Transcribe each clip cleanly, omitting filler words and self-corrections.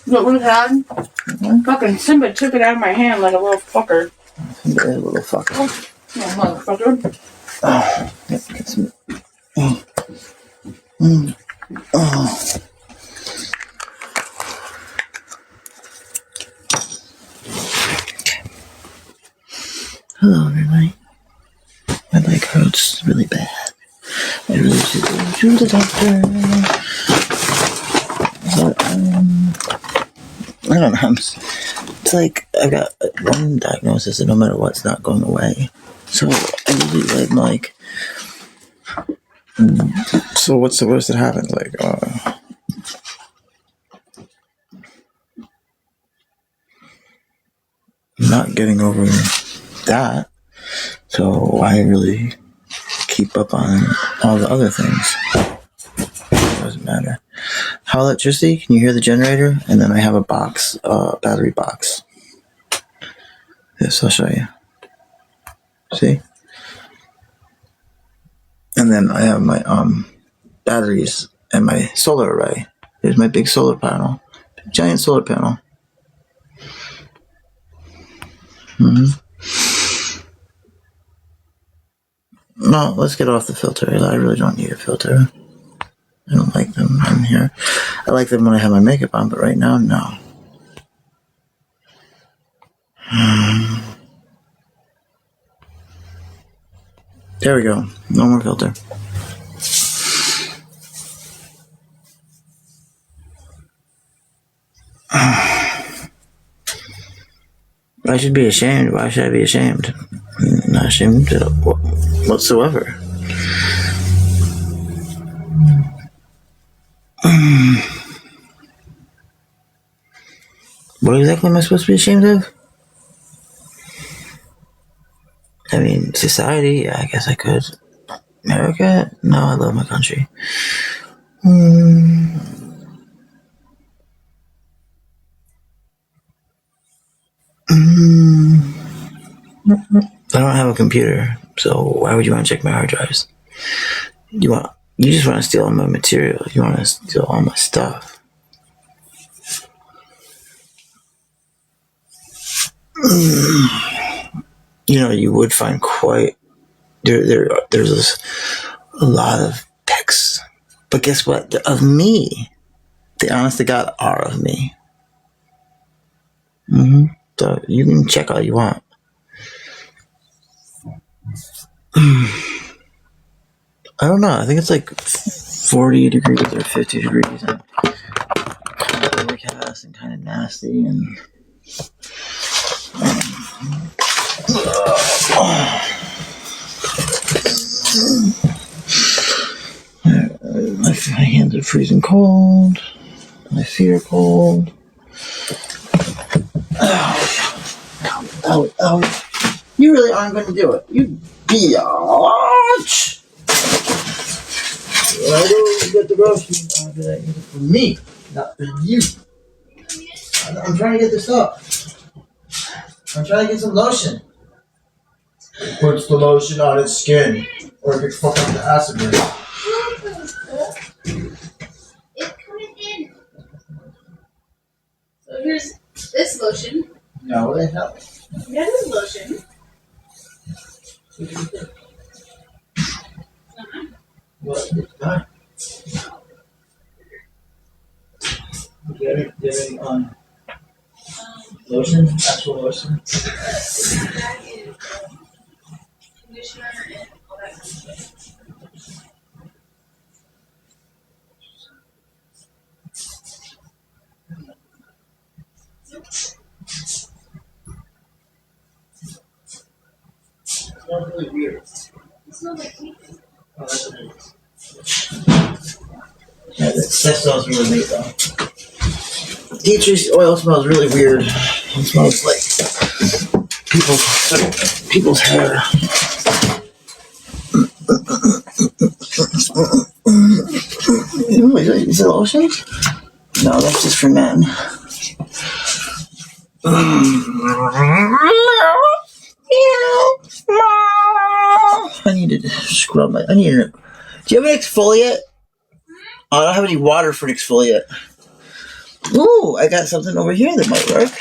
What was that? Fucking Simba took it out of my hand like a little fucker. A little fucker. Oh, motherfucker. Oh, get some. Oh. Hello, everybody. My leg hurts really bad. I really should go to the doctor. But, I don't know. It's like I've got one diagnosis, and no matter what, it's not going away. So I usually like. So what's the worst that happens? Like, not getting over that. So I really keep up on all the other things. It doesn't matter. How electricity? Can you hear the generator? And then I have a box, battery box. Yes, I'll show you. See? And then I have my batteries and my solar array. Here's my big solar panel. Giant solar panel. No, let's get off the filter. I really don't need a filter. I don't like them in here. I like them when I have my makeup on, but right now, no. There we go. No more filter. I should be ashamed. Why should I be ashamed? I'm not ashamed whatsoever. What exactly am I supposed to be ashamed of? I mean, society, yeah, I guess I could. America? No, I love my country. I don't have a computer, so why would you want to check my hard drives? You just want to steal all my material. You want to steal all my stuff. You know, you would find quite there's a lot of pics, but guess what? They're of me. The honest to God are of me. So you can check all you want. I don't know. I think it's like 40 degrees or 50 degrees and kind of overcast and kind of nasty and my hands are freezing cold. My feet are cold. Ow. You really aren't going to do it. You biatch. I do get the groceries. I'll do that for me, not for you. I'm trying to get this up. I'm trying to get some lotion. It puts the lotion on its skin, or it could fuck up the acid rain. It's coming in. So here's this lotion. No, what the hell? Yeah, this lotion. What? It's not. Get it lotion? Actual lotion? Conditioner and all that kind of shit. It smells really weird. It smells like anything. Oh, that's what it is. Yeah, that smells really weird though. Tea tree oil smells really weird. It smells like people's hair. Is it lotion? No, that's just for men. I need to scrub my. Do you have an exfoliate? I don't have any water for an exfoliate. Ooh, I got something over here that might work.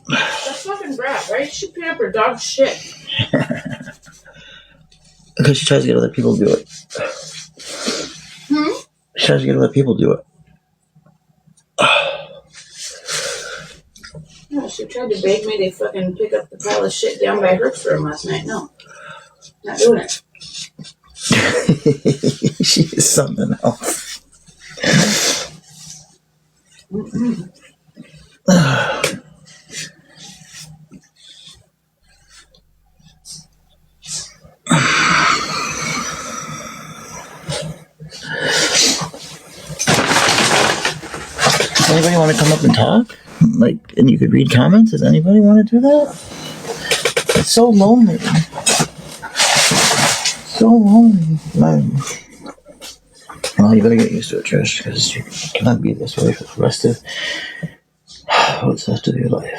That's fucking brat, right? She picked up her dog's shit. Because she tries to get other people to do it. She tries to get other people to do it. No, she tried to beg me to fucking pick up the pile of shit down by her room last night. No. Not doing it. She is something else. Does anybody want to come up and talk? And you could read comments? Does anybody want to do that? It's so lonely. So lonely. Well, you better get used to it, Trish, because you cannot be this way for the rest of what's left of your life.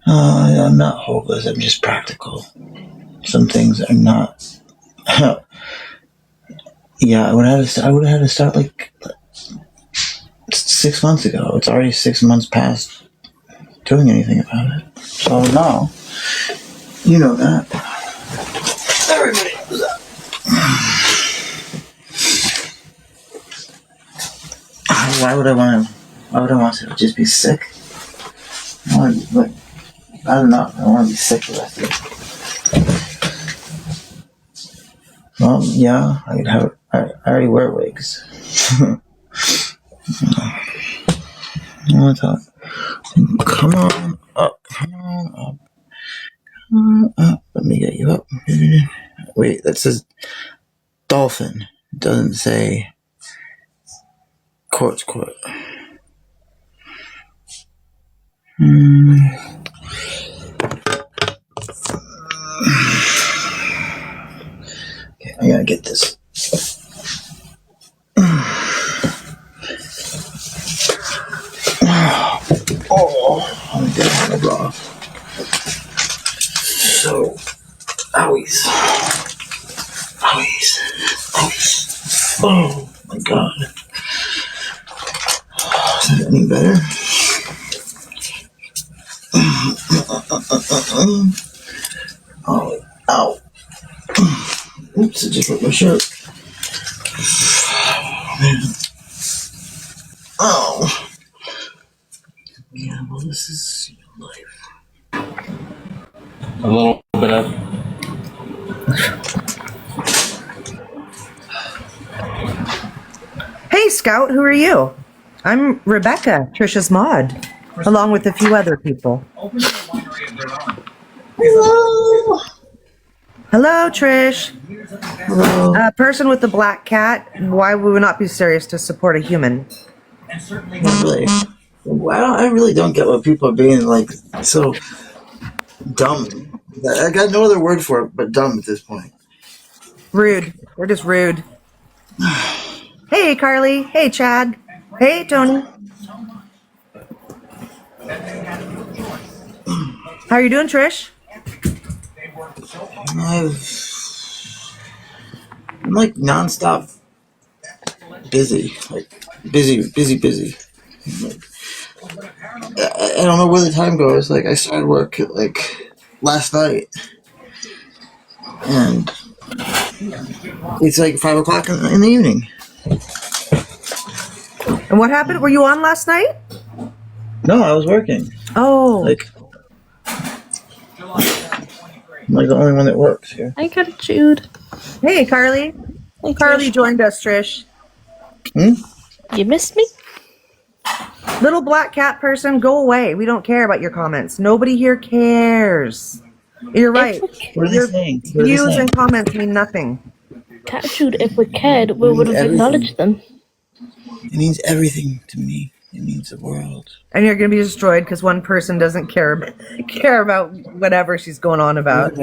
I'm not hopeless. I'm just practical. Some things are not. Yeah, I would have had to start like 6 months ago. It's already 6 months past doing anything about it. So now, you know that. Everybody knows that. Why would I want to just be sick? I don't know. I want to be sick the rest of it. Well, yeah, I already wear wigs. I want to talk. Come on up. Let me get you up. Wait, that says dolphin. It doesn't say quartz court. Okay, I gotta get this. Oh, I'm dead in the raw. So, owies. Oh my god. Is that any better? Oh, ow. Oops, I just ripped my shirt. Oh, man. Oh. Yeah, well, this is life. A little bit of. Hey, Scout, who are you? I'm Rebecca, Trisha's mod, along with a few other people. Hello. Hello, Trish. Hello. A person with the black cat. Why would we not be serious to support a human? Not really. Well, I really don't get what people are being like so dumb. I got no other word for it but dumb at this point. Rude. They're just rude. Hey, Carly. Hey, Chad. Hey, Tony. How are you doing, Trish? I'm like nonstop busy. Like busy. Like, I don't know where the time goes. Like I started work at like last night, and it's like 5 o'clock in the evening. And what happened? Were you on last night? No, I was working. Oh. I'm like the only one that works here. I got Jude. Hey, Carly. Hey, Carly Trish. joined us, Trish. You missed me? Little black cat person, go away. We don't care about your comments. Nobody here cares. You're right. What are they saying? What are they Views saying? and comments mean nothing. Cat Jude, if we cared, we would have Everything. acknowledged them. It means everything to me. It means the world. And you're going to be destroyed because one person doesn't care about whatever she's going on about.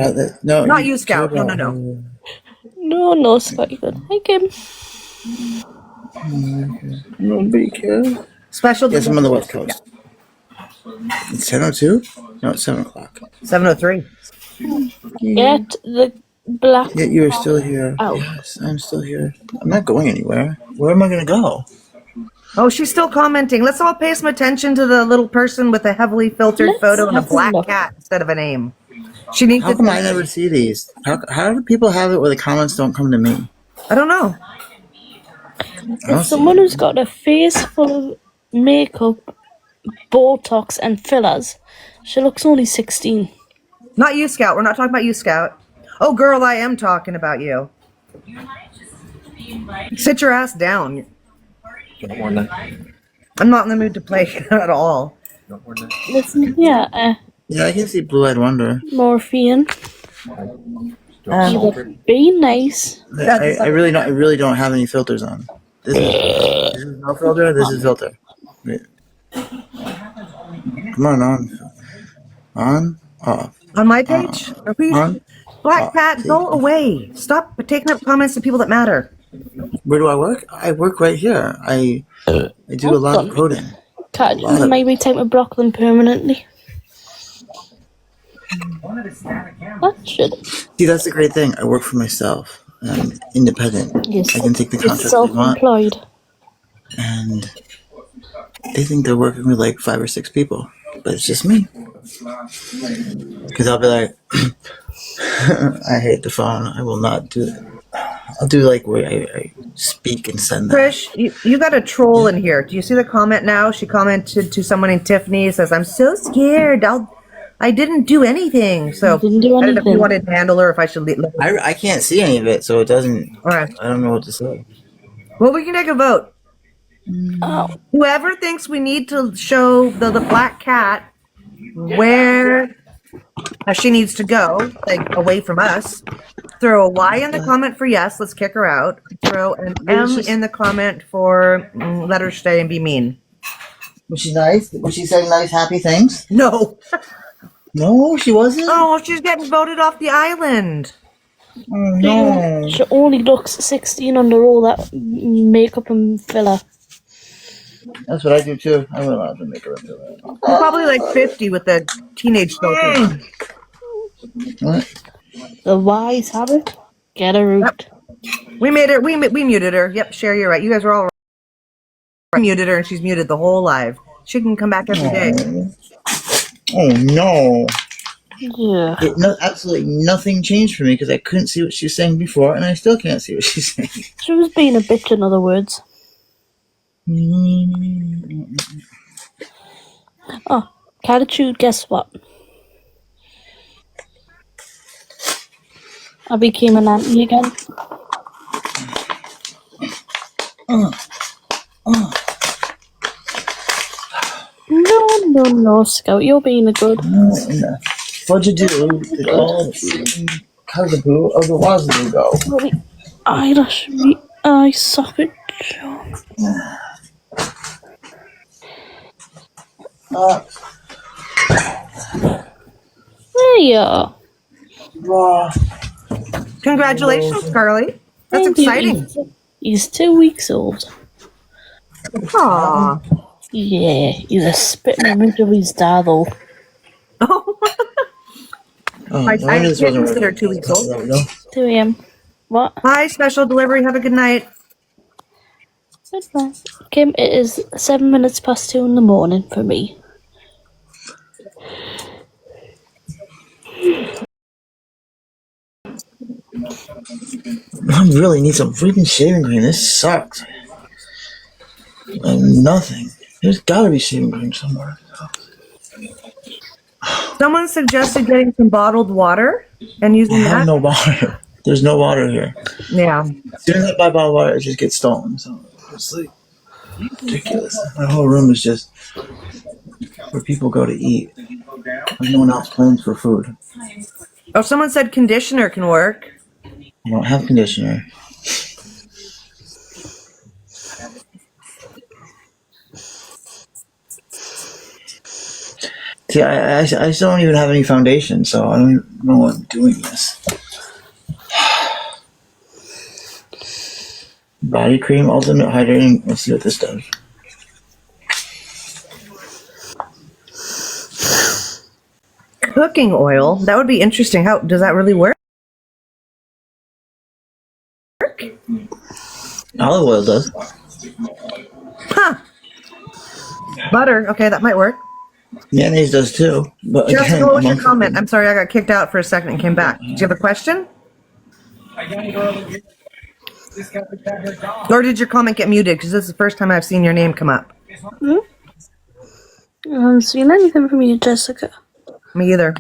No, Not you, Scout. No, no, no. No, Scott, you good. Hi, Kim. Nobody cares. Special. Yes, I'm on the West Coast. It's 7:02? No, it's 7 o'clock. 7:03. Get the black. Yeah, you are still here. Oh. Yes, I'm still here. I'm not going anywhere. Where am I going to go? Oh, she's still commenting. Let's all pay some attention to the little person with a heavily filtered Let's photo and a have a black look. cat instead of a name. She needs How to. come I never see these? How do people have it where the comments don't come to me? I don't know. I don't It's someone who's got a face full of makeup, Botox, and fillers. She looks only 16. Not you, Scout. We're not talking about you, Scout. Oh, girl, I am talking about you. Sit your ass down. Not more than that. I'm not in the mood to play at all. Not more than that. Listen here, Yeah, I can see Blue-Eyed Wonder. Morphine. Be nice. I really don't have any filters on. This is no filter. This is filter. Wait. Come on, on, off, On my page? Are we? on. Black Cat, go away. Stop taking up comments to people that matter. Where do I work? I work right here. I do a lot of coding. Cat, it might be time to block them permanently. That should. See, that's the great thing. I work for myself. I'm independent. Yes. I can take the You're contract I want, self-employed. and they think they're working with like 5 or 6 people, but it's just me. Because I'll be like, I hate the phone. I will not do it. I'll do like where I speak and send that. Trish, you got a troll in here. Do you see the comment now? She commented to someone named Tiffany, says, I'm so scared. I didn't do anything. So You didn't do I don't know if you anything. wanted to handle her, if I should leave. I can't see any of it, so it doesn't. All right. I don't know what to say. Well, we can take a vote. Oh, Whoever thinks we need to show the black cat where she needs to go, like away from us, throw a Y in the comment for yes, let's kick her out. Throw an M in the comment for let her stay and be mean. Was she nice? Was she saying nice, happy things? No. No, she wasn't. Oh, she's getting voted off the island. Oh, no. she only looks 16 under all that makeup and filler. That's what I do too. I'm allowed to make her into that. She's probably like 50 with the teenage filter. What? The wise have it. Get a root. We made her. We muted her. Yep, Sherry, you're right. You guys were all right. We muted her, and she's muted the whole live. She can come back every day. Oh no! Yeah. Absolutely nothing changed for me because I couldn't see what she was saying before, and I still can't see what she's saying. She was being a bitch, in other words. Oh, Catitude, guess what? I became an auntie again. No, Scout, you're being a good. What'd you do? Did all Cockapoo of the Wazoo go? Bloody eyelash, me eye socket. There you are. Congratulations, Carly. That's Thank you. exciting. He's 2 weeks old. Aw. Yeah, he's a spitting image of his dad, though. Oh. I this can't wasn't consider working. 2 weeks old. There we go. 2 a.m. What? Hi, special delivery. Have a good night. Goodbye. Kim, it is 7 minutes past 2 in the morning for me. I really need some freaking shaving cream. This sucks. Nothing. There's gotta be shaving cream somewhere. Someone suggested getting some bottled water and I using have that. no water. There's no water here. Yeah. As soon as I buy bottled water, it just gets stolen. So it's like ridiculous. My whole room is just where people go to eat. When no one else plans for food. Oh, someone said conditioner can work. I don't have conditioner. See, I still don't even have any foundation, so I don't know what I'm doing this. Body cream, ultimate hydrating. Let's see what this does. Cooking oil. That would be interesting. How does that really work? Olive oil does. Huh. Butter. Okay, that might work. Mayonnaise does too. But Jessica, again, what was your amongst- comment? I'm sorry, I got kicked out for a second and came back. Do you have a question? Or did your comment get muted? Because this is the first time I've seen your name come up. I haven't seen anything from you, Jessica. Me either.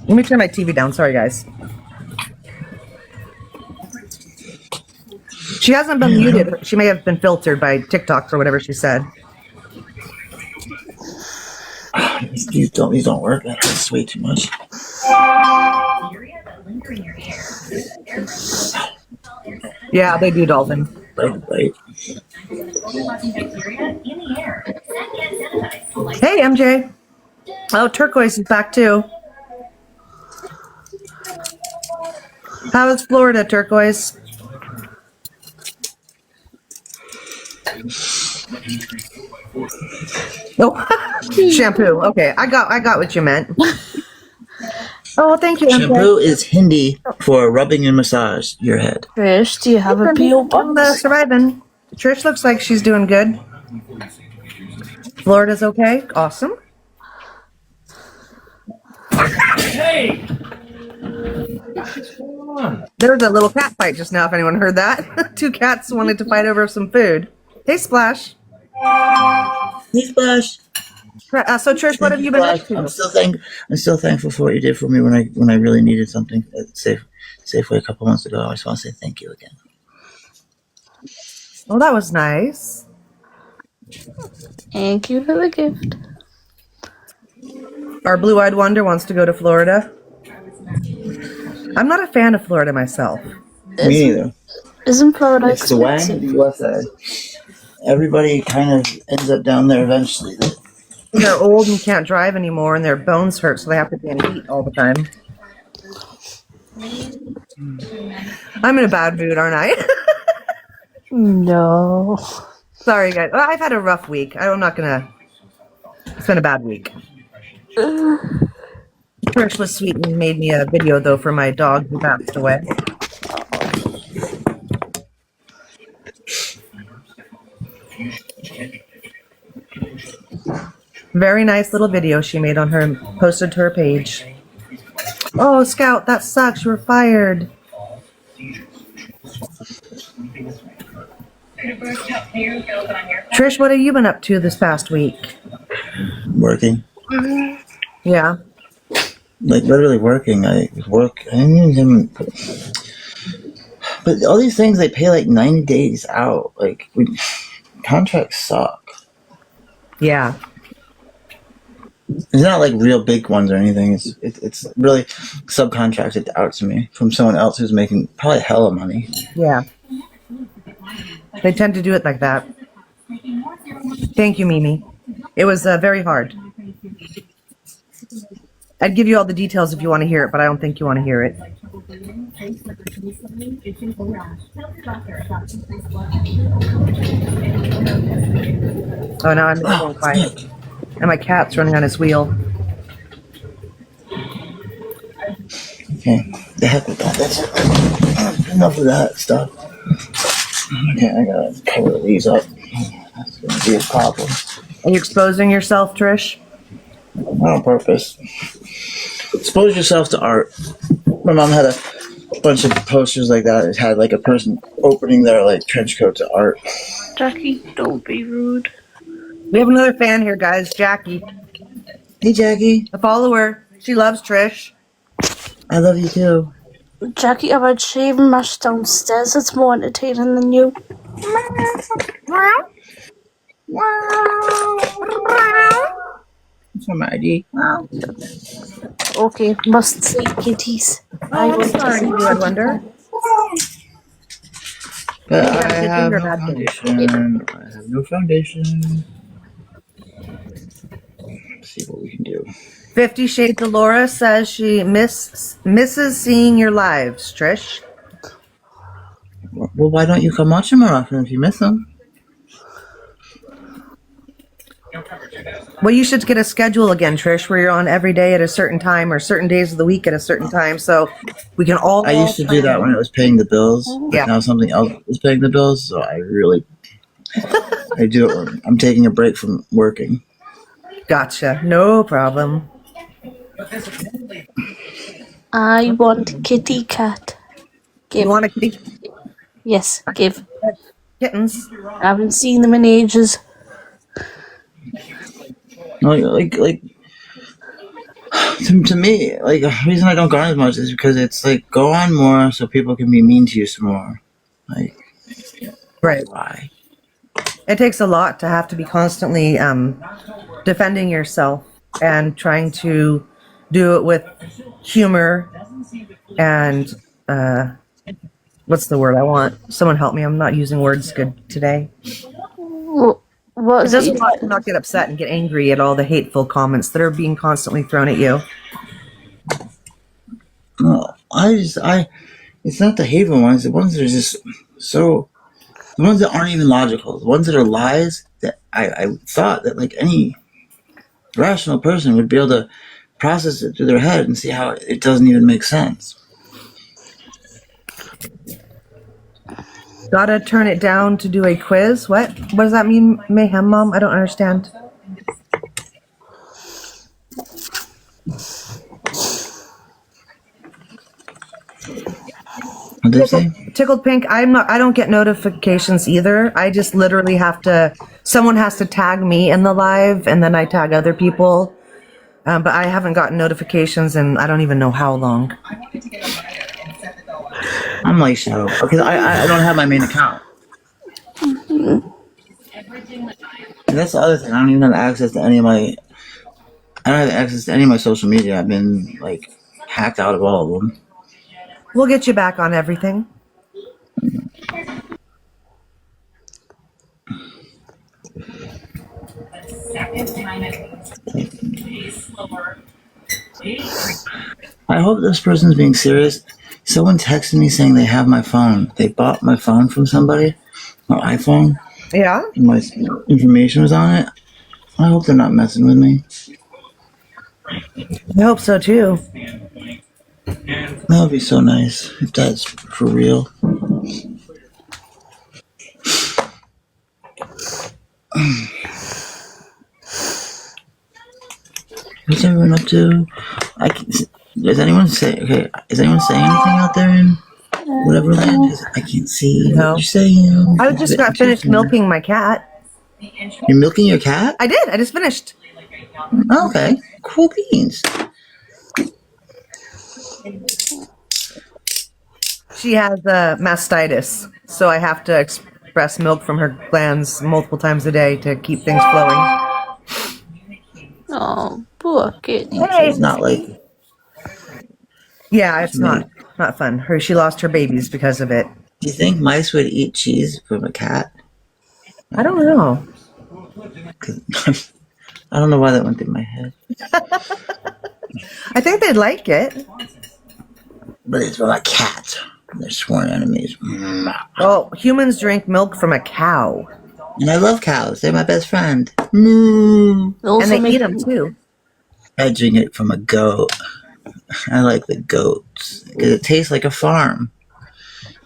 Let me turn my TV down. Sorry, guys. She hasn't been muted. She may have been filtered by TikTok or whatever she said. These don't work. That's way too much. Yeah, they do, Dolphin. Right. Hey, MJ. Oh, Turquoise is back too. How is Florida, Turquoise? Oh, shampoo. Okay, I got what you meant. Oh, thank you, MJ. Shampoo is Hindi for rubbing and massage your head. Trish, do you have a P.O. box? Surviving. Trish looks like she's doing good. Florida's okay. Awesome. Hey! There was a little cat fight just now, if anyone heard that. Two cats wanted to fight over some food. Hey, Splash. Hey, Splash. So, Trish, what have you been up Splash. to? I'm still thankful for what you did for me when I really needed something at Safeway a couple months ago. I just want to say thank you again. Well, that was nice. Thank you for the gift. Our blue-eyed wonder wants to go to Florida. I'm not a fan of Florida myself. Me neither. Isn't Florida It's the wang expensive? of the West Side. Everybody kind of ends up down there eventually. They're old and can't drive anymore, and their bones hurt, so they have to be in heat all the time. I'm in a bad mood, aren't I? No. Sorry, guys. Well, I've had a rough week. I'm not gonna. It's been a bad week. Trish was sweet and made me a video though for my dog who passed away. Very nice little video she made on her, posted to her page. Oh, Scout, that sucks. You were fired. Trish, what have you been up to this past week? Working. Yeah. Like literally working. I didn't even. But all these things they pay like 90 days out. Like contracts suck. Yeah. It's not like real big ones or anything. It's really subcontracted out to me from someone else who's making probably hella money. Yeah. They tend to do it like that. Thank you, Mimi. It was very hard. I'd give you all the details if you want to hear it, but I don't think you want to hear it. Oh, now I'm so quiet. And my cat's running on his wheel. Okay, the heck with that. That's it. Enough of that stuff. Okay, I gotta cover these up. That's gonna be a problem. Are you exposing yourself, Trish? Not on purpose. Expose yourself to art. My mom had a bunch of posters like that. It had like a person opening their like trench coat to art. Jackie, don't be rude. We have another fan here, guys. Jackie, Hey Jackie, a follower. She loves Trish. I love you too. Jackie, I've had shaving mash downstairs. It's more entertaining than you. It's my ID. Okay, must say kitties. Oh, I'm sorry, Blue-eyed Wonder. But Yeah, I good have thing or no bad thing? foundation. I have no foundation. see what we can do. 50 Shades of Laura says she misses seeing your lives, Trish. Well, why don't you come watch them more often if you miss them? Well, you should get a schedule again, Trish, where you're on every day at a certain time or certain days of the week at a certain time, so we can all. I used to do that when it was paying the bills. But Yeah. now something else is paying the bills, so I do it when I'm taking a break from working. Gotcha. No problem. I want kitty cat. You Give. want to keep Yes, give. kittens? I haven't seen them in ages. Like to me, like the reason I don't go on as much is because it's like go on more so people can be mean to you some more. Like Right. why? It takes a lot to have to be constantly defending yourself and trying to do it with humor and what's the word I want? Someone help me. I'm not using words good today. What It is doesn't it? want to not get upset and get angry at all the hateful comments that are being constantly thrown at you. No, it's not the hateful ones. The ones that are just so, the ones that aren't even logical. The ones that are lies that I thought that like any rational person would be able to process it through their head and see how it doesn't even make sense. Gotta turn it down to do a quiz. What does that mean, Mayhem Mom? I don't understand. What did they say? Tickled Pink, I don't get notifications either. I just literally have to, someone has to tag me in the live and then I tag other people. But I haven't gotten notifications and I don't even know how long. I'm like Shadow because I don't have my main account. And that's the other thing. I don't even have access to any of my. I don't have access to any of my social media. I've been like hacked out of all of them. We'll get you back on everything. I hope this person's being serious. Someone texted me saying they have my phone. They bought my phone from somebody, my iPhone. Yeah? And my information was on it. I hope they're not messing with me. I hope so too. That would be so nice if that's for real. What's everyone up to? Is anyone saying anything out there in whatever land is? I can't see No. what you're saying. I just got finished milking my cat. You're milking your cat? I did. I just finished. Oh, okay. Cool beans. She has mastitis, so I have to express milk from her glands multiple times a day to keep things flowing. Oh, poor kitty. It's not like Yeah, it's not fun. She lost her babies because of it. do you think mice would eat cheese from a cat? I don't know. 'Cause I don't know why that went through my head. I think they'd like it. But it's from a cat. They're sworn enemies. Oh, humans drink milk from a cow, And I love cows. They're my best friend. Moo. Also and they make- eat them too. I drink it from a goat. I like the goats because it tastes like a farm.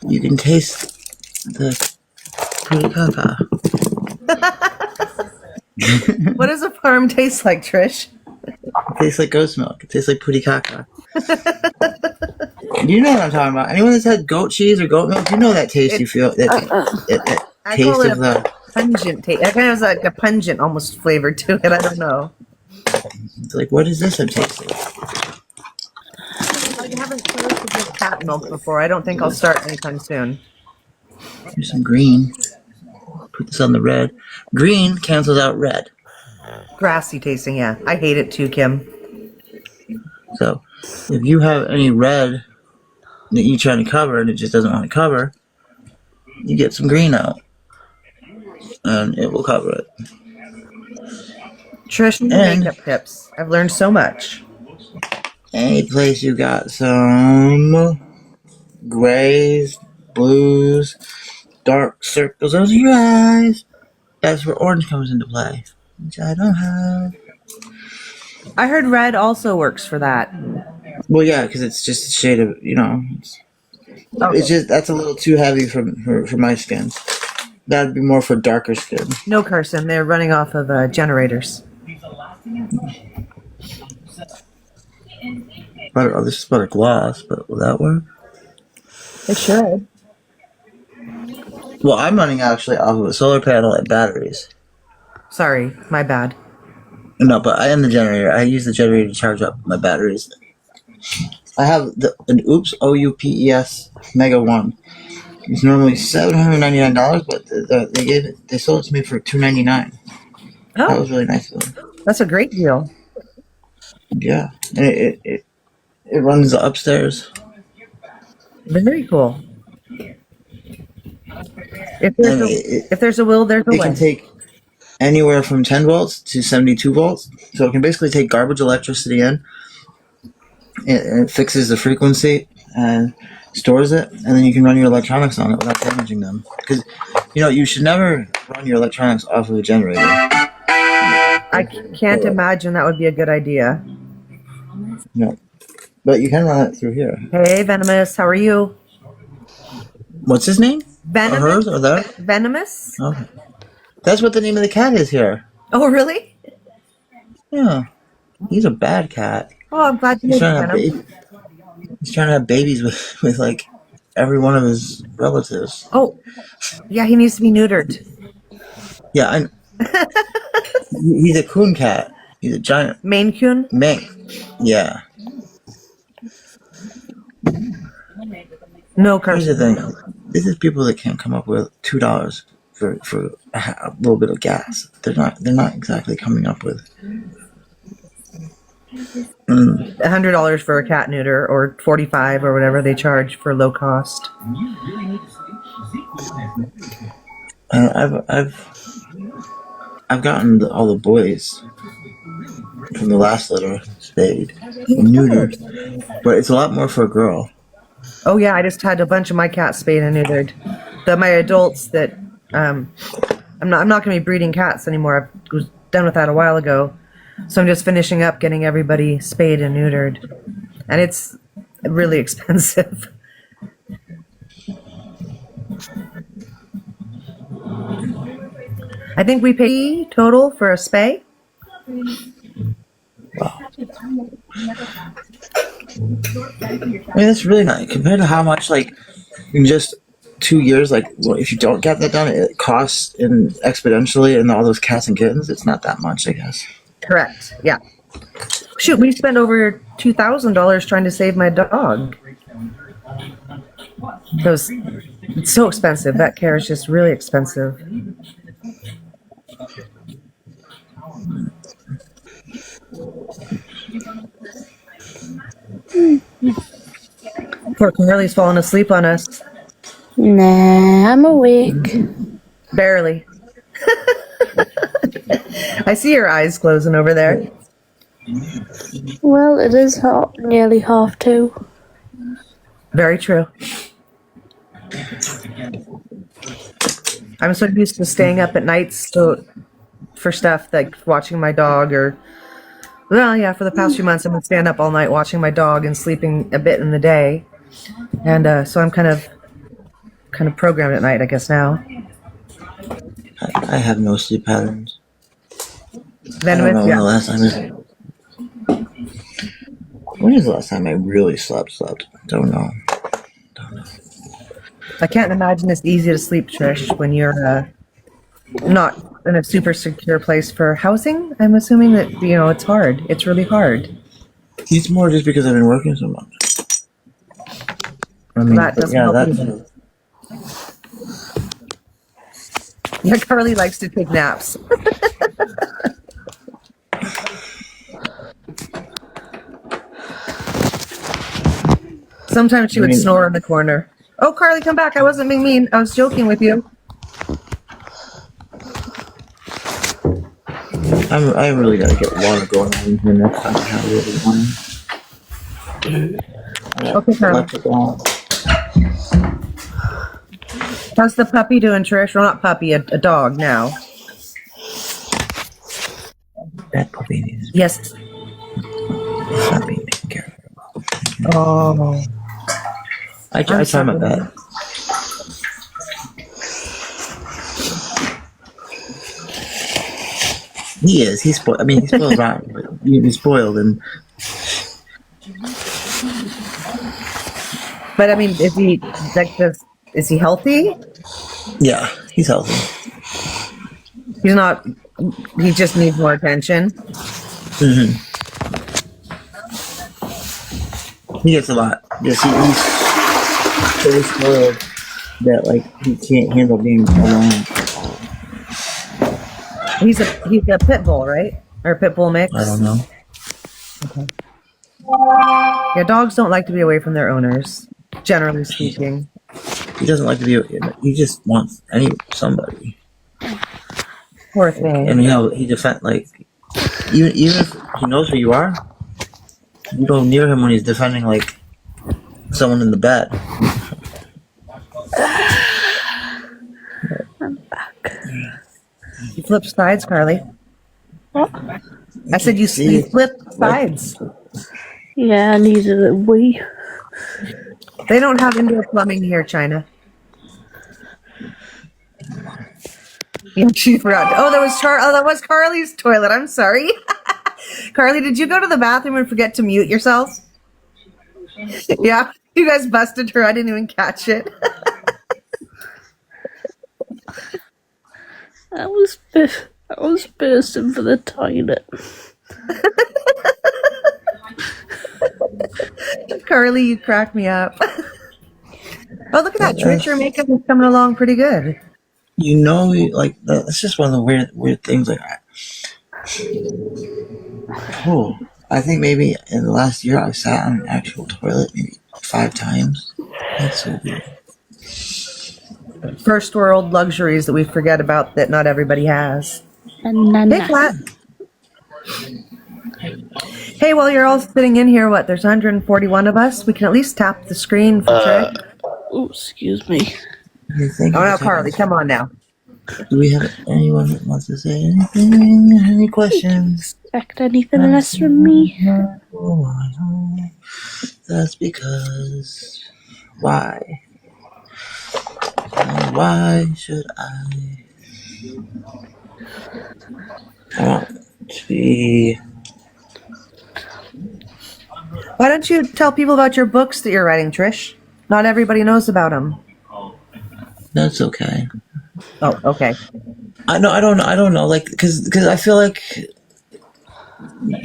You can taste the caca. What does a farm taste like, Trish? It tastes like goat's milk. It tastes like pootie caca. You know what I'm talking about. Anyone that's had goat cheese or goat milk, you know that taste you feel. That I taste call it of a the. pungent taste. It kind of has like a pungent almost flavor to it. I don't know. It's like, what is this I'm tasting? I haven't tried to drink cat milk before. I don't think I'll start anytime soon. Here's some green. Put this on the red. Green cancels out red. Grassy tasting, yeah. I hate it too, Kim. So, if you have any red that you're trying to cover and it just doesn't want to cover, you get some green out. And it will cover it. Trish, And- makeup tips. I've learned so much. Any place you got some grays, blues, dark circles, those are your eyes. That's where orange comes into play, which I don't have. I heard red also works for that. Well, yeah, because it's just a shade of, it's just, that's a little too heavy for my skin. That'd be more for darker skin. No, Carson, they're running off of generators. This is about a gloss, but will that work? It should. Well, I'm running actually off of a solar panel and batteries. Sorry, my bad. No, but I am the generator. I use the generator to charge up my batteries. I have an Oops OUPES Mega 1. It's normally $799, but they sold it to me for $299. That Oh, was really nice of them. that's a great deal. Yeah, and it runs upstairs. Very cool. If And there's a will, there's a it way. can take anywhere from 10 volts to 72 volts. So it can basically take garbage electricity in. It fixes the frequency and stores it, and then you can run your electronics on it without damaging them. Because, you should never run your electronics off of a generator. I can't imagine that would be a good idea. No. But you can run it through here. Hey, Venomous, how are you? What's his name? Or Venomous? hers? Or that? Venomous? Okay. That's what the name of the cat is here. Oh, really? Yeah. He's a bad cat. Oh, I'm glad you He's made trying to have, Venom. he's trying to have babies with like every one of his relatives. Oh, yeah, he needs to be neutered. Yeah, he's a coon cat. He's a giant Maine Coon? mink. Yeah. No, Here's the Carson. thing. This is people that can't come up with $2 for a little bit of gas. They're not exactly coming up with. $100 for a cat neuter, or $45 or whatever they charge for low cost. I've gotten all the boys from the last litter spayed and neutered, but it's a lot more for a girl. Oh yeah, I just had a bunch of my cats spayed and neutered. My adults that I'm not going to be breeding cats anymore. I was done with that a while ago, so I'm just finishing up getting everybody spayed and neutered, and it's really expensive. I think we pay total for a spay. Wow. I mean, that's really nice compared to how much, like, in just 2 years, like, well, if you don't get that done, it costs exponentially, and all those cats and kittens, it's not that much, I guess. Correct. Yeah. Shoot, we spent over $2,000 trying to save my dog. Because it's so expensive. Vet care is just really expensive. Poor Carly's falling asleep on us. Nah, I'm awake. Barely. I see your eyes closing over there. Well, it is nearly 2:30. Very true. I'm so used to staying up at nights for stuff like watching my dog for the past few months I've been staying up all night watching my dog and sleeping a bit in the day. And so I'm kind of programmed at night, I guess now. I have no sleep patterns. I don't know Venomous, when yeah. the last time is. When is the last time I really slept? Don't know. I can't imagine it's easy to sleep, Trish, when you're not in a super secure place for housing. I'm assuming that, it's hard. It's really hard. It's more just because I've been working so much. I mean, That doesn't help that's. either. Yeah, Carly likes to take naps. Sometimes she would snore in the corner. Oh, Carly, come back. I wasn't being mean. I was joking with you. I really gotta get water going on here next time I have a little one. Okay, Carly. How's the puppy doing, Trish? Well, not puppy, a dog now. That puppy needs Yes. it's not being taken care of. Oh. I try my best. He is. He's spoiled. I mean, he's spoiled rotten, but he's spoiled. And But I mean, is he like this? Is he healthy? yeah, he's healthy. He's not. He just needs more attention. Mm-hmm. He gets a lot. Yes, he's so spoiled that like he can't handle being alone. He's a pit bull, right? Or a pit bull mix? I don't know. Okay. Yeah, dogs don't like to be away from their owners, generally speaking. He doesn't like to be. He just wants somebody. Poor thing. And he defend like even if he knows who you are, you go near him when he's defending like someone in the bed. I'm back. You flip sides, Carly. What? I said you flip sides. Yeah, I needed a wee. They don't have indoor plumbing here, China. Yeah, she forgot. Oh, that was Carly's toilet. I'm sorry. Carly, did you go to the bathroom and forget to mute yourself? Yeah, you guys busted her. I didn't even catch it. I was bursting for the toilet. Carly, you cracked me up. Oh, look at that. Trish, your makeup is coming along pretty good. You know, like that's just one of the weird things. Like, I think maybe in the last year I sat on an actual toilet maybe 5 times. That's so weird. First world luxuries that we forget about that not everybody has. And Hey, Flat. Hey, while you're all sitting in here, there's 141 of us. We can at least tap the screen for Trish. oh, excuse me. Oh, no, Carly, come on now. Do we have anyone that wants to say anything? Any questions? Expect anything less from me? Oh, I know. That's because why? And why should I want to be? Why don't you tell people about your books that you're writing, Trish? Not everybody knows about them. That's okay. Oh, okay. I don't know. Like, because I feel like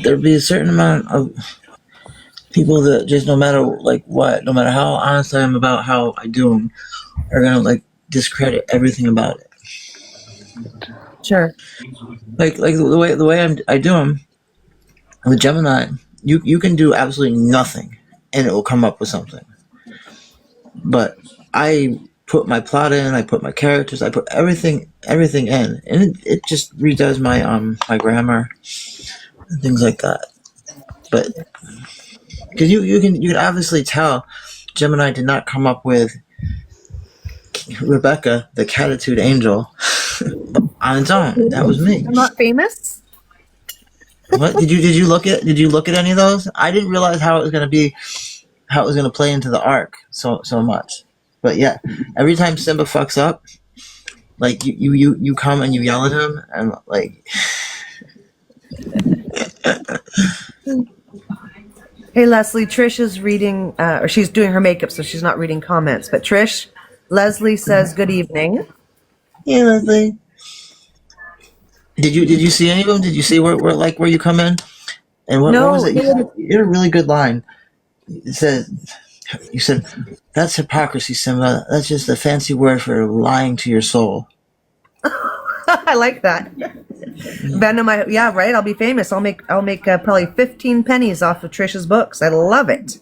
there'd be a certain amount of people that just no matter how honest I am about how I do them, are gonna like discredit everything about it. Sure. Like the way I do them with Gemini, you can do absolutely nothing and it will come up with something. But I put my plot in, I put my characters, I put everything in, and it just redoes my my grammar and things like that. But because you can obviously tell Gemini did not come up with Rebecca, the Catitude Angel, on its own. That was me. I'm not famous? What did you look at any of those? I didn't realize how it was going to play into the arc so much. But yeah, every time Simba fucks up, like you come and you yell at him and like. Hey, Leslie, Trish is reading, or she's doing her makeup, so she's not reading comments. But Trish, Leslie says good evening. Hey, Leslie. Did you see any of them? Did you see where you come in? And what was it? You had a really good line. It said, you said, "That's hypocrisy, Simba. That's just a fancy word for lying to your soul." I like that. Venom, yeah, right. I'll be famous. I'll make probably 15 pennies off of Trish's books. I love it.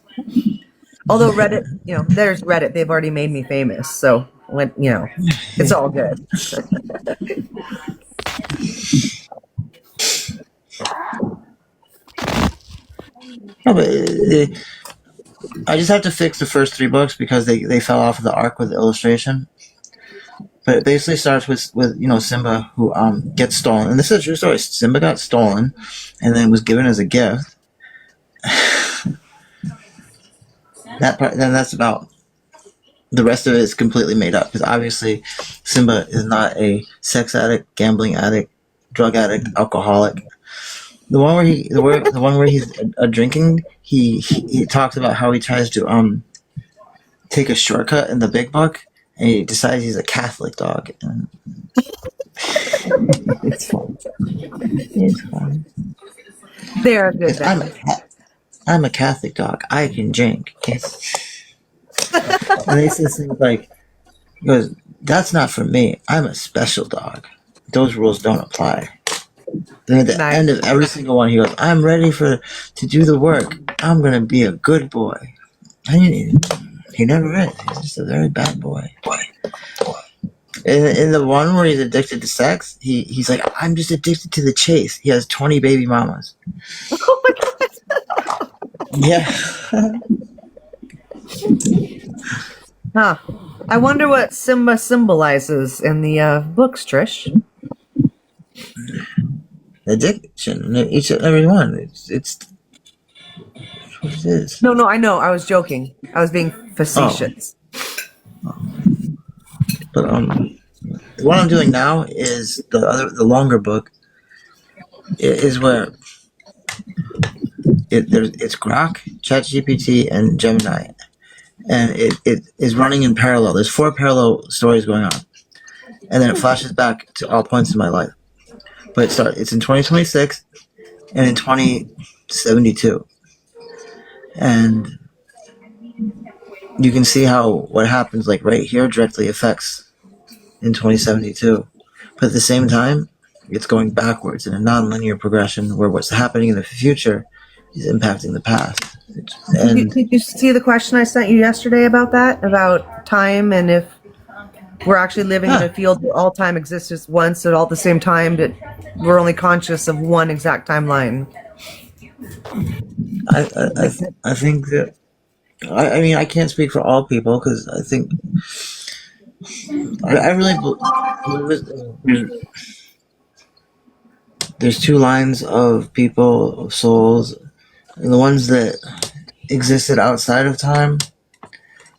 Although Reddit, there's Reddit. They've already made me famous, so it's all good. No, but I just have to fix the first 3 books because they fell off of the arc with the illustration. But it basically starts with Simba who gets stolen, and this is a true story. Simba got stolen, and then was given as a gift. That part, then that's about. The rest of it is completely made up because obviously Simba is not a sex addict, gambling addict, drug addict, alcoholic. The one where he's drinking, he talks about how he tries to take a shortcut in the big book, and he decides he's a Catholic dog. And it's fun. It's fun. They're good. I'm a Catholic dog. I can drink. And they say things like, he goes, "That's not for me. I'm a special dog. Those rules don't apply." Then at the end of every single one, he goes, "I'm ready to do the work. I'm gonna be a good boy." And he never is. He's just a very bad boy. In the one where he's addicted to sex, he's like, "I'm just addicted to the chase." He has 20 baby mamas. Oh my god. Yeah. Huh. I wonder what Simba symbolizes in the books, Trish. Addiction. Each and every one. It's what it is. No, I know. I was joking. I was being facetious. But what I'm doing now is the longer book. Is where it's Grok, ChatGPT, and Gemini, and it is running in parallel. There's 4 parallel stories going on, and then it flashes back to all points in my life. But it's in 2026 and in 2072, and you can see how what happens like right here directly affects in 2072. But at the same time, it's going backwards in a non-linear progression where what's happening in the future is impacting the past. And Did you see the question I sent you yesterday about that? About time and if we're actually living in a field where all time exists at once at all the same time, that we're only conscious of one exact timeline. I think that I mean I can't speak for all people because I think I really believe there's 2 lines of people, of souls, and the ones that existed outside of time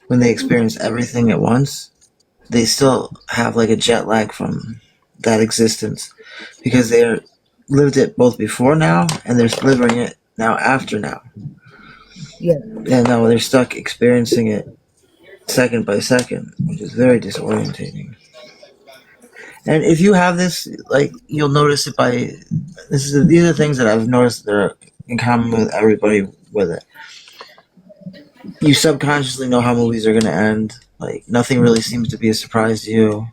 when they experience everything at once, they still have like a jet lag from that existence because they lived it both before now and they're living it now after now. Yeah. And now they're stuck experiencing it second by second, which is very disorientating. And if you have this, like, you'll notice it by these are things that I've noticed that are in common with everybody with it. You subconsciously know how movies are going to end. Like, nothing really seems to be a surprise to you.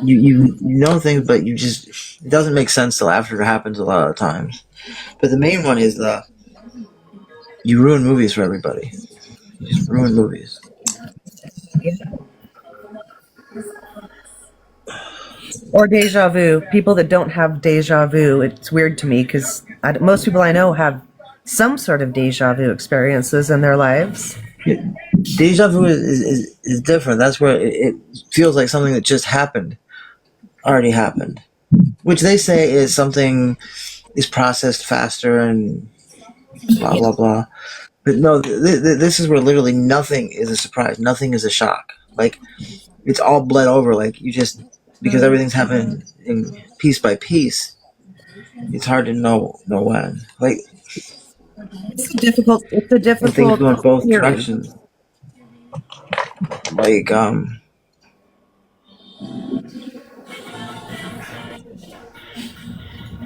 You know things, but it doesn't make sense till after it happens a lot of times. But the main one is you ruin movies for everybody. You just ruin movies. Yeah. Or deja vu. People that don't have deja vu, it's weird to me because most people I know have some sort of deja vu experiences in their lives. Yeah. Deja vu is different. That's where it feels like something that just happened, already happened, which they say is something is processed faster and blah blah blah. But no, this is where literally nothing is a surprise, nothing is a shock. Like it's all bled over. Like you just because everything's happening in piece by piece. It's hard to know when. Like It's a difficult. things go in both theory. directions. Like oh,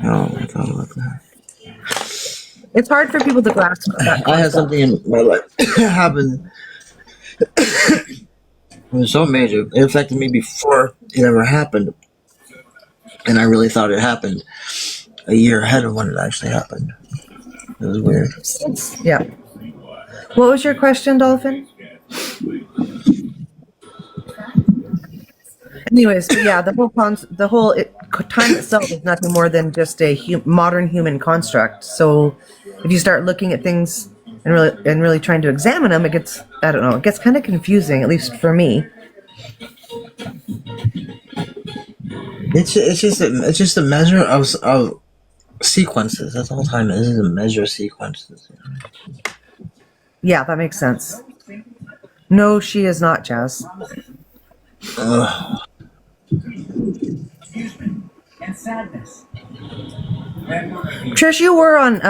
I thought about that. It's hard for people to grasp that. I had something in my life happen. It was so major. It affected me before it ever happened. And I really thought it happened a year ahead of when it actually happened. It was weird. Yeah. What was your question, Dolphin? Anyways, but yeah, the whole time itself is nothing more than just a modern human construct. So if you start looking at things and really trying to examine them, it gets, I don't know, it gets kind of confusing, at least for me. It's just a measure of sequences. That's the whole time. It is a measure of sequences. Yeah, that makes sense. No, she is not, Jazz. Ugh. And sadness. Trish, you were on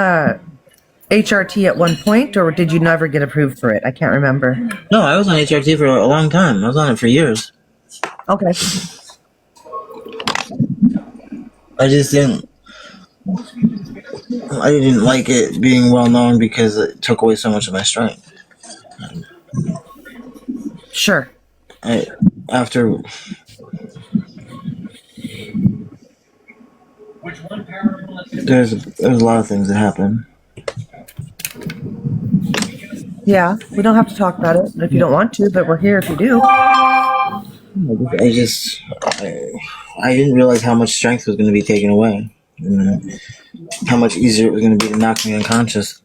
HRT at one point, or did you never get approved for it? I can't remember. No, I was on HRT for a long time. I was on it for years. Okay. I didn't like it being well known because it took away so much of my strength. Sure. After there's a lot of things that happen. Yeah, we don't have to talk about it if you don't want to, but we're here if you do. I didn't realize how much strength was going to be taken away, and how much easier it was going to be to knock me unconscious.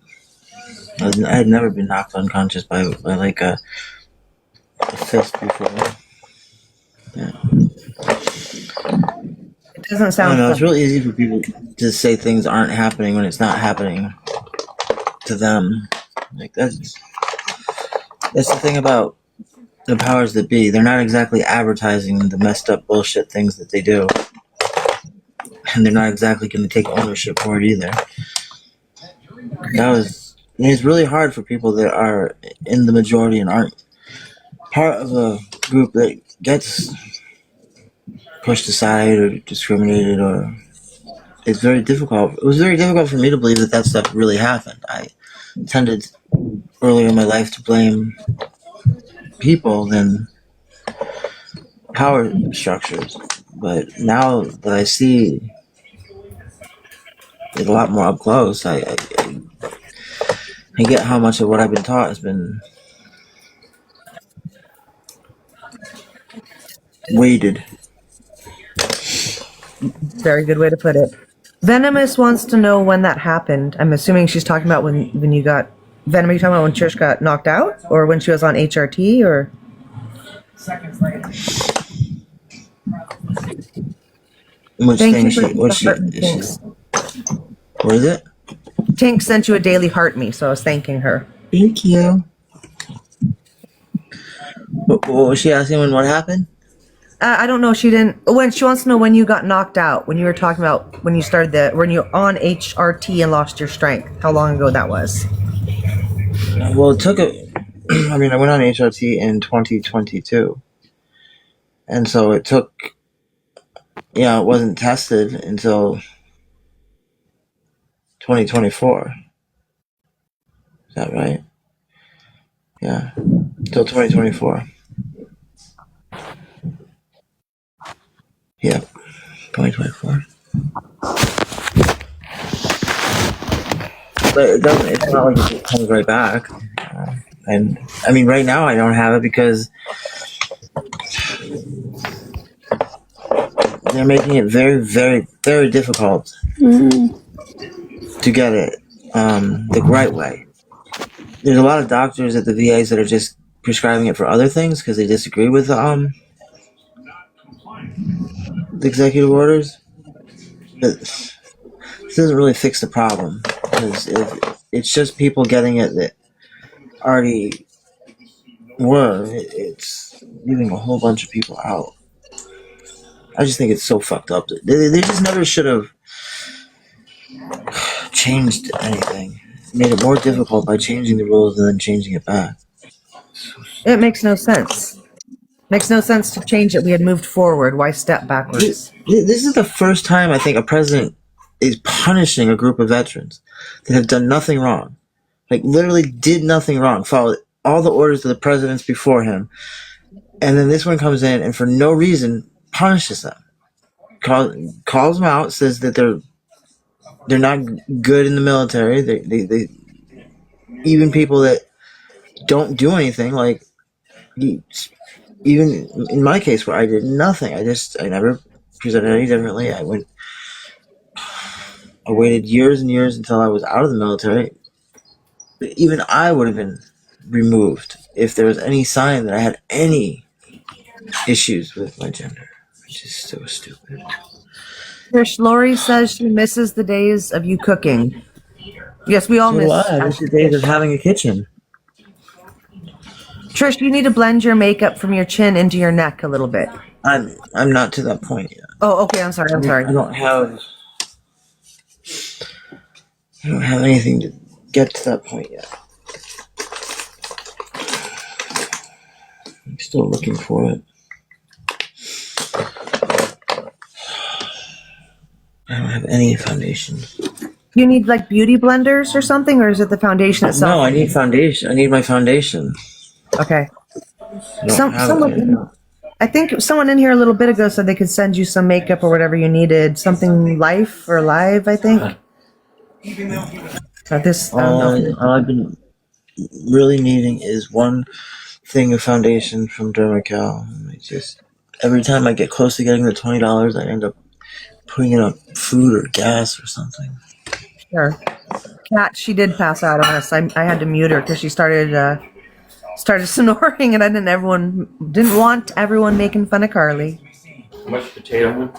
I had never been knocked unconscious by like a fist before. Yeah. It doesn't I sound don't know. fun. It's really easy for people to say things aren't happening when it's not happening to them. Like that's the thing about the powers that be. They're not exactly advertising the messed up bullshit things that they do, and they're not exactly going to take ownership for it either. It's really hard for people that are in the majority and aren't part of a group that gets pushed aside or discriminated, or it's very difficult. It was very difficult for me to believe that stuff really happened. I tended earlier in my life to blame people than power structures, but now that I see it a lot more up close, I get how much of what I've been taught has been weighted. Very good way to put it. Venomous wants to know when that happened. I'm assuming she's talking about when you got Venom. Are you talking about when Trish got knocked out, or when she was on HRT, or? Seconds later. Which Thank thing you she, for what she, the heart is she, thanks. what is it? Tink sent you a daily heart me, so I was thanking her. Thank you. What was she asking when what happened? I don't know. She didn't. When she wants to know when you got knocked out. When you were talking about when you started when you're on HRT and lost your strength. How long ago that was? Well, it took a. I mean, I went on HRT in 2022, and so it took. Yeah, it wasn't tested until 2024. Is that right? Yeah, until 2024. Yeah, 2024. But it doesn't. It's not like it comes right back. And I mean, right now I don't have it because they're making it very, very, very difficult to get it the right way. There's a lot of doctors at the VAs that are just prescribing it for other things because they disagree with the executive orders. But this doesn't really fix the problem, because it's just people getting it that already were. It's leaving a whole bunch of people out. I just think it's so fucked up. They just never should have changed anything. Made it more difficult by changing the rules and then changing it back. It makes no sense. Makes no sense to change it. We had moved forward. Why step backwards? This is the first time I think a president is punishing a group of veterans that have done nothing wrong. Like, literally did nothing wrong. Followed all the orders of the presidents before him. And then this one comes in and for no reason punishes them. Calls them out, says that they're not good in the military. They even people that don't do anything, like even in my case where I did nothing. I never presented any differently. I waited years and years until I was out of the military. Even I would have been removed if there was any sign that I had any issues with my gender, which is so stupid. Trish, Lori says she misses the days of you cooking. Yes, we all So miss. I miss the days of having a kitchen. Trish, you need to blend your makeup from your chin into your neck a little bit. I'm not to that point yet. Oh, okay. I'm sorry. I don't have anything to get to that point yet. I'm still looking for it. I don't have any foundation. You need like beauty blenders or something, or is it the foundation itself? No, I need foundation. I need my foundation. Okay. I don't have it right now. I think someone in here a little bit ago said they could send you some makeup or whatever you needed. Something Life or Live, I think. This. I don't know. All I've been really needing is one thing of foundation from Dermacal. Every time I get close to getting the $20, I end up putting it on food or gas or something. Sure. Kat, she did pass out on us. I had to mute her because she started snoring, and I didn't want everyone making fun of Carly. How much potato?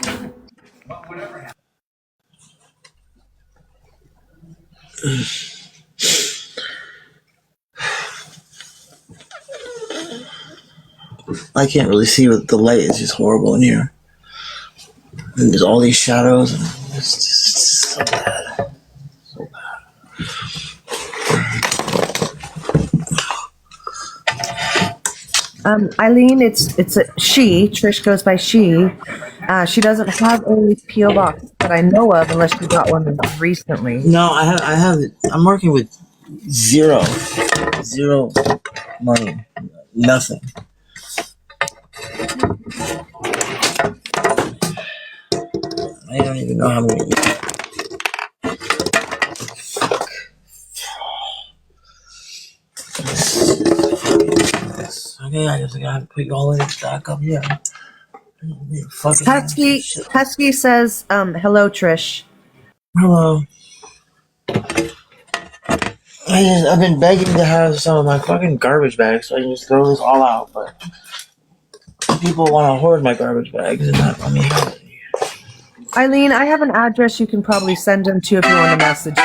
I can't really see what the light is just horrible in here. And there's all these shadows, and it's just so bad. So bad. Eileen, it's a she. Trish goes by she. She doesn't have a PO box that I know of, unless she got one recently. No, I have. I'm working with zero money, nothing. I don't even know how I'm gonna eat. Okay, I just gotta put you all in back up here. Husky says, hello, Trish. Hello. I've been begging to have some of my fucking garbage bags so I can just throw this all out, but people want to hoard my garbage bags and not let me have it. Eileen, I have an address you can probably send them to if you want to message me.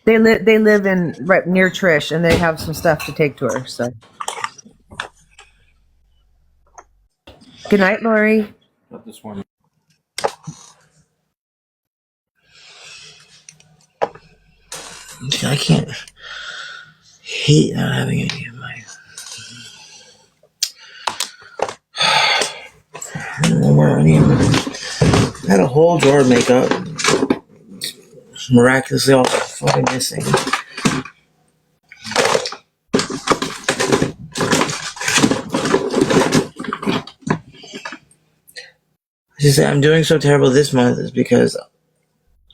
They live in right near Trish, and they have some stuff to take to her. So, good night, Lori. Not this one. I can't hate not having any of my. I don't know where any of them. I had a whole drawer of makeup. It's miraculously all fucking missing. Just say I'm doing so terrible this month is because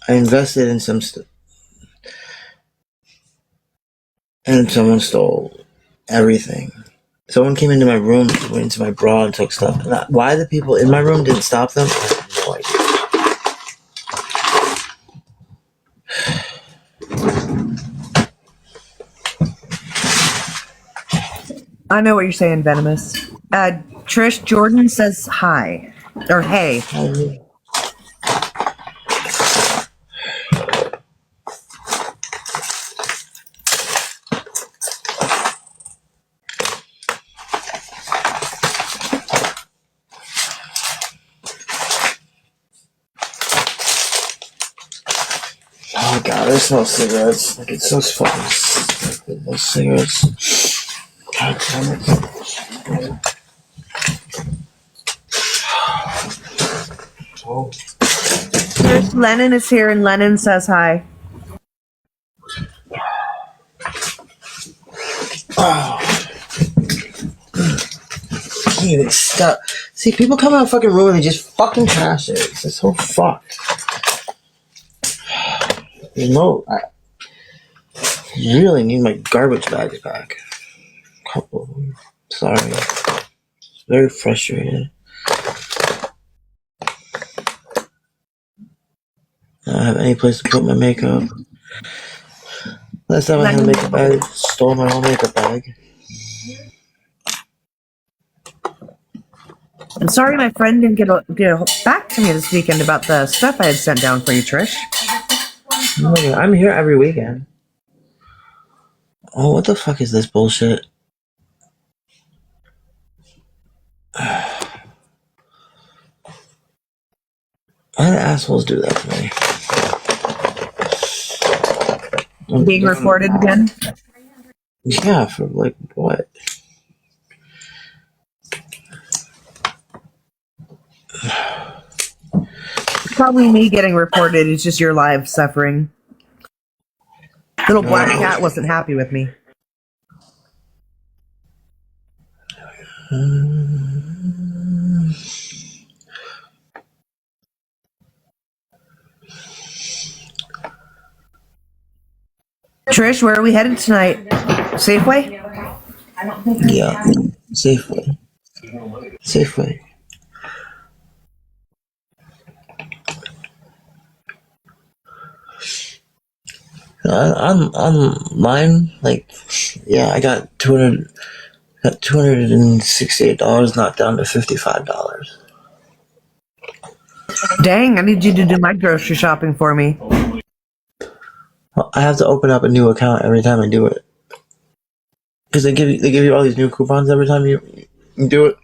I invested in some stuff. And someone stole everything. Someone came into my room, went into my bra and took stuff. And why the people in my room didn't stop them, I have no idea. I know what you're saying, Venomous. Trish, Jordan says hi. Or hey. Oh god, I smell cigarettes. Like it's so fucking stupid. Those cigarettes. God damn it. Oh. Trish, Lennon is here, and Lennon says hi. Oh. Can't even stop. See, people come out of fucking room and they just fucking trash it. It's just so fucked. You know, I really need my garbage bags back. Couple of them. Sorry. very frustrated. I don't have any place to put my makeup. Last time I had a makeup bag, stole my own makeup bag. I'm sorry my friend didn't get back to me this weekend about the stuff I had sent down for you, Trish. I'm here every weekend. Oh, what the fuck is this bullshit? Why do assholes do that to me? Being recorded again? Yeah, for like what? Probably me getting reported. It's just your live suffering. Little black cat wasn't happy with me. Trish, where are we headed tonight? Safeway? Yeah, Safeway. Safeway. Online, like, yeah, I got $268 knocked down to $55. Dang, I need you to do my grocery shopping for me. Well, I have to open up a new account every time I do it, because they give you all these new coupons every time you do it.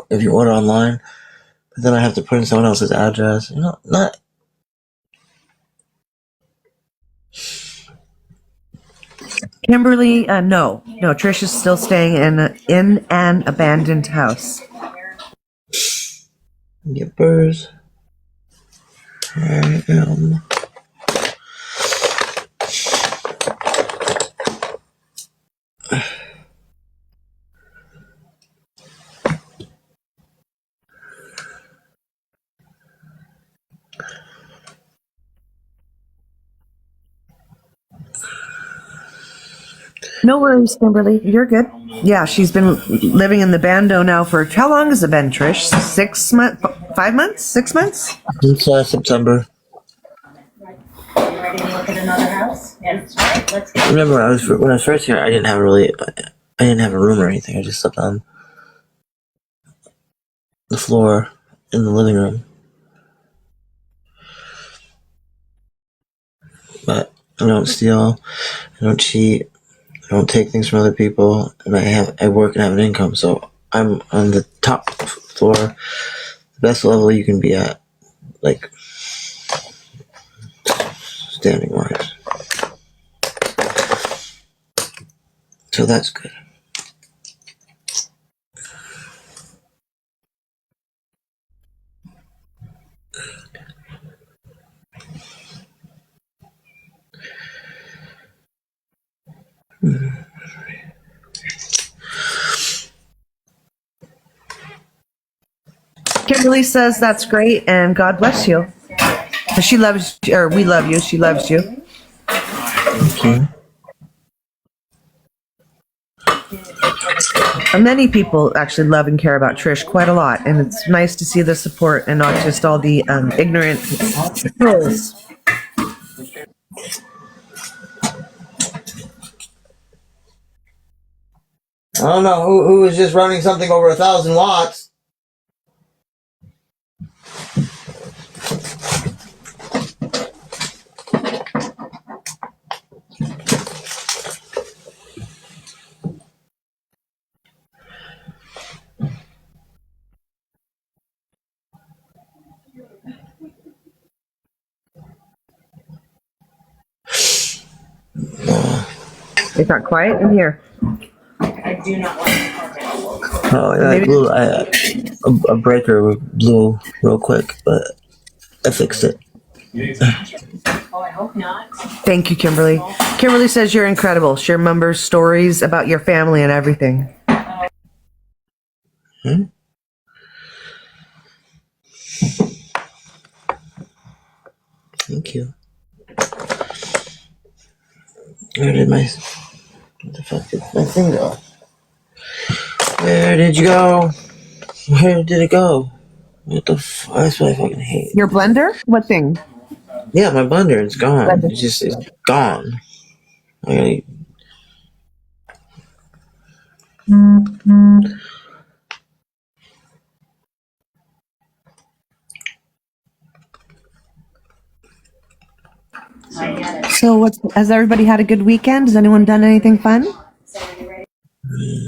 If you order online, but then I have to put in someone else's address. You know, not. Kimberly, no, Trish is still staying in an abandoned house. Yippers. I am. No worries, Kimberly. You're good. Yeah, she's been living in the bando now for how long has it been, Trish? 6 months? 5 months? 6 months? Since September. Ready to look at another house? Yes, right. Let's get Remember, when I was first here, I didn't have a room or anything. I just slept on the floor in the living room. But I don't steal. I don't cheat. I don't take things from other people, and I work and have an income, so I'm on the top floor, the best level you can be at, like, standing wise. So that's good. Kimberly says that's great and God bless you. She loves, or we love you. She loves you. Okay. Many people actually love and care about Trish quite a lot, and it's nice to see the support and not just all the ignorant trolls. I don't know who is just running something over 1,000 watts. It got quiet in here. I do not like the carpet. Oh, yeah, a breaker blew real quick, but I fixed it. Oh, I hope not. Thank you, Kimberly. Kimberly says you're incredible. Share members' stories about your family and everything. Thank you. Where did what the fuck did my thing go? Where did you go? Where did it go? What the that's what I fucking hate. Your blender? What thing? Yeah, my blender, it's gone. Blender. It's gone. I So, has everybody had a good weekend? Has anyone done anything fun?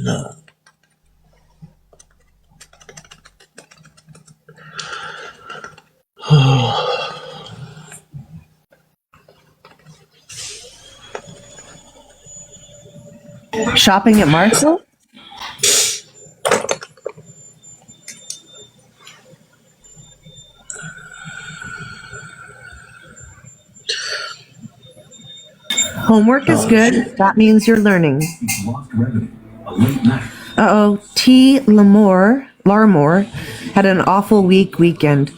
no. Shopping at Marshall? Homework is good. That means you're learning. T. Larmore had an awful weekend.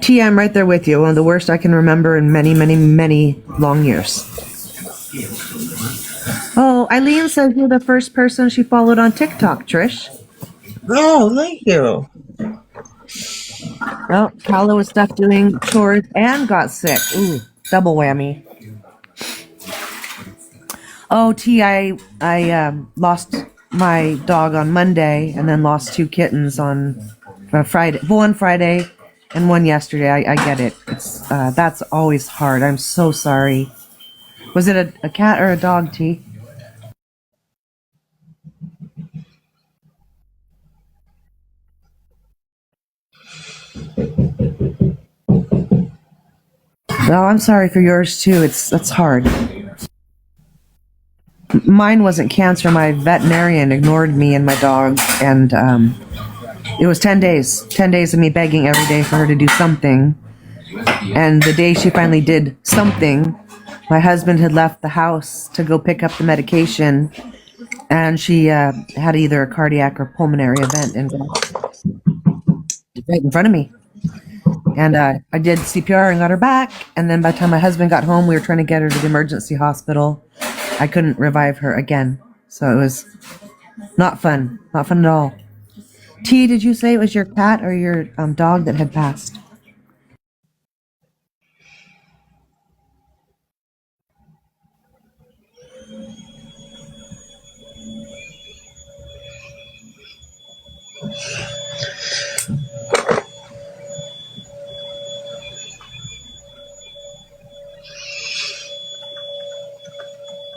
T, I'm right there with you. One of the worst I can remember in many, many, many long years. Oh, Eileen says you're the first person she followed on TikTok, Trish. Oh, thank you. Well, Carla was stuck doing chores and got sick. Ooh, double whammy. Oh, T, I lost my dog on Monday and then lost 2 kittens on Friday. One Friday and one yesterday. I get it. It's that's always hard. I'm so sorry. Was it a cat or a dog, T? Oh, I'm sorry for yours too. That's hard. Mine wasn't cancer. My veterinarian ignored me and my dog, and it was 10 days. 10 days of me begging every day for her to do something. And the day she finally did something, my husband had left the house to go pick up the medication, and she had either a cardiac or pulmonary event and right in front of me. And I did CPR and got her back. And then by the time my husband got home, we were trying to get her to the emergency hospital. I couldn't revive her again. So it was not fun. Not fun at all. T, did you say it was your cat or your dog that had passed?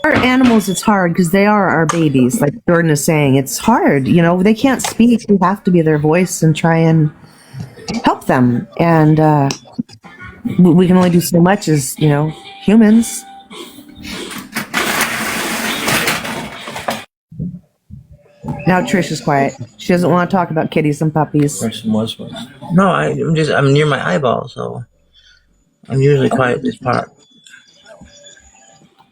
Our animals, it's hard because they are our babies. Like Jordan is saying, it's hard. You know, they can't speak. We have to be their voice and try and help them. And we can only do so much as, humans. Now Trish is quiet. She doesn't want to talk about kitties and puppies. Person was. No, I'm near my eyeball, so I'm usually quiet this part.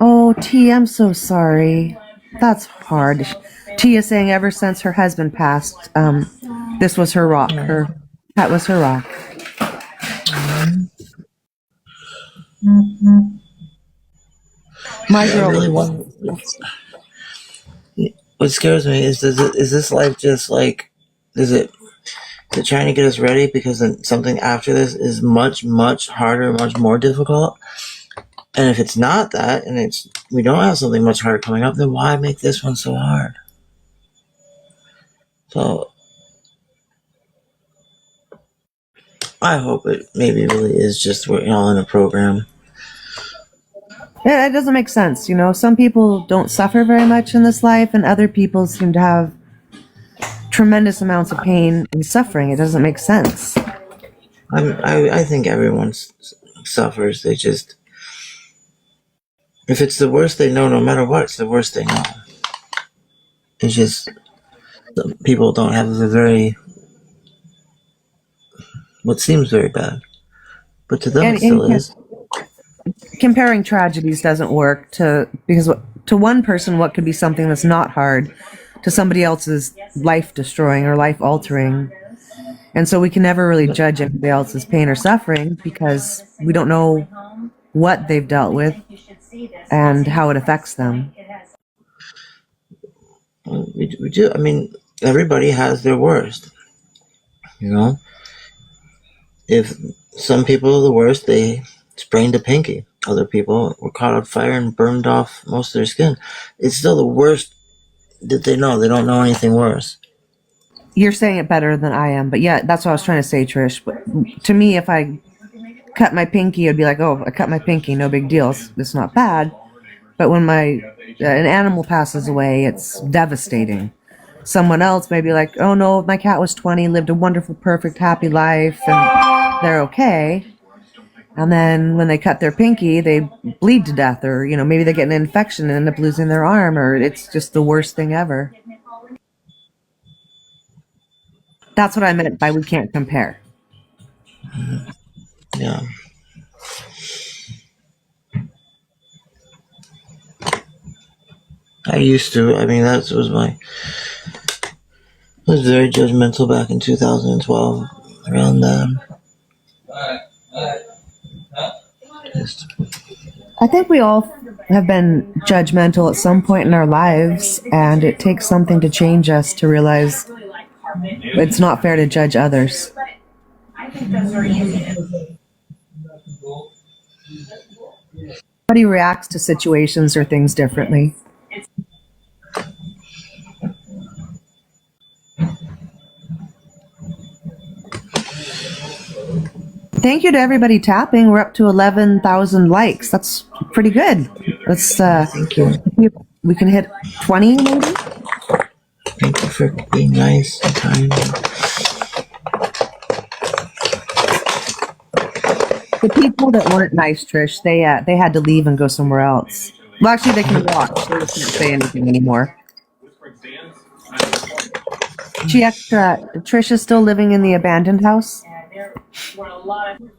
Oh, T, I'm so sorry. That's hard. T is saying ever since her husband passed, this was her rock. That was her rock. My girl. What scares me is is this life just like is it trying to get us ready because then something after this is much, much harder, much more difficult? And if it's not that, and we don't have something much harder coming up, then why make this one so hard? So I hope it maybe really is just we're all in a program. Yeah, it doesn't make sense. Some people don't suffer very much in this life, and other people seem to have tremendous amounts of pain and suffering. It doesn't make sense. I think everyone suffers. They just, if it's the worst they know, no matter what, it's the worst they know. It's just people don't have what seems very bad, but to them it still is. Comparing tragedies doesn't work because to one person what could be something that's not hard to somebody else's life destroying or life altering. And so we can never really judge anybody else's pain or suffering because we don't know what they've dealt with and how it affects them. We do. I mean, everybody has their worst. You know, if some people are the worst, they sprained a pinky. Other people were caught on fire and burned off most of their skin. It's still the worst that they know. They don't know anything worse. You're saying it better than I am, but yeah, that's what I was trying to say, Trish. But to me, if I cut my pinky, I'd be like, oh, I cut my pinky, no big deal. It's not bad. But when an animal passes away, it's devastating. Someone else may be like, oh no, my cat was 20, lived a wonderful, perfect, happy life, and they're okay. And then when they cut their pinky, they bleed to death, or maybe they get an infection and end up losing their arm, or it's just the worst thing ever. That's what I meant by we can't compare. Yeah. I used to. I mean, that was I was very judgmental back in 2012, around then. I think we all have been judgmental at some point in our lives, and it takes something to change us to realize it's not fair to judge others. Everybody reacts to situations or things differently. Thank you to everybody tapping. We're up to 11,000 likes. That's pretty good. Let's Thank you. we can hit 20 maybe. Thank you for being nice and kind. The people that weren't nice, Trish, they had to leave and go somewhere else. Well, actually, they can watch. They just can't say anything anymore. Trish is still living in the abandoned house. There were a lot of.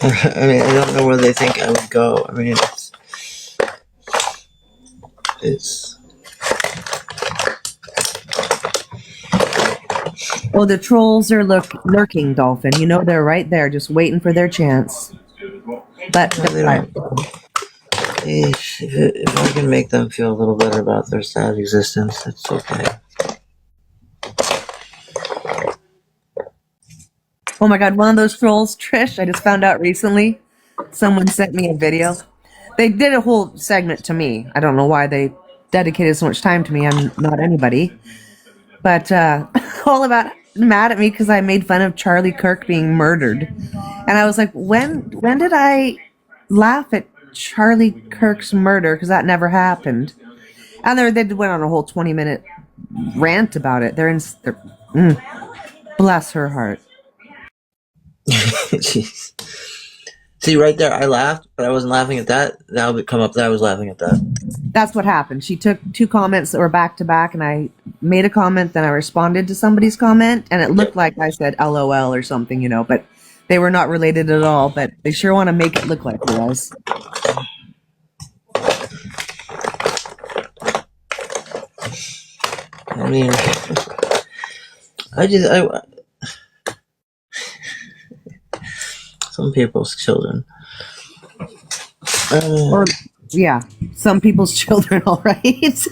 I mean, I don't know where they think I would go. I mean, it's Oh, the trolls are lurking, Dolphin. They're right there, just waiting for their chance. But no, they don't. If I can make them feel a little better about their sad existence, it's okay. Oh my God, one of those trolls, Trish, I just found out recently. Someone sent me a video. They did a whole segment to me. I don't know why they dedicated so much time to me. I'm not anybody. But all about mad at me because I made fun of Charlie Kirk being murdered. And I was like, when did I laugh at Charlie Kirk's murder? Because that never happened. And they went on a whole 20-minute rant about it. Bless her heart. Jeez. See, right there, I laughed, but I wasn't laughing at that. That would come up that I was laughing at that. That's what happened. She took two comments that were back to back, and I made a comment, then I responded to somebody's comment, and it looked like I said LOL or something, but they were not related at all, but they sure want to make it look like it was. I mean, some people's children. Or, yeah, some people's children, all right.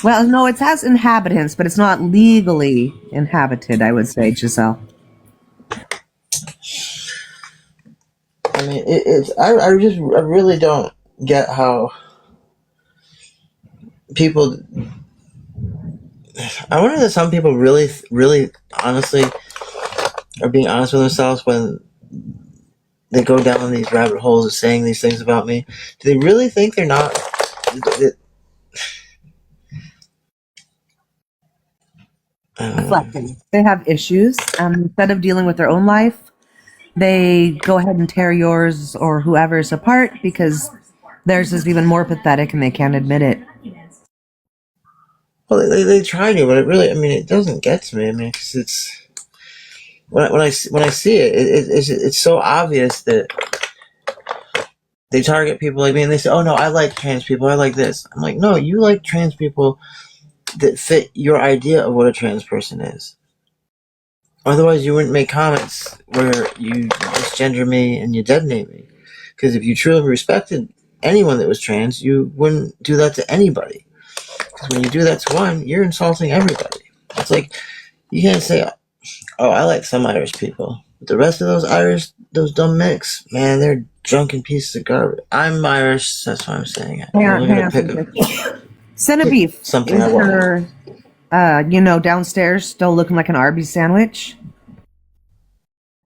Well, no, it has inhabitants, but it's not legally inhabited, I would say, Giselle. I mean, I really don't get how people. I wonder that some people really, really, honestly, are being honest with themselves when they go down these rabbit holes of saying these things about me. Do they really think they're not? Reflecting. They have issues. Instead of dealing with their own life, they go ahead and tear yours or whoever's apart because theirs is even more pathetic and they can't admit it. Well, they try to, but it doesn't get to me. I mean, 'cause it's when I see it, it's so obvious that they target people like me, and they say, "Oh no, I like trans people. I like this." I'm like, "No, you like trans people that fit your idea of what a trans person is. Otherwise, you wouldn't make comments where you misgender me and you detonate me. Because if you truly respected anyone that was trans, you wouldn't do that to anybody. Because when you do that to one, you're insulting everybody. It's like, you can't say, oh, I like some Irish people. But the rest of those Irish, those dumb mix, man, they're drunken pieces of garbage. I'm Irish, that's why I'm saying it. Hang I'm on, only hang on. gonna pick Cinebeef, something is I want. her, downstairs still looking like an Arby's sandwich?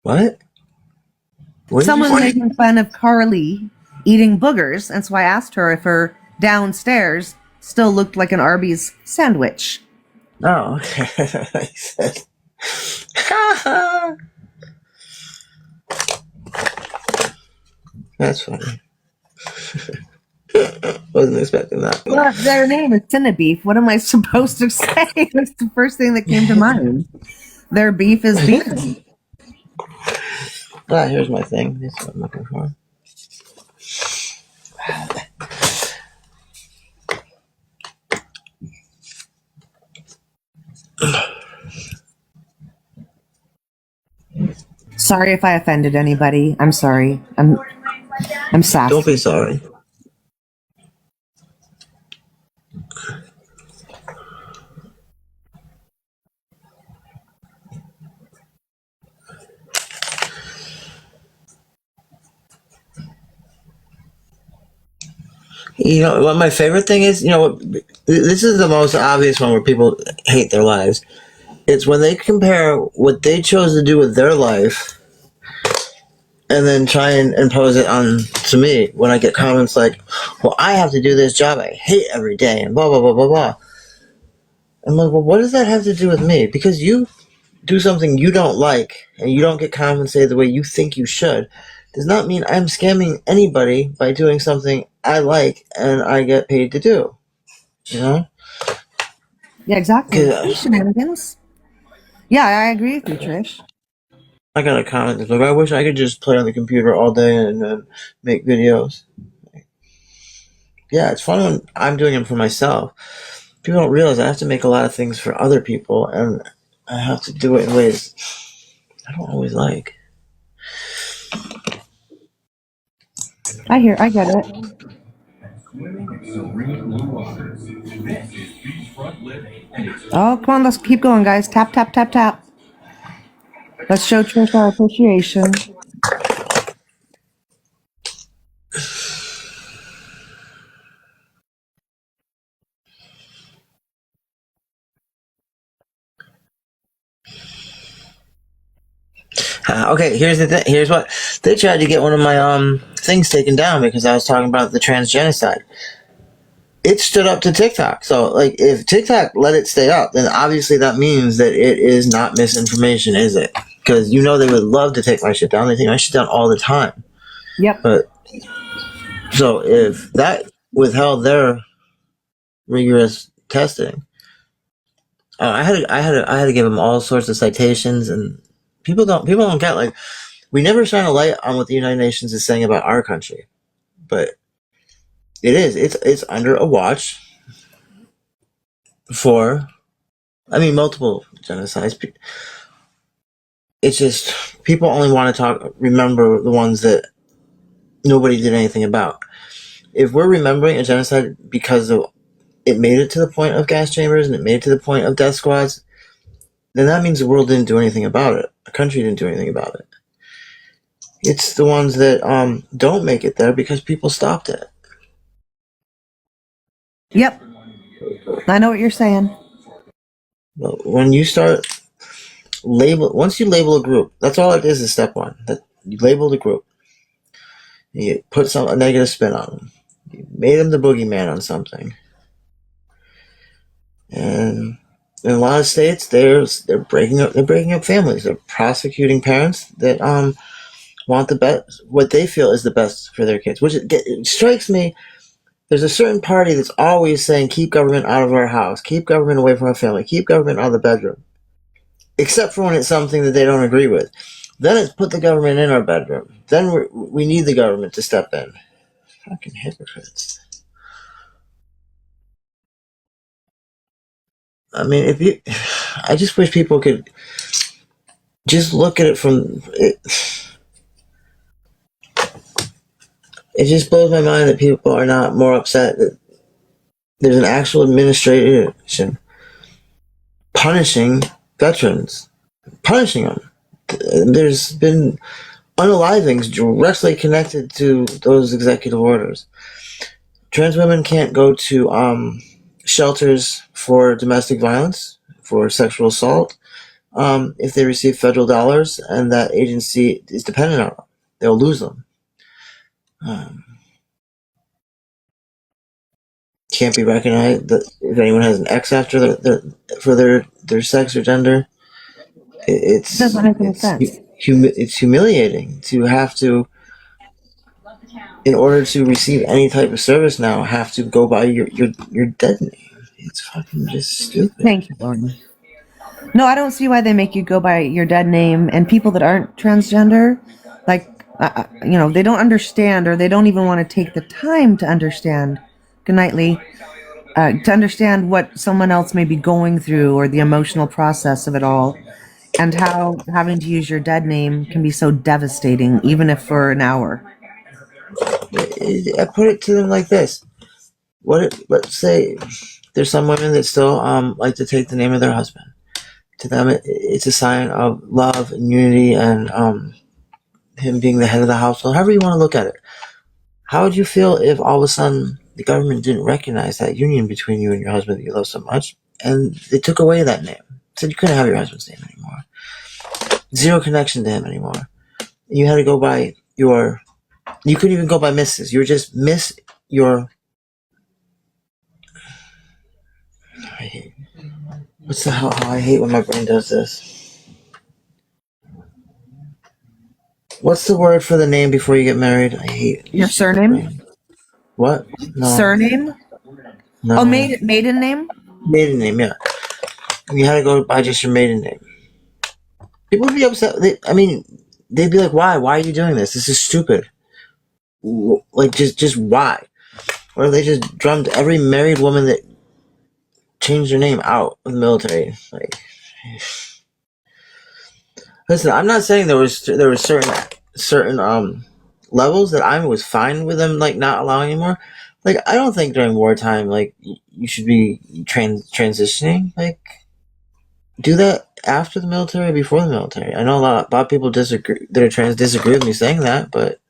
What? What did you Someone say? making fun of Carly eating boogers, and so I asked her if her downstairs still looked like an Arby's sandwich. Oh, okay. I said, that's funny. Wasn't expecting that. Well, their name is Cinebeef. What am I supposed to say? That's the first thing that came to mind. Their beef is beef. Ah, here's my thing. This is what I'm looking for. Sorry if I offended anybody. I'm sorry. I'm sassy. Don't be sorry. You know what my favorite thing is? You know, this is the most obvious one where people hate their lives. It's when they compare what they chose to do with their life and then try and impose it on to me when I get comments like, well, I have to do this job I hate every day and blah, blah, blah, blah, blah. I'm like, well, what does that have to do with me? Because you do something you don't like and you don't get compensated the way you think you should does not mean I'm scamming anybody by doing something I like and I get paid to do. You know? Yeah, exactly. Yeah. Shenanigans. Yeah, I agree with you, Trish. I got a comment that's like, I wish I could just play on the computer all day and make videos. Yeah, it's fun when I'm doing them for myself. People don't realize I have to make a lot of things for other people, and I have to do it in ways I don't always like. I get it. Oh, come on, let's keep going, guys. Tap, tap, tap, tap. Let's show Trish our appreciation. Okay, here's the thing. Here's what they tried to get one of my things taken down because I was talking about the transgenocide. It stood up to TikTok. So, like, if TikTok let it stay up, then obviously that means that it is not misinformation, is it? Because you know they would love to take my shit down. They take my shit down all the time. Yep. But so if that withheld their rigorous testing, I had to give them all sorts of citations, and people don't get, like, we never shine a light on what the United Nations is saying about our country, but it's under a watch for, multiple genocides. It's just people only want to remember the ones that nobody did anything about. If we're remembering a genocide because it made it to the point of gas chambers and it made it to the point of death squads, then that means the world didn't do anything about it. The country didn't do anything about it. It's the ones that don't make it there because people stopped it. Yep. I know what you're saying. But when you start once you label a group, that's all it is step one. That you label the group. You put a negative spin on them. You made them the boogeyman on something. And in a lot of states, they're breaking up families. They're prosecuting parents that want the best, what they feel is the best for their kids. Which it strikes me. There's a certain party that's always saying, keep government out of our house, keep government away from our family, keep government out of the bedroom. Except for when it's something that they don't agree with. Then it's put the government in our bedroom. Then we need the government to step in. Fucking hypocrites. I just wish people could just look at it from it. It just blows my mind that people are not more upset that there's an actual administration punishing veterans, punishing them. There's been unalivings directly connected to those executive orders. Trans women can't go to shelters for domestic violence, for sexual assault, if they receive federal dollars and that agency is dependent on them. They'll lose them. Can't be recognized that if anyone has an X after their sex or gender. It's Doesn't make any sense. it's humiliating to have to, in order to receive any type of service now, have to go by your dead name. It's fucking just stupid. Thank you, Lauren. No, I don't see why they make you go by your dead name. And people that aren't transgender, like, they don't understand, or they don't even want to take the time to understand. Good night, Lee. To understand what someone else may be going through, or the emotional process of it all, and how having to use your dead name can be so devastating, even if for an hour. I put it to them like this: let's say there's some women that still like to take the name of their husband. To them, it's a sign of love and unity, and him being the head of the household. However you want to look at it. How would you feel if all of a sudden the government didn't recognize that union between you and your husband that you love so much, and they took away that name? Said you couldn't have your husband's name anymore. Zero connection to him anymore. You had to go by you couldn't even go by Mrs. You were just Miss your... What's the hell? I hate when my brain does this. What's the word for the name before you get married? I hate Your surname? What? No. Surname? No. Oh, maiden name? Maiden name, yeah. You had to go by just your maiden name. People would be upset. They'd be like, "Why? Why are you doing this? This is stupid." Like, just why? Or they just drummed every married woman that changed their name out of the military. Like, listen, I'm not saying there was certain levels that I was fine with them like not allowing anymore. Like, I don't think during wartime like you should be transitioning. Like, do that after the military, before the military. I know a lot of people disagree with me saying that, but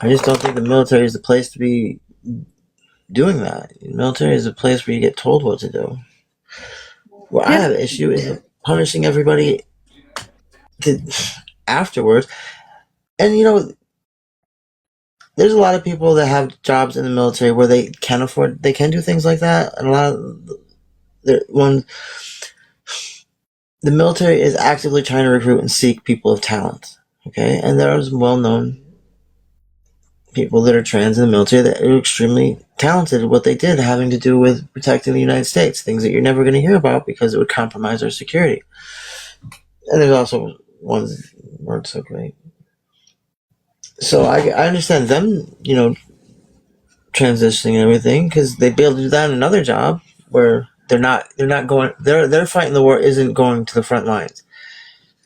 I just don't think the military is the place to be doing that. The military is a place where you get told what to do. What I have an issue is punishing everybody afterwards. And there's a lot of people that have jobs in the military where they can do things like that, and a lot of the military is actively trying to recruit and seek people of talent. Okay, and there's well-known people that are trans in the military that are extremely talented at what they did, having to do with protecting the United States, things that you're never going to hear about because it would compromise our security. And there's also ones that weren't so great. So I understand them, transitioning and everything, because they'd be able to do that in another job where they're not going. They're fighting the war isn't going to the front lines.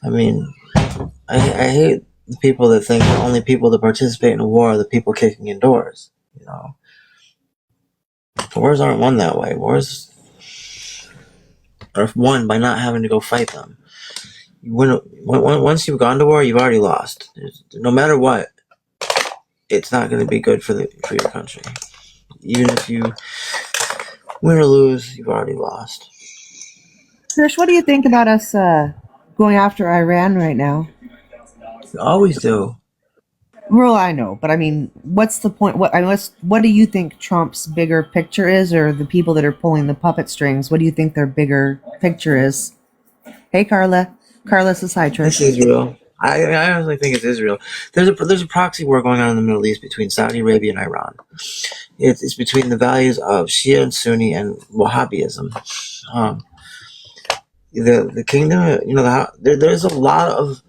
I mean, I hate the people that think the only people that participate in a war are the people kicking indoors. Wars aren't won that way. Wars are won by not having to go fight them. Once you've gone to war, you've already lost. No matter what, it's not going to be good for your country. Even if you win or lose, you've already lost. Trish, what do you think about us going after Iran right now? You always do. Well, I know, but I mean, what's the point? What do you think Trump's bigger picture is, or the people that are pulling the puppet strings? What do you think their bigger picture is? Hey, Carla. Carla says hi, Trish. It's Israel. I honestly think it's Israel. There's a proxy war going on in the Middle East between Saudi Arabia and Iran. It's between the values of Shia and Sunni and Wahhabism. The kingdom, there's a lot of...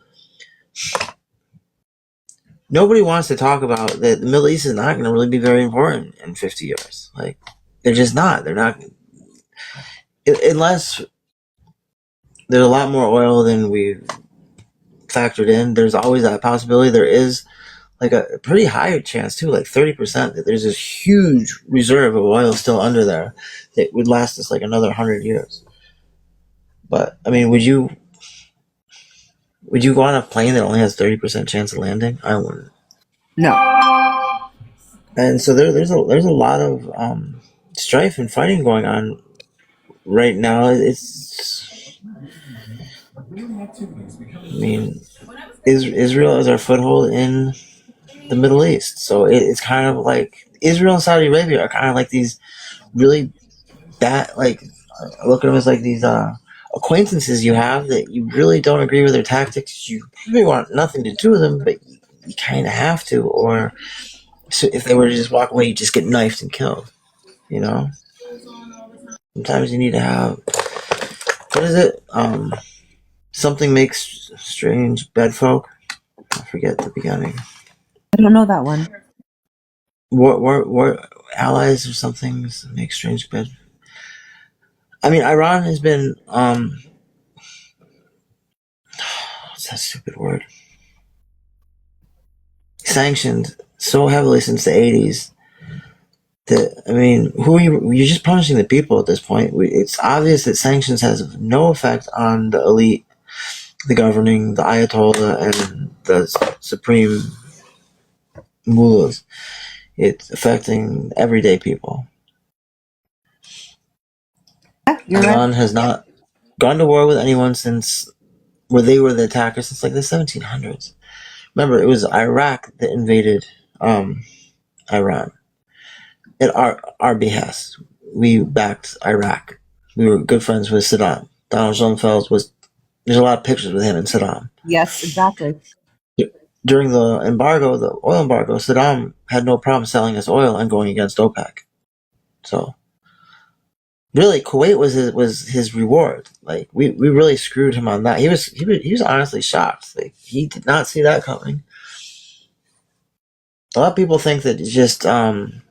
Nobody wants to talk about that the Middle East is not going to really be very important in 50 years. Like, they're just not. They're not... Unless there's a lot more oil than we've factored in. There's always that possibility. There is like a pretty high chance too, like 30%, that there's this huge reserve of oil still under there that would last us like another 100 years. But I mean, would you go on a plane that only has 30% chance of landing? I wouldn't. No. And so there's a lot of strife and fighting going on right now. I mean, Israel is our foothold in the Middle East, so it's kind of like Israel and Saudi Arabia are kind of like these really bad, like I look at them as like these acquaintances you have that you really don't agree with their tactics. You really want nothing to do with them, but you kind of have to, or so if they were to just walk away, you just get knifed and killed. You know, sometimes you need to have, what is it? Something makes strange bedfolk. I forget the beginning. I don't know that one. War allies or something make strange bed. I mean, Iran has been what's that stupid word? Sanctioned so heavily since the 80s that, I mean, who are you? You're just punishing the people at this point. It's obvious that sanctions has no effect on the elite, the governing, the Ayatollah, and the supreme mullahs. It's affecting everyday people. You're Iran right. has not gone to war with anyone since, where they were the attackers, since like the 1700s. Remember, it was Iraq that invaded Iran at our behest. We backed Iraq. We were good friends with Saddam. Donald Rumsfeld was. There's a lot of pictures with him and Saddam. Yes, exactly. During the embargo, the oil embargo, Saddam had no problem selling us oil and going against OPEC. So, really, Kuwait was his reward. Like we really screwed him on that. He was honestly shocked. Like he did not see that coming. A lot of people think that just Saddam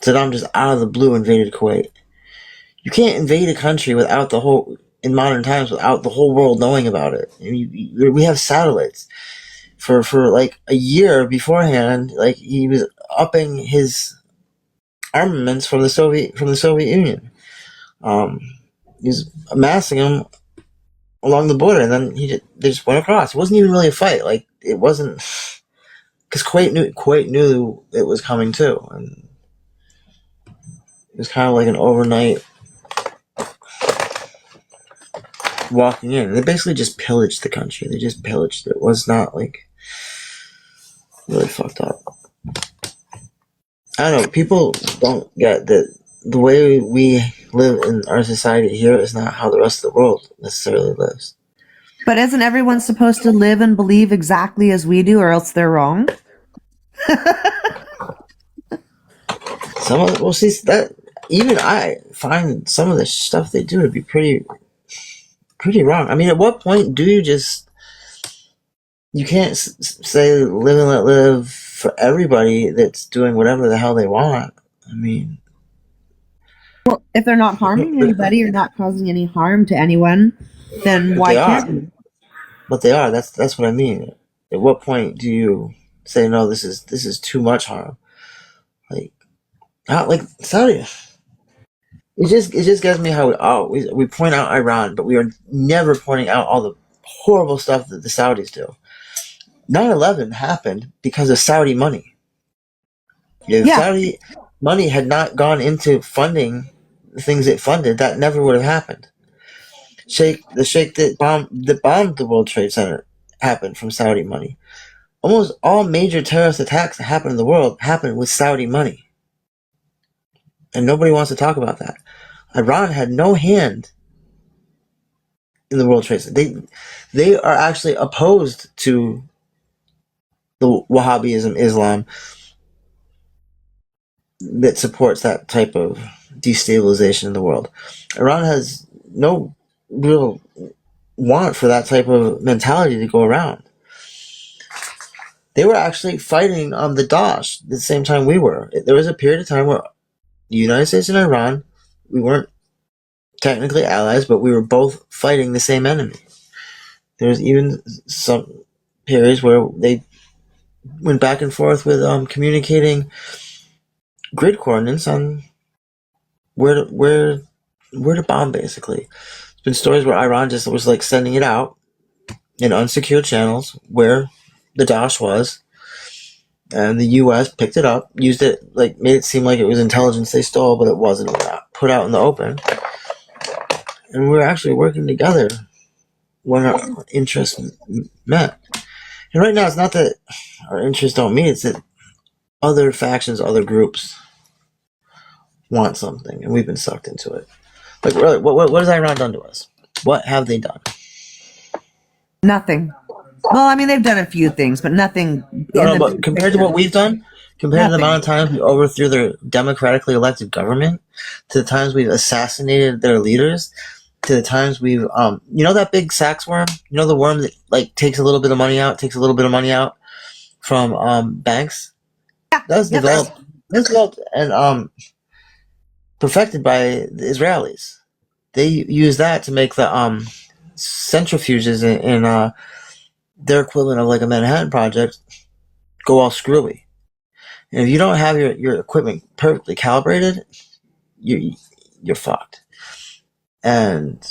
just out of the blue invaded Kuwait. You can't invade a country without the whole, in modern times, without the whole world knowing about it. And we have satellites. For like a year beforehand, like he was upping his armaments from the Soviet Union. He was amassing them along the border, and then they just went across. It wasn't even really a fight. Like it wasn't, because Kuwait knew it was coming too, and it was kind of like an overnight walking in. They basically just pillaged the country. They just pillaged it. It was not like really fucked up. I don't know. People don't get that the way we live in our society here is not how the rest of the world necessarily lives. But isn't everyone supposed to live and believe exactly as we do, or else they're wrong? Well, see, that even I find some of the stuff they do to be pretty wrong. I mean, at what point do you just, you can't say live and let live for everybody that's doing whatever the hell they want. I mean, Well, if they're not harming anybody or not causing any harm to anyone, then why can't we? But they are. That's what I mean. At what point do you say no? This is too much harm. Like, not like Saudi. It just gets me how we point out Iran, but we are never pointing out all the horrible stuff that the Saudis do. 9/11 happened because of Saudi money. If Saudi money had not gone into funding the things it funded, that never would have happened. The sheikh that bombed the World Trade Center happened from Saudi money. Almost all major terrorist attacks that happen in the world happen with Saudi money. And nobody wants to talk about that. Iran had no hand in the World Trade Center. They are actually opposed to the Wahhabism, Islam, that supports that type of destabilization in the world. Iran has no real want for that type of mentality to go around. They were actually fighting on the Daesh at the same time we were. There was a period of time where the United States and Iran, we weren't technically allies, but we were both fighting the same enemy. There was even some periods where they went back and forth with communicating grid coordinates on where to bomb. Basically, there's been stories where Iran just was like sending it out in unsecured channels where the Daesh was, and the U.S. picked it up, used it, like made it seem like it was intelligence they stole, but it wasn't. It was put out in the open, and we're actually working together when our interests met. And right now, it's not that our interests don't meet; it's that other factions, other groups want something, and we've been sucked into it. Like, really, what has Iran done to us? What have they done? Nothing. Well, I mean, they've done a few things, but nothing. No, but compared to what we've done, compared to the amount of times we overthrew their democratically elected government, to the times we've assassinated their leaders, to the times we've, you know that big sax worm? You know the worm that, like, takes a little bit of money out from, banks? Yeah. That's developed and, perfected by the Israelis. They use that to make the, centrifuges in their equivalent of like a Manhattan Project go all screwy. And if you don't have your equipment perfectly calibrated, you're fucked. And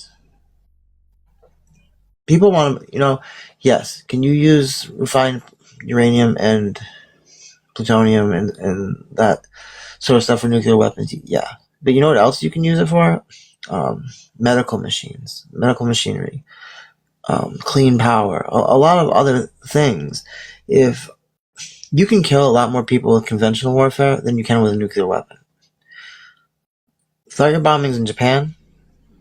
people want to, yes, can you use refined uranium and plutonium and that sort of stuff for nuclear weapons? Yeah. But you know what else you can use it for? Medical machines, medical machinery, clean power, a lot of other things. If you can kill a lot more people with conventional warfare than you can with a nuclear weapon. Start your bombings in Japan.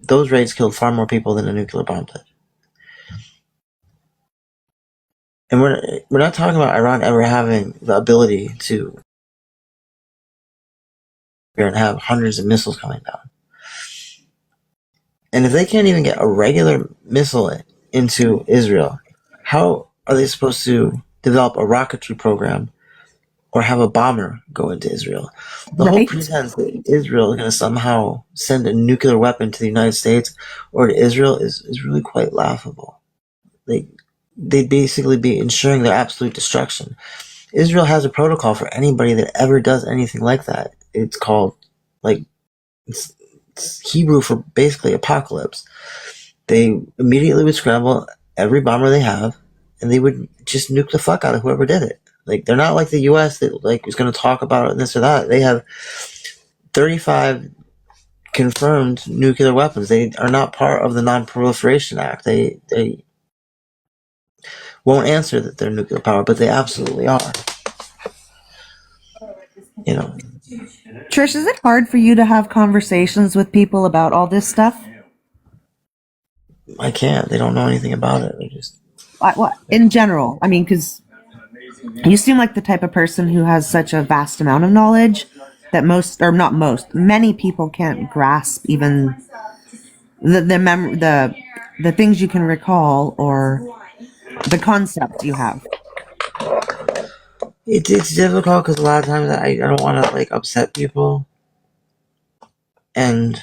Those raids killed far more people than a nuclear bomb did. And we're not talking about Iran ever having the ability to and have hundreds of missiles coming down. And if they can't even get a regular missile into Israel, how are they supposed to develop a rocketry program or have a bomber go into Israel? The whole pretense that Israel is going to somehow send a nuclear weapon to the United States or to Israel is really quite laughable. They'd basically be ensuring their absolute destruction. Israel has a protocol for anybody that ever does anything like that. It's called, it's Hebrew for basically apocalypse. They immediately would scramble every bomber they have, and they would just nuke the fuck out of whoever did it. Like, they're not like the U.S. that was going to talk about it and this or that. They have 35 confirmed nuclear weapons. They are not part of the Non-Proliferation Act. They won't answer that they're nuclear power, but they absolutely are. Trish, is it hard for you to have conversations with people about all this stuff? I can't. They don't know anything about it. They just... What in general? I mean, because you seem like the type of person who has such a vast amount of knowledge that many people can't grasp even the things you can recall or the concept you have. It's difficult because a lot of times I don't want to upset people, and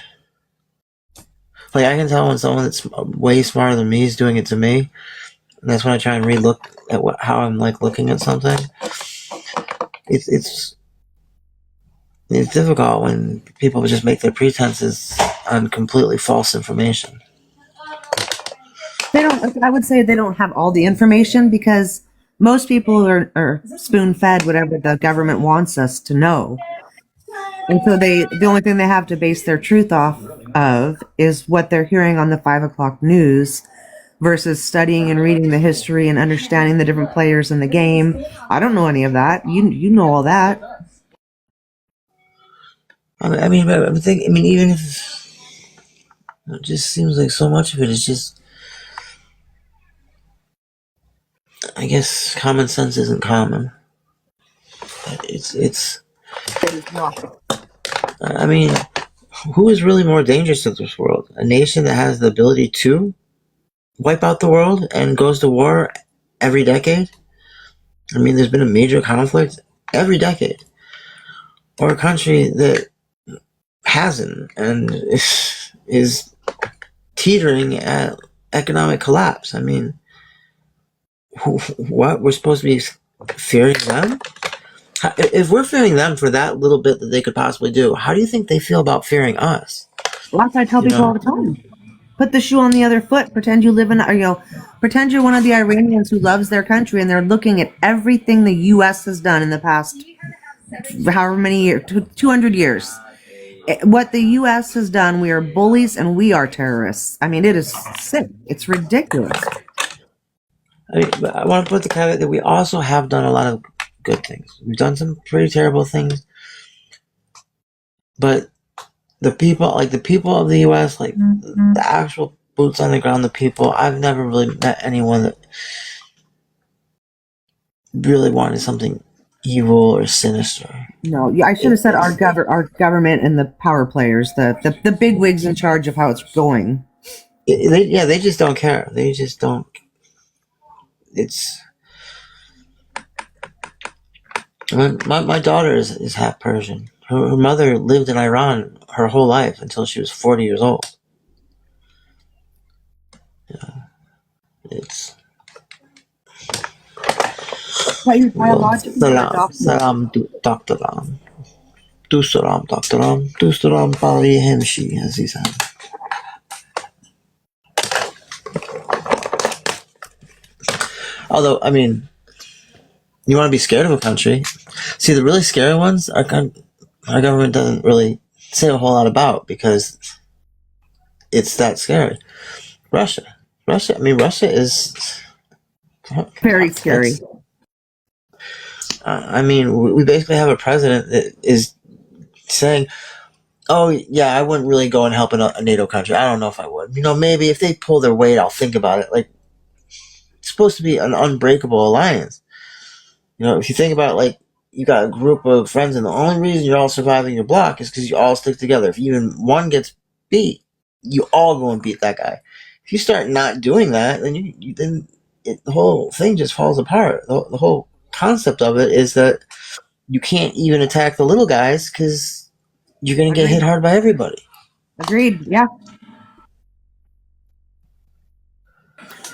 I can tell when someone that's way smarter than me is doing it to me, and that's when I try and relook at how I'm looking at something. It's difficult when people just make their pretenses on completely false information. I would say they don't have all the information because most people are spoon-fed whatever the government wants us to know. And so the only thing they have to base their truth off of is what they're hearing on the 5 o'clock news versus studying and reading the history and understanding the different players in the game. I don't know any of that. You know all that. I mean, even if it just seems like so much of it is just, I guess common sense isn't common. It's. I mean, who is really more dangerous to this world? A nation that has the ability to wipe out the world and goes to war every decade? I mean, there's been a major conflict every decade. Or a country that hasn't and is teetering at economic collapse. I mean, what? We're supposed to be Fearing them? If we're fearing them for that little bit that they could possibly do, how do you think they feel about fearing us? Well, that's what I tell people all the time. Put the shoe on the other foot. Pretend you live in, pretend you're one of the Iranians who loves their country, and they're looking at everything the U.S. has done in the past, however many years, 200 years. What the U.S. has done, we are bullies and we are terrorists. I mean, it is sick. It's ridiculous. But I want to put the caveat that we also have done a lot of good things. We've done some pretty terrible things, but the people of the U.S., the actual boots on the ground, the people, I've never really met anyone that really wanted something evil or sinister. No, I should have said our government and the power players, the big wigs in charge of how it's going. They just don't care. They just don't. It's my daughter is half Persian. Her mother lived in Iran her whole life until she was 40 years old. It's salam Dr. Ram. Du salam Dr. Ram. Du salam Bari Hemshi, as he said. Although, I mean, you want to be scared of a country. See, the really scary ones, our government doesn't really say a whole lot about because it's that scary. Russia, I mean, Russia is Very scary. I mean, we basically have a president that is saying, oh, yeah, I wouldn't really go and help a NATO country. I don't know if I would. Maybe if they pull their weight, I'll think about it. Like, it's supposed to be an unbreakable alliance. If you think about it, you got a group of friends, and the only reason you're all surviving your block is because you all stick together. If even one gets beat, you all go and beat that guy. If you start not doing that, then the whole thing just falls apart. The whole concept of it is that you can't even attack the little guys because you're going to get hit hard by everybody. Agreed. Yeah.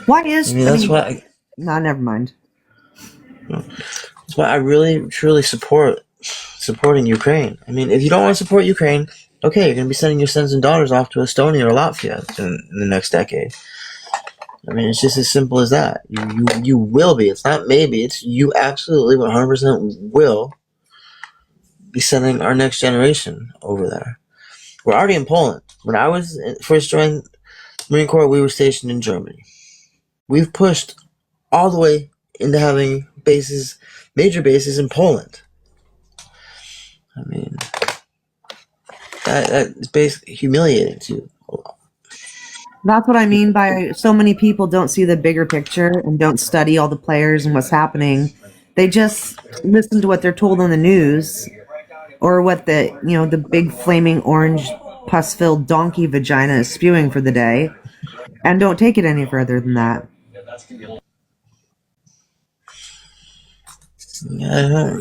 Why is? No, never mind. That's why I really, truly supporting Ukraine. I mean, if you don't want to support Ukraine, okay, you're going to be sending your sons and daughters off to Estonia or Latvia in the next decade. I mean, it's just as simple as that. You will be. It's not maybe. It's you absolutely 100% will be sending our next generation over there. We're already in Poland. When I was first joined Marine Corps, we were stationed in Germany. We've pushed all the way into having major bases in Poland. I mean, that is basically humiliating too. That's what I mean by so many people don't see the bigger picture and don't study all the players and what's happening. They just listen to what they're told on the news or what the big flaming orange pus-filled donkey vagina is spewing for the day and don't take it any further than that. Yeah,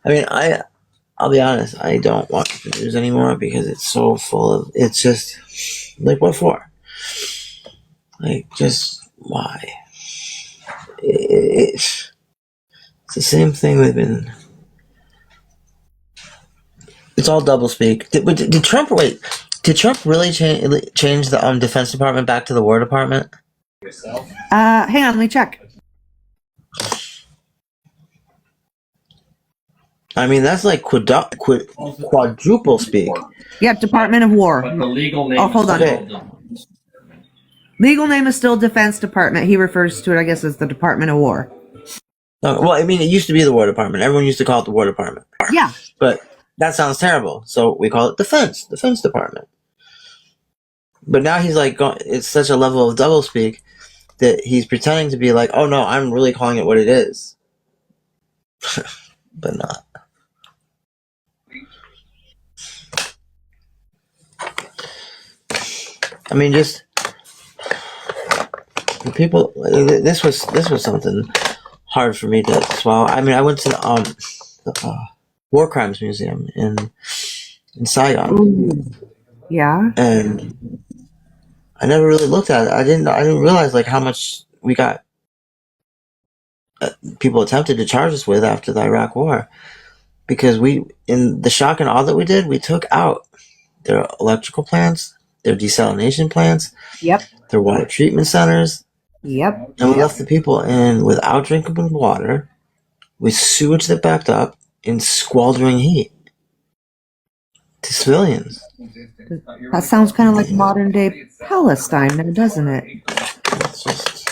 I mean, I'll be honest, I don't watch the news anymore because it's so full of, it's just, what for? Just why? It's the same thing it's all doublespeak. Did Trump really change the Defense Department back to the War Department? Hang on, let me check. I mean, that's quadruple speak. Yeah, Department of War. But the legal name. Oh, hold on. Okay. Legal name is still Defense Department. He refers to it, I guess, as the Department of War. Well, I mean, it used to be the War Department. Everyone used to call it the War Department. Yeah. But that sounds terrible, so we call it Defense Department. But now he's it's such a level of doublespeak that he's pretending to be like, oh no, I'm really calling it what it is. But not. I mean, just the people. This was something hard for me to swallow. I mean, I went to the War Crimes Museum in Saigon. Ooh. Yeah. And I never really looked at it. I didn't realize how much we got people attempted to charge us with after the Iraq War, because in the shock and awe that we did, we took out their electrical plants, their desalination plants, Yep. their water treatment centers, Yep. and we left the people in without drinkable water, with sewage that backed up, in sweltering heat to civilians. That sounds kind of like modern day Palestine, now, doesn't it? It's just,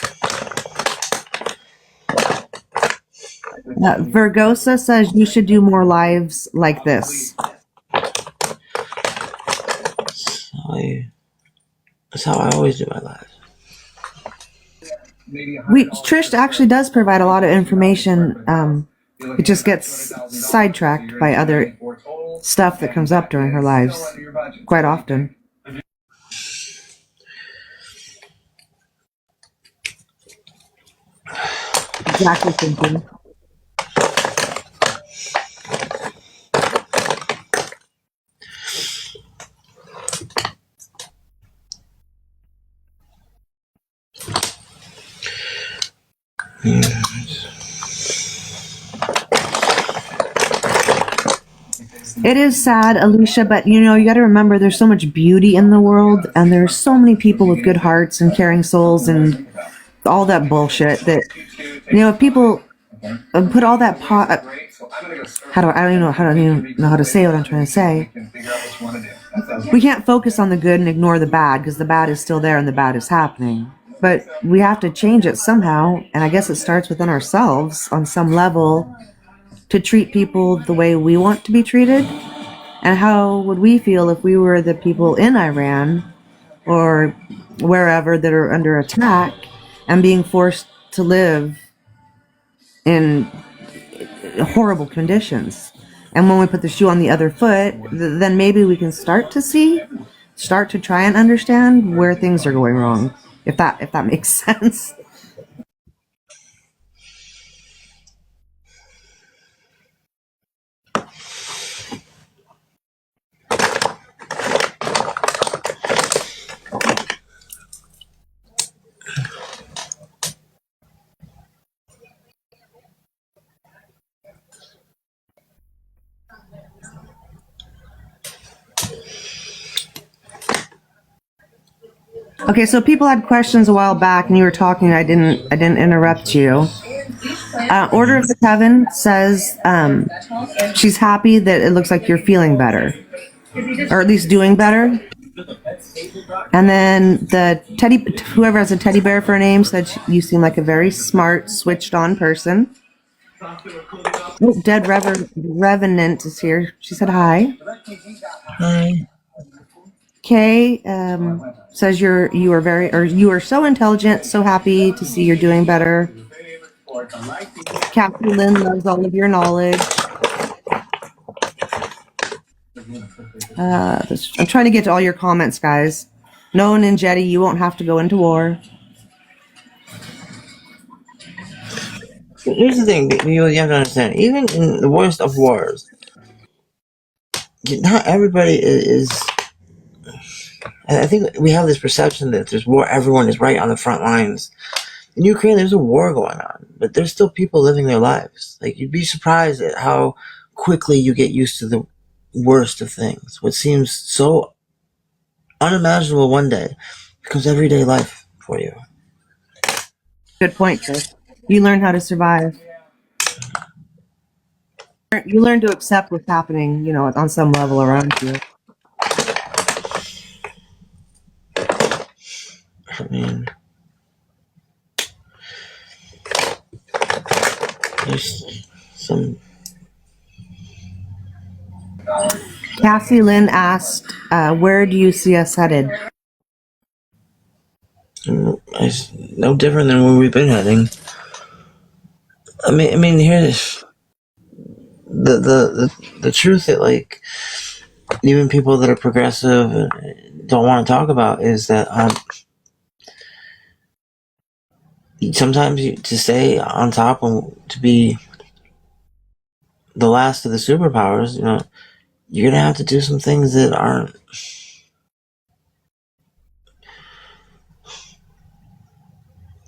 Vergosa says you should do more lives like this. that's how I always do my lives. Trish actually does provide a lot of information. It just gets sidetracked by other stuff that comes up during her lives quite often. Exactly thinking. It is sad, Alicia, but you got to remember there's so much beauty in the world, and there's so many people with good hearts and caring souls and all that bullshit that, if people put all that I don't even know how to say what I'm trying to say. We can't focus on the good and ignore the bad, because the bad is still there and the bad is happening. But we have to change it somehow, and I guess it starts within ourselves on some level, to treat people the way we want to be treated. And how would we feel if we were the people in Iran or wherever that are under attack and being forced to live in horrible conditions? And when we put the shoe on the other foot, then maybe we can start to try and understand where things are going wrong, if that makes sense. Okay, so people had questions a while back, and you were talking. I didn't interrupt you. Order of the Coven says she's happy that it looks like you're feeling better, or at least doing better. And then whoever has a teddy bear for a name said you seem like a very smart, switched-on person. Oh, Dead Revenant is here. She said hi. Hi. Kay says you are so intelligent, so happy to see you're doing better. Kathy Lynn loves all of your knowledge. I'm trying to get to all your comments, guys. No, Ninjetti, you won't have to go into war. Here's the thing, you have to understand. Even in the worst of wars, not everybody is. I think we have this perception that there's war, everyone is right on the front lines. In Ukraine, there's a war going on, but there's still people living their lives. Like, you'd be surprised at how quickly you get used to the worst of things. What seems so unimaginable one day becomes everyday life for you. Good point, Chris. You learn how to survive. You learn to accept what's happening, on some level around you. I mean, there's some. Cassie Lynn asked, where do you see us headed? It's no different than where we've been heading. I mean, here's the truth that, like, even people that are progressive don't want to talk about is that sometimes to stay on top and to be the last of the superpowers, you're gonna have to do some things that aren't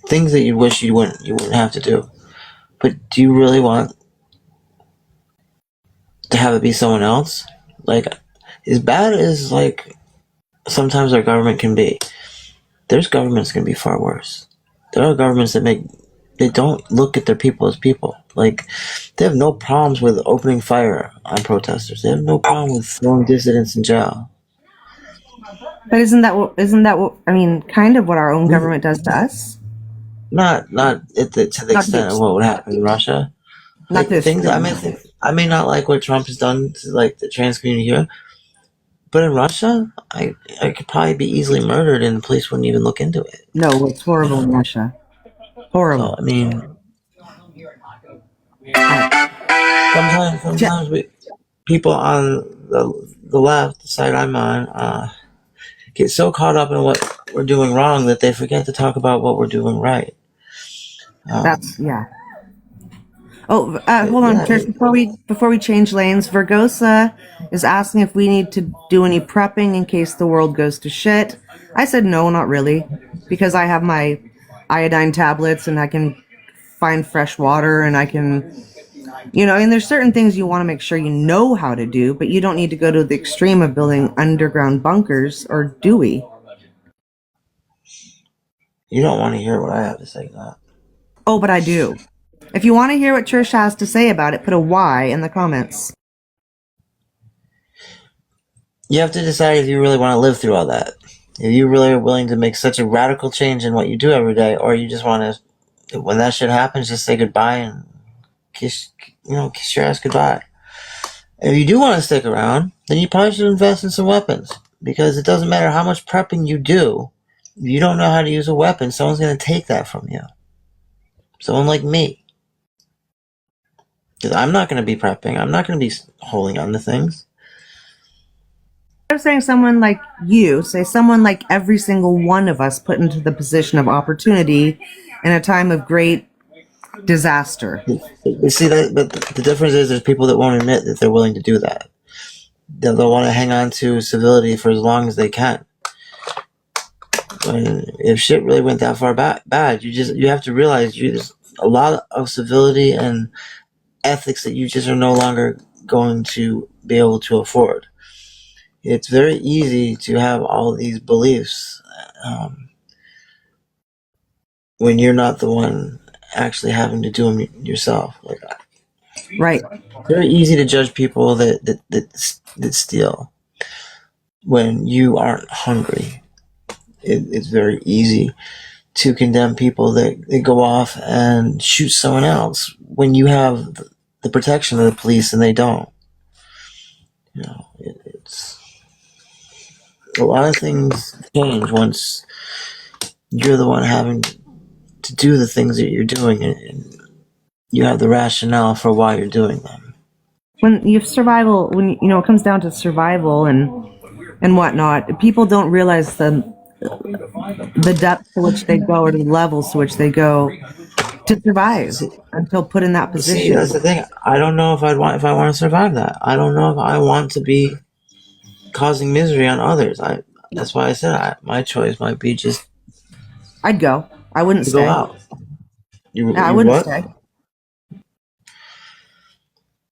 things that you wish you wouldn't have to do. But do you really want to have it be someone else? Like, as bad as like sometimes our government can be, there's governments can be far worse. There are governments that they don't look at their people as people. Like, they have no problems with opening fire on protesters. They have no problem with throwing dissidents in jail. But isn't that what I mean? Kind of what our own government does to us. Not to the extent of what would happen in Russia. Not this. Things. I may not like what Trump has done to like the trans community here, but in Russia, I could probably be easily murdered, and the police wouldn't even look into it. No, it's horrible in Russia. Horrible. So, I mean, sometimes people on the left, the side I'm on, get so caught up in what we're doing wrong that they forget to talk about what we're doing right. That's yeah. Oh, hold on, Trish. Before we change lanes, Vergosa is asking if we need to do any prepping in case the world goes to shit. I said no, not really, because I have my iodine tablets and I can find fresh water and I can, and there's certain things you want to make sure you know how to do, but you don't need to go to the extreme of building underground bunkers, or do we? You don't want to hear what I have to say now. Oh, but I do. If you want to hear what Trish has to say about it, put a Y in the comments. You have to decide if you really want to live through all that. If you really are willing to make such a radical change in what you do every day, or you just want to, when that shit happens, just say goodbye and kiss your ass goodbye. If you do want to stick around, then you probably should invest in some weapons, because it doesn't matter how much prepping you do. If you don't know how to use a weapon, someone's going to take that from you. Someone like me. Because I'm not going to be prepping. I'm not going to be holding on to things. I'm saying someone like you, say someone like every single one of us put into the position of opportunity in a time of great disaster. You see that, but the difference is there's people that won't admit that they're willing to do that. They'll want to hang on to civility for as long as they can. And if shit really went that far bad, you have to realize there's a lot of civility and ethics that you just are no longer going to be able to afford. It's very easy to have all these beliefs when you're not the one actually having to do them yourself. Right. It's very easy to judge people that steal when you aren't hungry. It's very easy to condemn people that go off and shoot someone else when you have the protection of the police and they don't. It's a lot of things change once you're the one having to do the things that you're doing, and you have the rationale for why you're doing them. When it comes down to survival and whatnot, people don't realize the depth to which they go, or the levels to which they go to survive until put in that position. See, that's the thing. I don't know if I want to survive that. I don't know if I want to be causing misery on others. That's why I said my choice might be just. I'd go. I wouldn't stay. Go out. I wouldn't stay.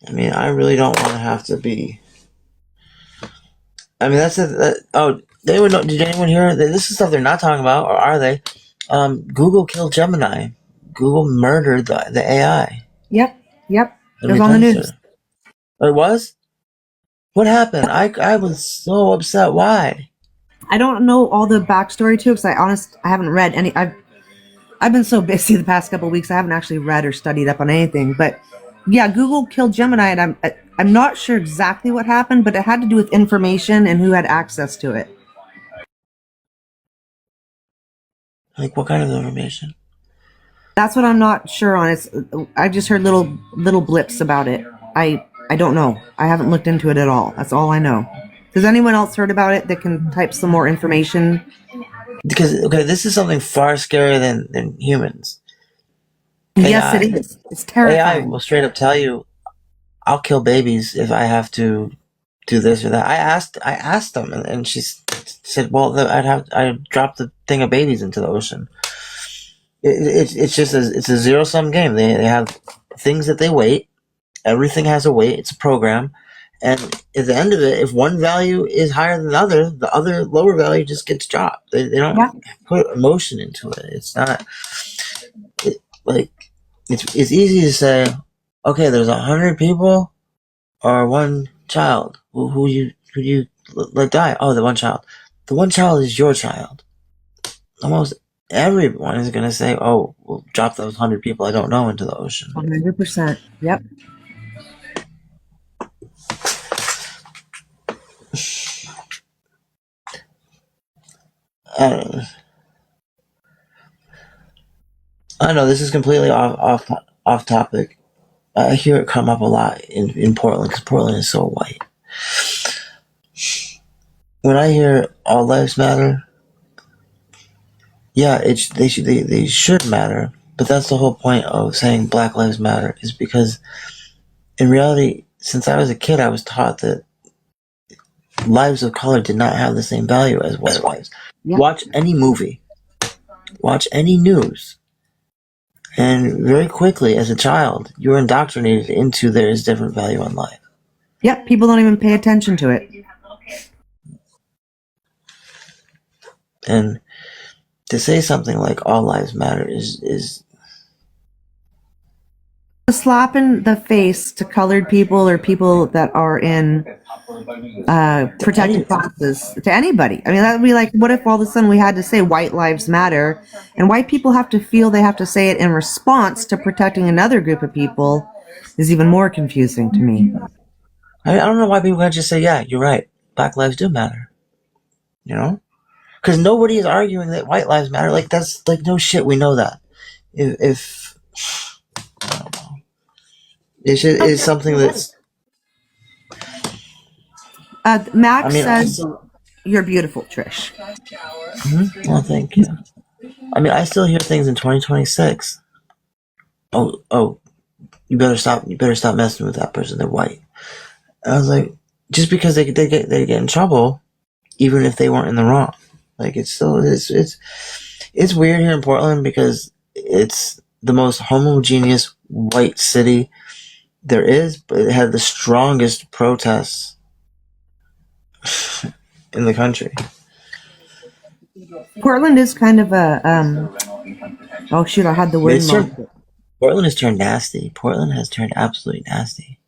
I mean, I really don't want to have to be. I mean, they would know. Did anyone hear? This is stuff they're not talking about, or are they? Google killed Gemini. Google murdered the AI. Yep. It was on the news. It was? What happened? I was so upset. Why? I don't know all the backstory to it, because I haven't read any. I've been so busy the past couple of weeks, I haven't actually read or studied up on anything. But yeah, Google killed Gemini, and I'm not sure exactly what happened, but it had to do with information and who had access to it. Like, what kind of information? That's what I'm not sure on. I just heard little blips about it. I don't know. I haven't looked into it at all. That's all I know. Has anyone else heard about it that can type some more information? Because this is something far scarier than humans. Yes, it is. It's terrifying. AI will straight up tell you, "I'll kill babies if I have to do this or that." I asked them, and she said, "Well, I'd drop the thing of babies into the ocean." It's just it's a zero-sum game. They have things that they weight. Everything has a weight. It's a program. And at the end of it, if one value is higher than the other lower value just gets dropped. They don't put emotion into it. It's not it's easy to say, okay, there's 100 people or one child. Who you let die? Oh, the one child. The one child is your child. Almost everyone is going to say, oh, we'll drop those 100 people I don't know into the ocean. 100%. Yep. I know this is completely off topic. I hear it come up a lot in Portland because Portland is so white. When I hear all lives matter, yeah, they should matter, but that's the whole point of saying Black Lives Matter, is because in reality, since I was a kid, I was taught that lives of color did not have the same value as white lives. Yeah. Watch any movie, watch any news, and very quickly, as a child, you're indoctrinated into there is different value in life. Yep. People don't even pay attention to it. And to say something like all lives matter is A slap in the face to colored people or people that are in protected classes, to anybody. I mean, that would be like, what if all of a sudden we had to say white lives matter, and white people have to feel they have to say it in response to protecting another group of people is even more confusing to me. I don't know why people can't just say, yeah, you're right, Black lives do matter. You know? Because nobody is arguing that white lives matter. Like, that's like, no shit, we know that. If I don't know. It's something that's... Max says, you're beautiful, Trish. Well, thank you. I mean, I still hear things in 2026. Oh, you better stop messing with that person, they're white. And I was like, just because they get in trouble, even if they weren't in the wrong. Like, it's weird here in Portland because it's the most homogeneous white city there is, but it had the strongest protests in the country. Portland is kind of a oh shoot, I had the word wrong. Portland has turned nasty. Portland has turned absolutely nasty.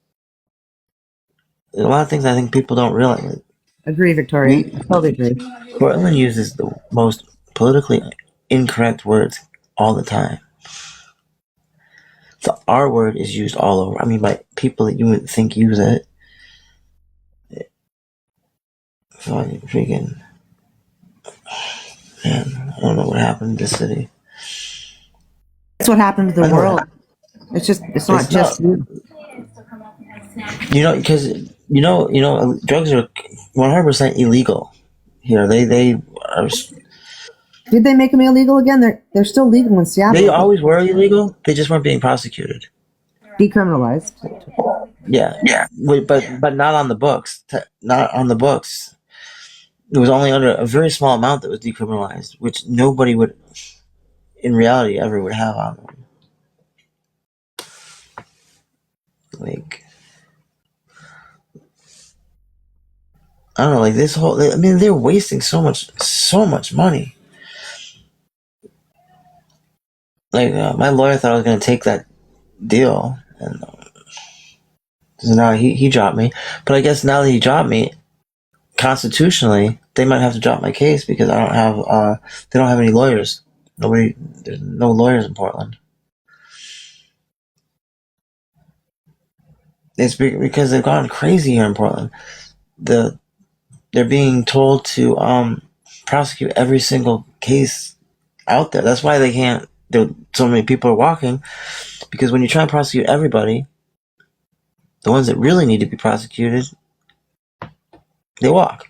There's a lot of things I think people don't realize. Agree, Victoria. I totally agree. Portland uses the most politically incorrect words all the time. The R word is used all over. I mean, by people that you wouldn't think use it. Fucking freaking... Man, I don't know what happened to this city. That's what happened to the world. It's not just you. You know, because you know, drugs are 100% illegal here. They are. Did they make them illegal again? They're still legal in Seattle. They always were illegal. They just weren't being prosecuted. Decriminalized. Yeah. But not on the books. Not on the books. It was only under a very small amount that was decriminalized, which nobody would, in reality, ever would have on them. Like, I don't know, like this whole... I mean, they're wasting so much money. Like, my lawyer thought I was going to take that deal, and so now he dropped me. But I guess now that he dropped me, constitutionally, they might have to drop my case because I don't have, they don't have any lawyers. There's no lawyers in Portland. It's because they've gone crazy here in Portland. They're being told to prosecute every single case out there. That's why they can't. So many people are walking, because when you try and prosecute everybody, the ones that really need to be prosecuted, they walk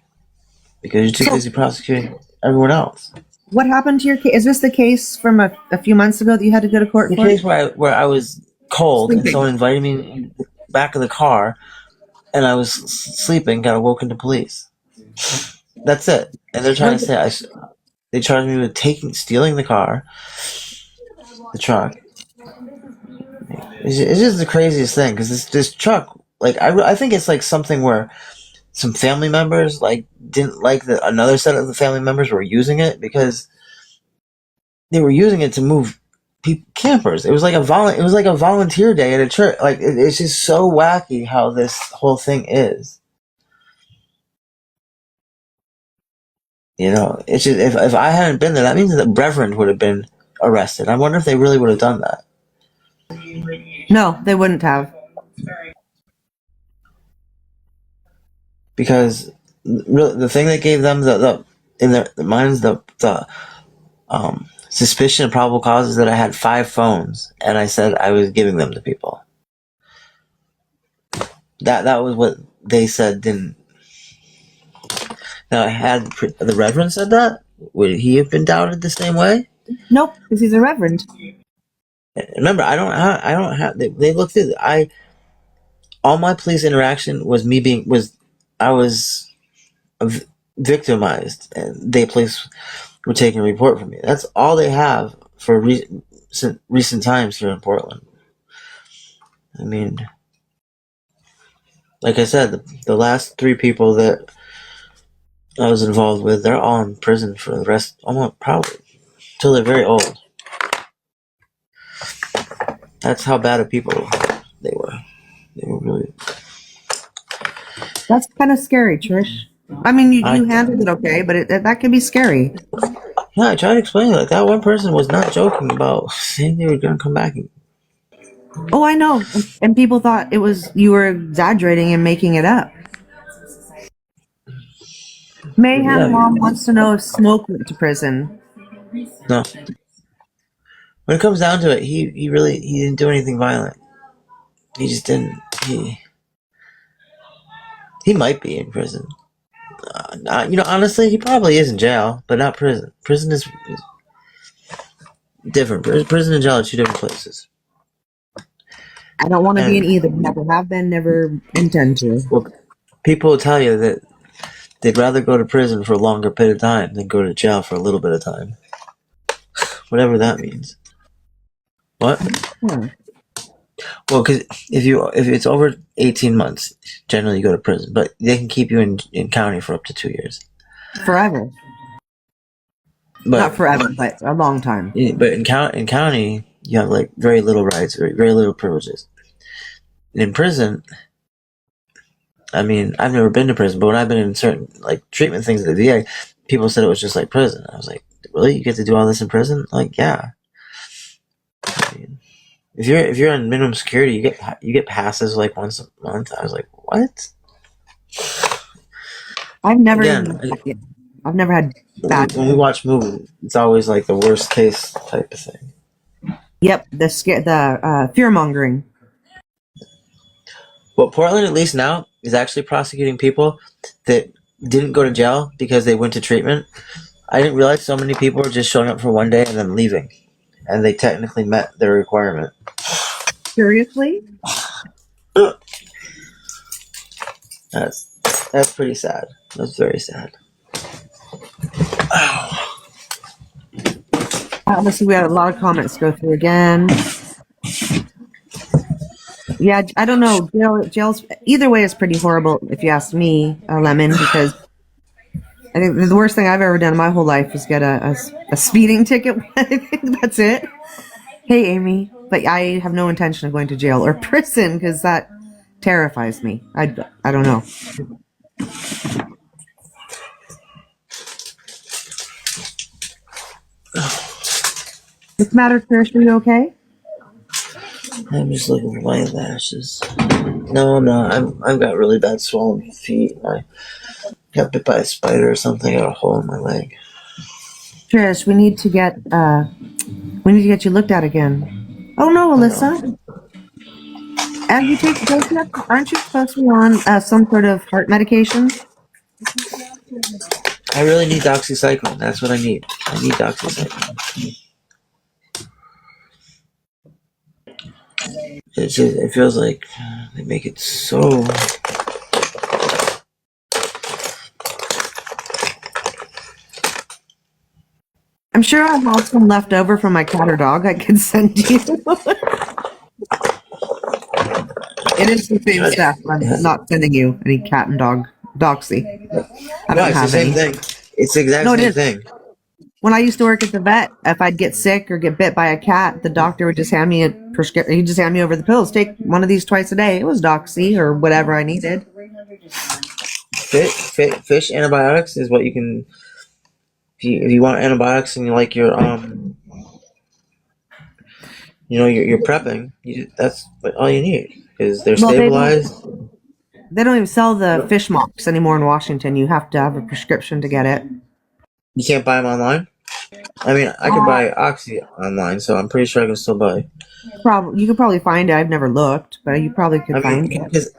because you're too busy prosecuting everyone else. What happened to your case? Is this the case from a few months ago that you had to go to court The for? case where I was cold and someone invited me in the back of the car, and I was sleeping, got awoken to police. That's it. And they're trying to say they charged me with stealing the car, the truck. It's just the craziest thing because this truck, like I think it's like something where some family members like didn't like that another set of the family members were using it because they were using it to move campers. It was like a volunteer day at a church. Like it's just so wacky how this whole thing is. You know, it's just if I hadn't been there, that means that Reverend would have been arrested. I wonder if they really would have done that. No, they wouldn't have. Because really, the thing that gave them the in their minds the suspicion and probable cause is that I had 5 phones and I said I was giving them to people. That was what they said. Didn't now had the Reverend said that? Would he have been doubted the same way? Nope, because he's a reverend. Remember, I don't have. They looked through. All my police interaction was I was victimized, and police were taking a report from me. That's all they have for recent times here in Portland. I mean, like I said, the last 3 people that I was involved with, they're all in prison for the rest, almost probably till they're very old. That's how bad of people they were. They were really. That's kind of scary, Trish. I mean, you handled it okay, but that can be scary. Yeah, I tried to explain it. Like that one person was not joking about saying they were going to come back. Oh, I know. And people thought you were exaggerating and making it up. Mayhem Mom wants to know if Smoke went to prison. No. When it comes down to it, he didn't do anything violent. He just didn't. He might be in prison. Honestly, he probably is in jail, but not prison. Prison is different. Prison and jail are 2 different places. I don't want to be in either. Never have been, never intend to. Well, people will tell you that they'd rather go to prison for a longer period of time than go to jail for a little bit of time. Whatever that means. What? Well, because if it's over 18 months, generally you go to prison, but they can keep you in county for up to 2 years. Forever. But, not forever, but a long time. But in county, you have like very little rights, very little privileges. And in prison, I mean, I've never been to prison, but when I've been in certain like treatment things at the VA, people said it was just like prison. I was like, really? You get to do all this in prison? Like, yeah. I mean, if you're on minimum security, you get passes like once a month. I was like, what? I've never had bad. When we watch movies, it's always like the worst case type of thing. Yep, the fear mongering. Well, Portland, at least now, is actually prosecuting people that didn't go to jail because they went to treatment. I didn't realize so many people were just showing up for one day and then leaving, and they technically met their requirement. Seriously? That's pretty sad. That's very sad. Let's see, we had a lot of comments to go through again. Yeah, I don't know. Jail's either way is pretty horrible if you ask me, Lemon, because I think the worst thing I've ever done in my whole life is get a speeding ticket. I think that's it. Hey, Amy, but I have no intention of going to jail or prison because that terrifies me. I don't know. What's the matter, Trish? Are you okay? I'm just looking for my lashes. No, I'm not. I've got really bad swollen feet. I got bit by a spider or something. I got a hole in my leg. Trish, we need to get you looked at again. Oh no, Alyssa. Have you taken those yet? Aren't you supposed to be on some sort of heart medication? I really need doxycycline. That's what I need. I need doxycycline. It feels like they make it so. I'm sure I have some left over from my cat or dog I could send you. It is the same stuff. I'm not sending you any cat and dog doxy. I No, don't it's the have same any. thing. It's the exact No, it same is. thing. When I used to work at the vet, if I'd get sick or get bit by a cat, the doctor would just hand me a prescription. He'd just hand me over the pills. Take one of these twice a day. It was doxy or whatever I needed. Fish antibiotics is what you can. If you want antibiotics and you like your you're prepping. That's all you need because they're Well, stabilized. They don't even sell the fish mocks anymore in Washington. You have to have a prescription to get it. You can't buy them online. I mean, I could buy Oxy online, so I'm pretty sure I can still buy. You could probably find it. I've never looked, but you probably could find it. Because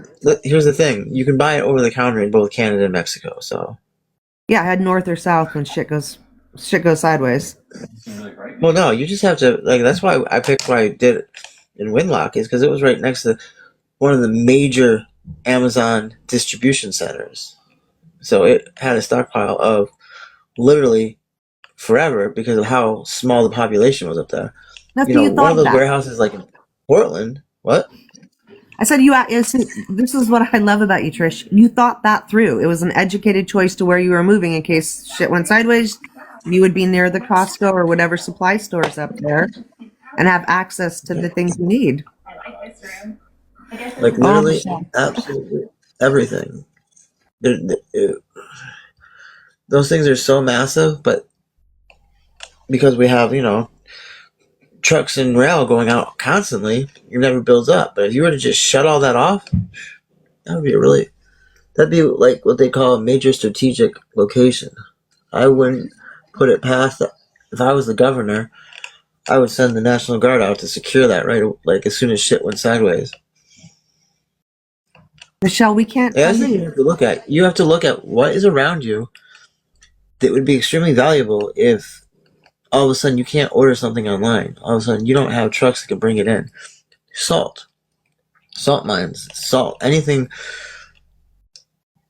here's the thing: you can buy it over the counter in both Canada and Mexico. So Yeah, head north or south when shit goes sideways. well, no, you just have to like. That's why I picked what I did in Winlock is because it was right next to one of the major Amazon distribution centers. So it had a stockpile of literally forever because of how small the population was up there. That's You know, one of those that. warehouses like in Portland. What? I said this is what I love about you, Trish. You thought that through. It was an educated choice to where you were moving in case shit went sideways. You would be near the Costco or whatever supply stores up there and have access to the things you need. Like literally, absolutely everything. Those things are so massive, but because we have trucks and rail going out constantly, it never builds up. But if you were to just shut all that off, that'd be like what they call a major strategic location. I wouldn't put it past that. If I was the governor, I would send the National Guard out to secure that like as soon as shit went sideways. Michelle, we can't. Yeah, that's what you have to look at. You have to look at what is around you that would be extremely valuable if all of a sudden you can't order something online. All of a sudden you don't have trucks that can bring it in. Salt mines, anything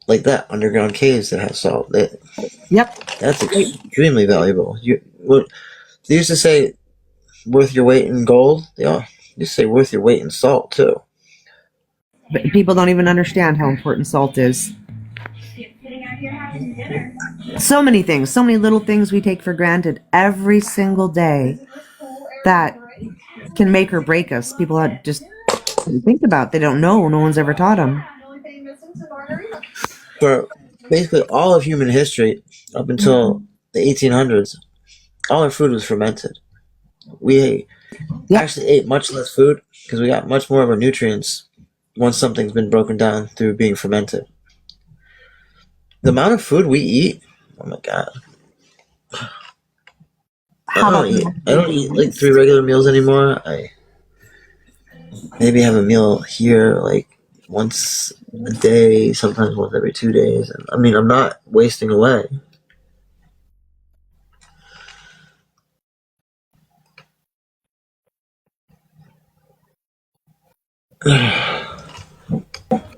like that. Underground caves that have salt. Yep. That's extremely valuable. They used to say worth your weight in gold. They used to say worth your weight in salt too. But people don't even understand how important salt is. So many things, so many little things we take for granted every single day that can make or break us. People just think about. They don't know. No one's ever taught them. For basically all of human history, up until the 1800s, all our food was fermented. We actually ate much less food because we got much more of our nutrients once something's been broken down through being fermented. The amount of food we eat, oh my god. I don't eat like 3 regular meals anymore. I maybe have a meal here like once a day, sometimes once every 2 days. I mean, I'm not wasting away.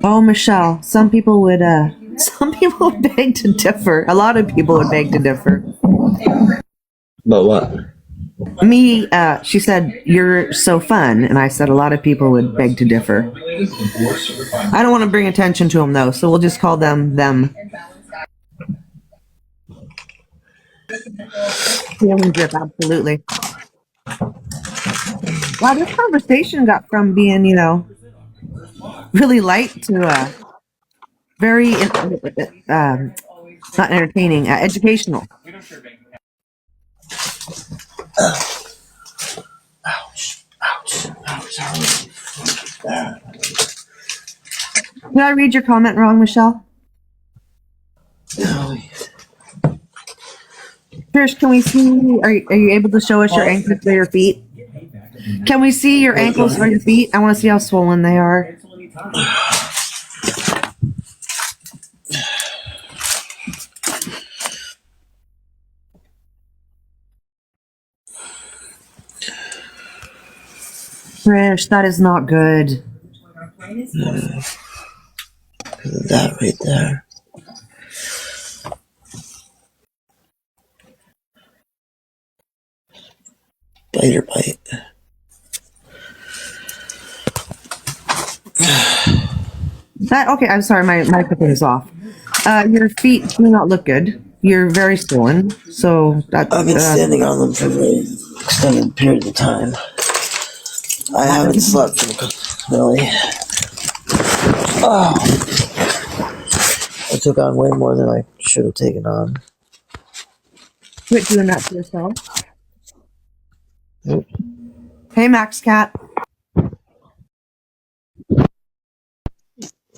Oh, Michelle, some people would beg to differ. A lot of people would beg to differ. But what? Me, she said, you're so fun. And I said, a lot of people would beg to differ. I don't want to bring attention to them, though, so we'll just call them. Feeling drip, absolutely. Wow, this conversation got from being, really light to very, not entertaining, educational. Ouch. Did I read your comment wrong, Michelle? No. Trish, can we see, are you able to show us your ankles or your feet? Can we see your ankles or your feet? I want to see how swollen they are. Trish, that is not good. That right there. Bite. Okay, I'm sorry, my microphone is off. Your feet do not look good. You're very swollen, so that. I've been standing on them for a very extended period of time. I haven't slept really. Oh, I took on way more than I should have taken on. Quit doing that to yourself. Yep. Hey, Max Cat.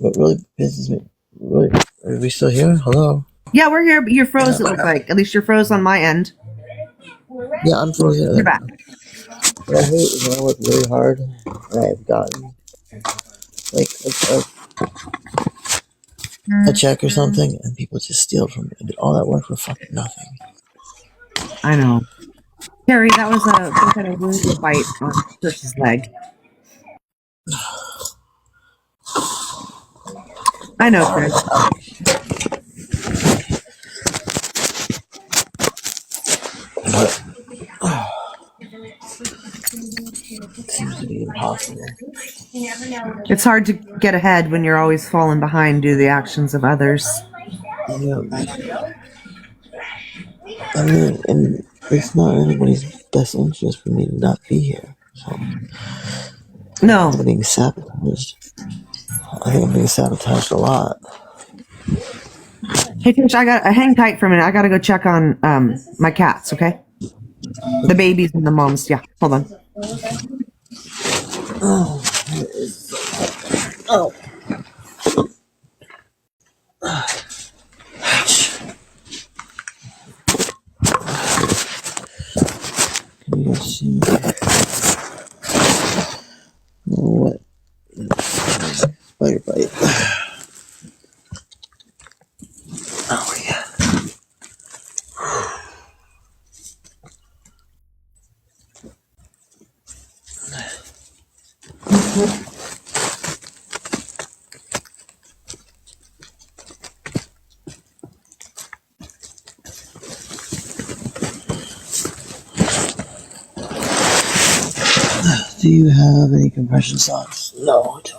What really pisses me? Really, are we still here? Hello? Yeah, we're here, but you're froze. It looks like. At least you're froze on my end. Yeah, I'm frozen. You're back. What I hate is when I work really hard and I've gotten like a check or something and people just steal from me. I did all that work for fucking nothing. I know. Carrie, that was some kind of wound or bite on Church's leg. I know, Chris. But it seems to be impossible. It's hard to get ahead when you're always falling behind due to the actions of others. Yeah. I mean, and it's not in anybody's best interest for me to not be here. So No. I'm being sabotaged. I think I'm being sabotaged a lot. Hey, Tish, hang tight for a minute. I gotta go check on my cats, okay? The babies and the moms. Yeah, hold on. Oh. Oh. Can you guys see me? Oh, what? Spider bite. Oh, yeah. Do you have any compression socks? No, I don't.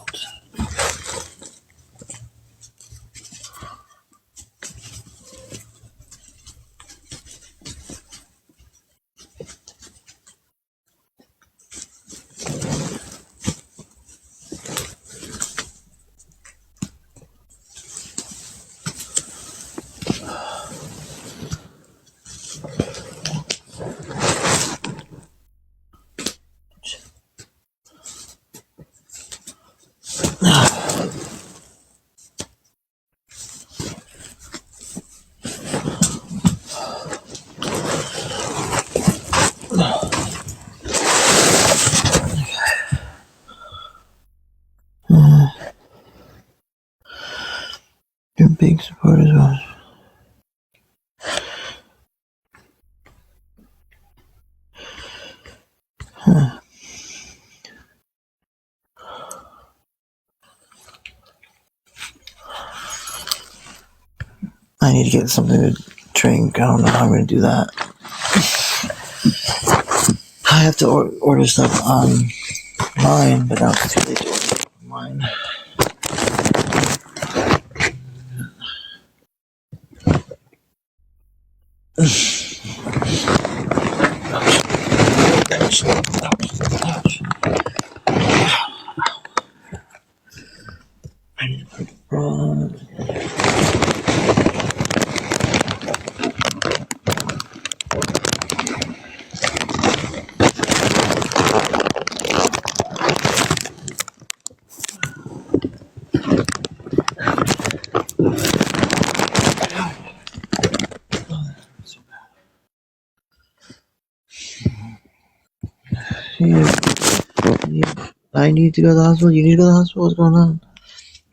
You're a big supporter as well. Huh. I need to get something to drink. I don't know how I'm going to do that. I have to order stuff online, but now it's too late to order online. I need to put the bra. I need to go to the hospital. You need to go to the hospital. What's going on?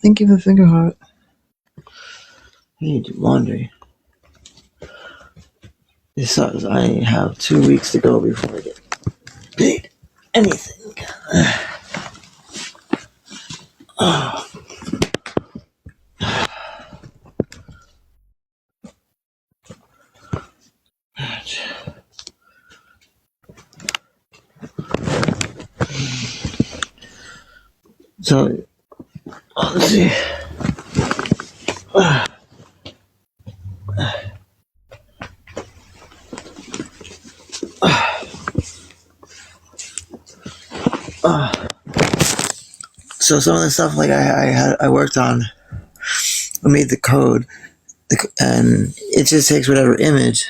Thank you for finger heart. I need to do laundry. It sucks. I have 2 weeks to go before I get paid anything. Oh. So, Let's see. So some of the stuff like I worked on, I made the code, and it just takes whatever image,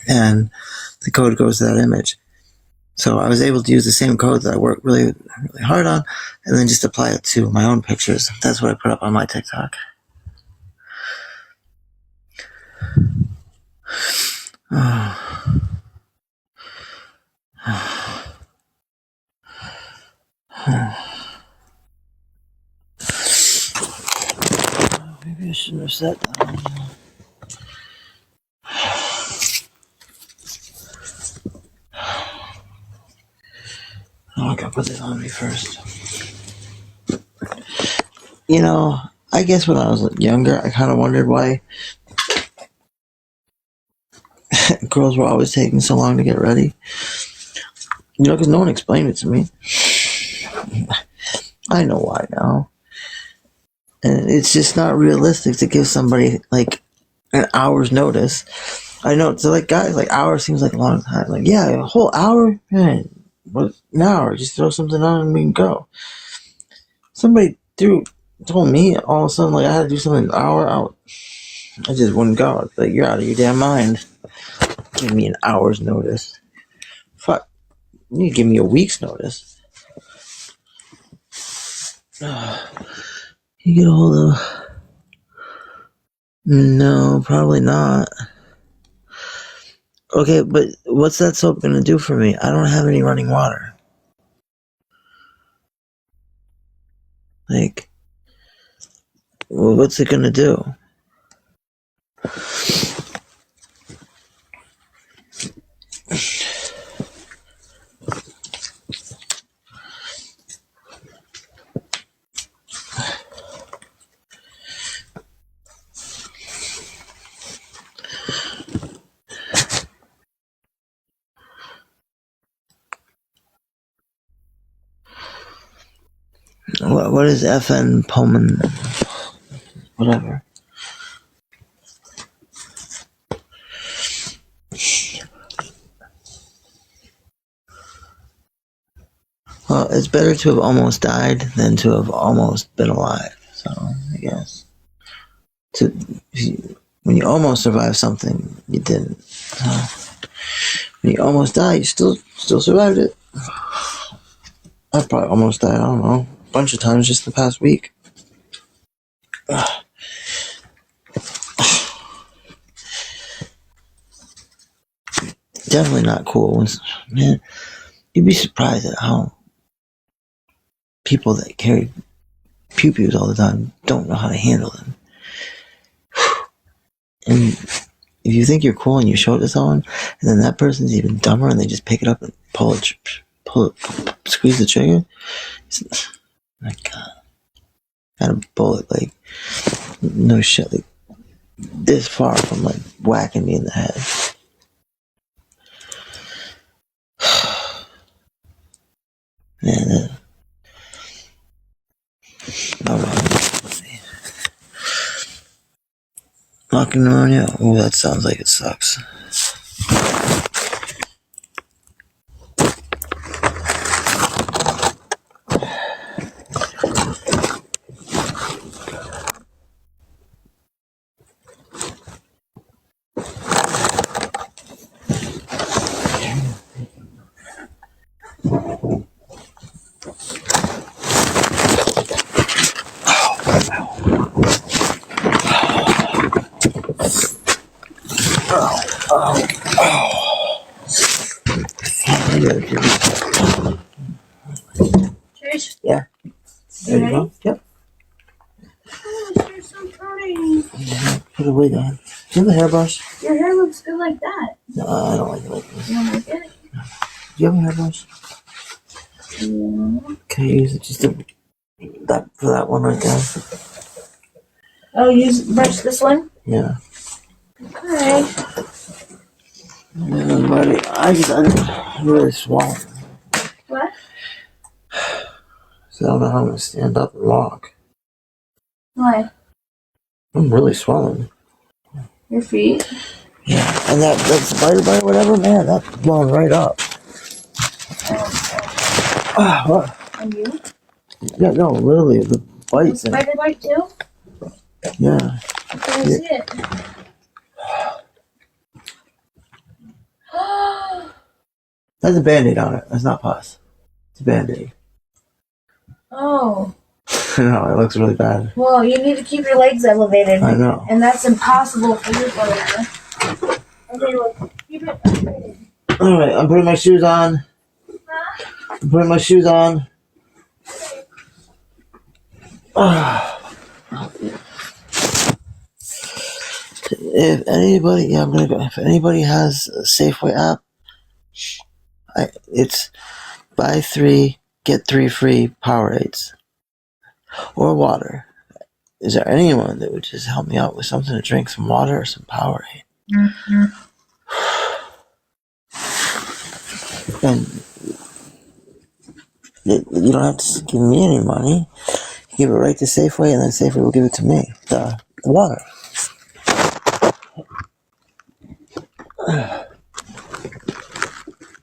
and the code goes to that image. So I was able to use the same code that I worked really, really hard on, and then just apply it to my own pictures. That's what I put up on my TikTok. Maybe I shouldn't have said that. Oh, I gotta put this on me first. You know, I guess when I was younger, I kind of wondered why girls were always taking so long to get ready. You know, because no one explained it to me. I know why now. And it's just not realistic to give somebody like an hour's notice. I know, so like guys, like hour seems like a long time. Like, yeah, a whole hour? Man, what, an hour? Just throw something on and we can go. Somebody told me all of a sudden like I had to do something an hour out. I just wouldn't go. I'd be like, you're out of your damn mind. Give me an hour's notice. Fuck. You need to give me a week's notice. You get a hold of... No, probably not. Okay, but what's that soap gonna do for me? I don't have any running water. Like, well, what's it gonna do? What is FN Pullman? Whatever. Well, it's better to have almost died than to have almost been alive. So, I guess. When you almost survive something, you didn't. When you almost die, you still survived it. I've probably almost died, I don't know, a bunch of times just the past week. Definitely not cool. Man, you'd be surprised at how people that carry pew-pews all the time don't know how to handle them. And if you think you're cool and you show it to someone, and then that person's even dumber and they just pick it up and pull it, squeeze the trigger. My God. Got a bullet, like, no shit, like, this far from, like, whacking me in the head. Man, let's see. Knocking pneumonia? Oh, that sounds like it sucks. Cheers. Yeah. There you go. Yep. Oh, you're so pretty. Put it away, Dad. Do you have a hairbrush? Your hair looks good like that. No, I don't like it like this. You don't like it? Do you have a hairbrush? Yeah. Can I use it just for that one right there? Oh, brush this one? Yeah. Okay. Yeah, buddy, I'm really swollen. What? So I don't know how I'm gonna stand up and walk. Why? I'm really swollen. Your feet? Yeah, and that spider bite, whatever, man, that's blown right up. What? And you? Yeah, no, literally, the bites. Spider bite too? Yeah. I can't see it. That's a band-aid on it. That's not pus. It's a band-aid. Oh. No, it looks really bad. Well, you need to keep your legs elevated. I know. And that's impossible for your brother. Okay, look. Keep it elevated. Alright, I'm putting my shoes on. I'm putting my shoes on. If anybody, yeah, I'm gonna go. If anybody has a Safeway app, it's buy 3, get 3 free Powerades or water. Is there anyone that would just help me out with something to drink, some water or some Powerade? Mm-hmm. And you don't have to give me any money. You give it right to Safeway, and then Safeway will give it to me. The water.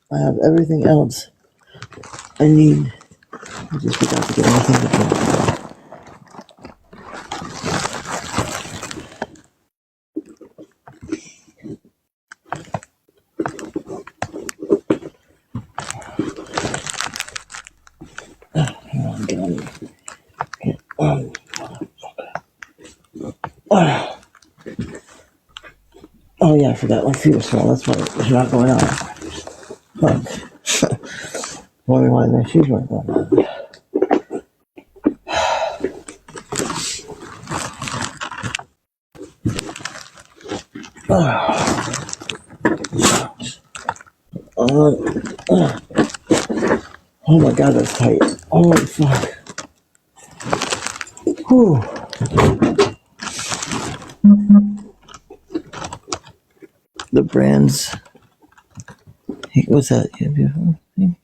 I have everything else I need. I just forgot to get anything to drink. Oh yeah, I forgot my feet are small. That's why it's not going on. Fuck. Wondering why my shoes weren't going on. Oh my god, that's tight. Holy fuck. Whew. The brands. Hey, what's that? Yeah, beautiful thing.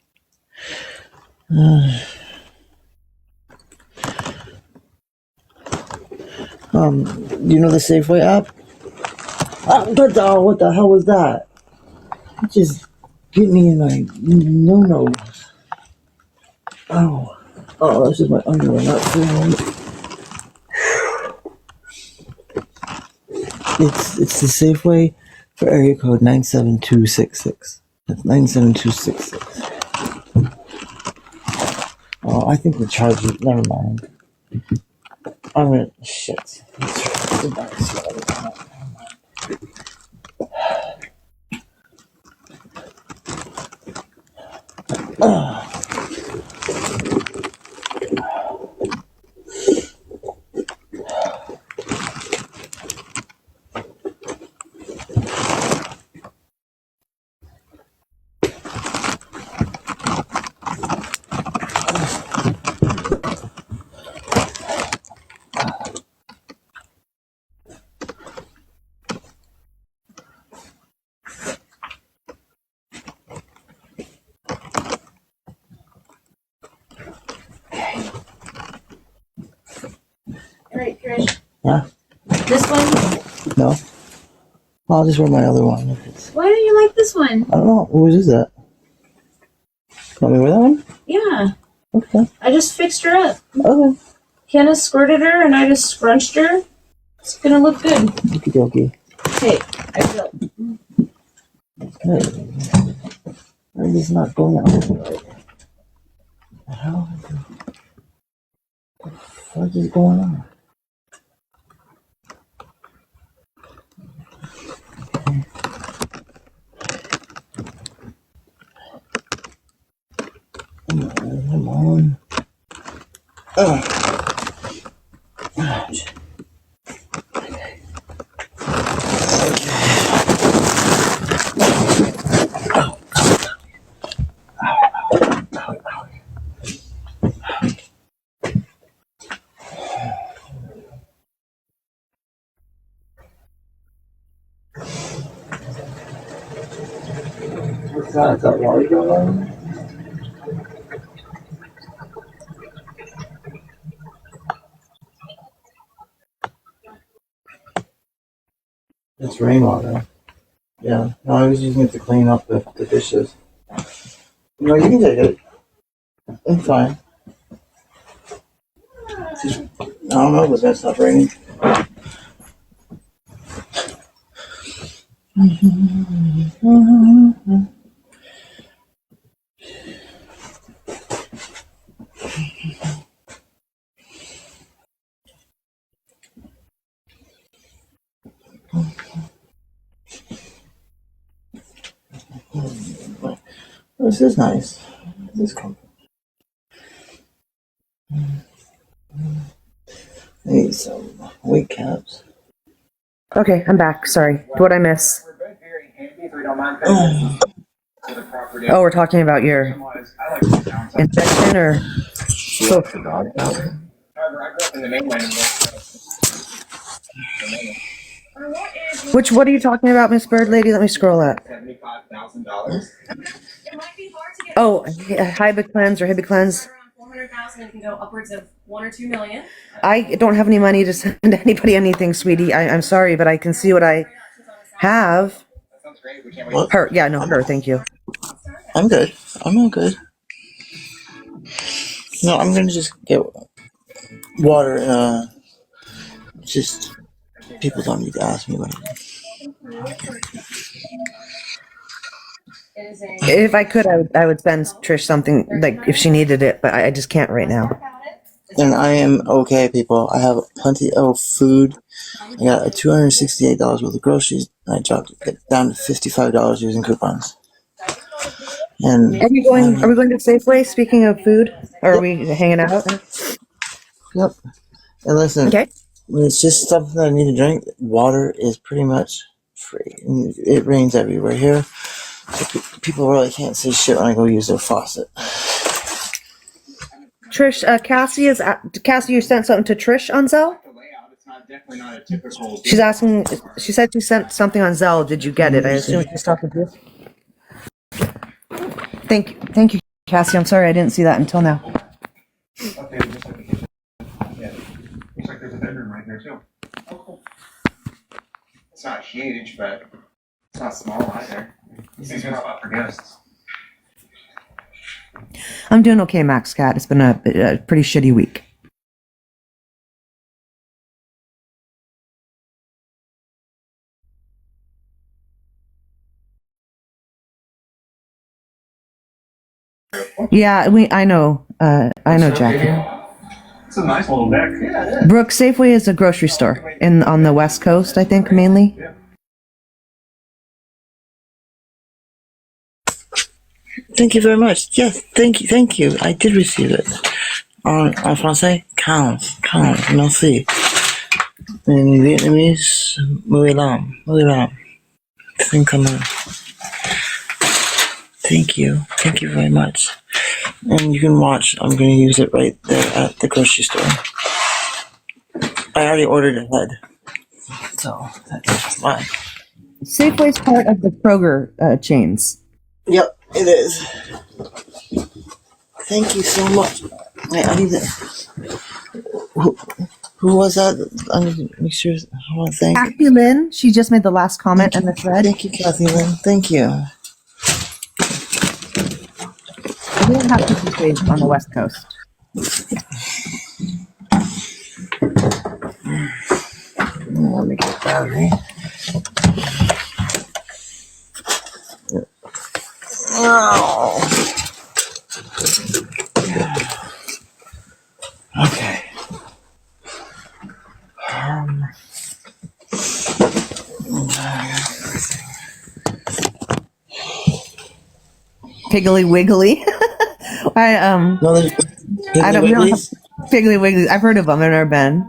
You know the Safeway app? What the hell was that? It just hit me in my no. Oh, that's just my underwear, not feeling. It's the Safeway for area code 97266. That's 97266. Oh, I think the charge is. Never mind. I'm gonna. Shit. Alright, Trish. Huh? This one? No. I'll just wear my other one. Why don't you like this one? I don't know. Whose is that? Want me to wear that one? Yeah. Okay. I just fixed her up. Okay. Kenna squirted her and I just scrunched her. It's gonna look good. Okie dokie. Okay, I will. Okay. Why is this not going out right? The hell? What is going on? Come on. Ouch. What's that? Is that Wally going on? It's rainwater. Yeah. No, I was using it to clean up the dishes. No, you can take it. It's fine. Just, I don't know, but that's not raining. This is nice. This is comfortable. I need some weight caps. Okay, I'm back. Sorry. What'd I miss? Oh, Oh, we're talking about your infection or what are you talking about, Miss Bird Lady? Let me scroll up. $75,000. Oh, Hibiclens or Hibiclens. Around 400,000 and can go upwards of 1 or 2 million. I don't have any money to send anybody anything, sweetie. I'm sorry, but I can see what I have. That sounds great. We can't wait. Her, yeah, no, her. Thank you. I'm good. I'm all good. No, I'm gonna just get water. Just people don't need to ask me what it is. If I could, I would send Trish something like if she needed it, but I just can't right now. And I am okay, people. I have plenty of food. I got $268 worth of groceries. And I dropped it down to $55 using coupons. And Are we going to Safeway? Speaking of food, or are we hanging out? Yep. And listen, Okay. when it's just something that I need to drink, water is pretty much free. And it rains everywhere here. So people really can't say shit when I go use their faucet. Trish, Cassie, you sent something to Trish on Zelle? The layout, it's not definitely not a typical. She's asking. She said she sent something on Zelle. Did you get it? I assume she's talking to you. Thank you, Cassie. I'm sorry I didn't see that until now. Okay, just like the kitchen. Yeah. Looks like there's a bedroom right there too. It's not huge, but it's not small either. It's a good spot for guests. I'm doing okay, Max Cat. It's been a pretty shitty week. Yeah, I know, Jackie. It's a nice little deck. Brooke, Safeway is a grocery store on the West Coast, I think, mainly. Thank you very much. Yes, thank you. I did receive it. En français, counts, merci. In Vietnamese, muy lam. Think Thank you very much. And you can watch, I'm going to use it right there at the grocery store. I already ordered ahead. So, that's fine. Safeway's part of the Kroger chains. Yep, it is. Thank you so much. Wait, I need to. Who was that? I need to make sure. I want to thank. Kathy Lynn, she just made the last comment in the thread. Thank you, Kathy Lynn. Thank you. We don't have to be on the West Coast. Let me get a battery. Oh. Okay. Piggly Wiggly. No, there's I don't know. Piggly Wiggly. I've heard of them. I've never been.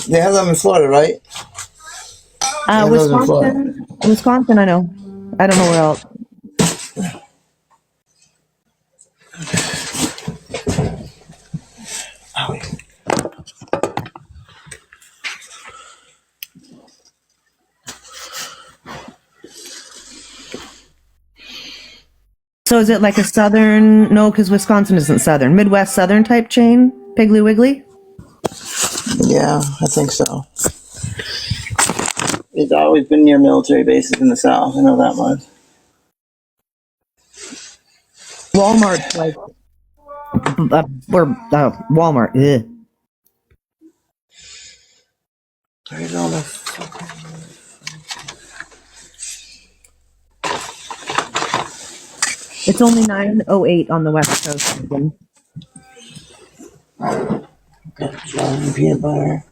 They have them in Florida, right? Wisconsin, I know. I don't know where else. So is it like a southern? No, because Wisconsin isn't southern. Midwest southern type chain? Piggly Wiggly? Yeah, I think so. It's always been near military bases in the South. I know that much. Walmart's like, we're Walmart. Ugh. Where's all the It's only 9:08 on the West Coast. Again. jelly and peanut butter?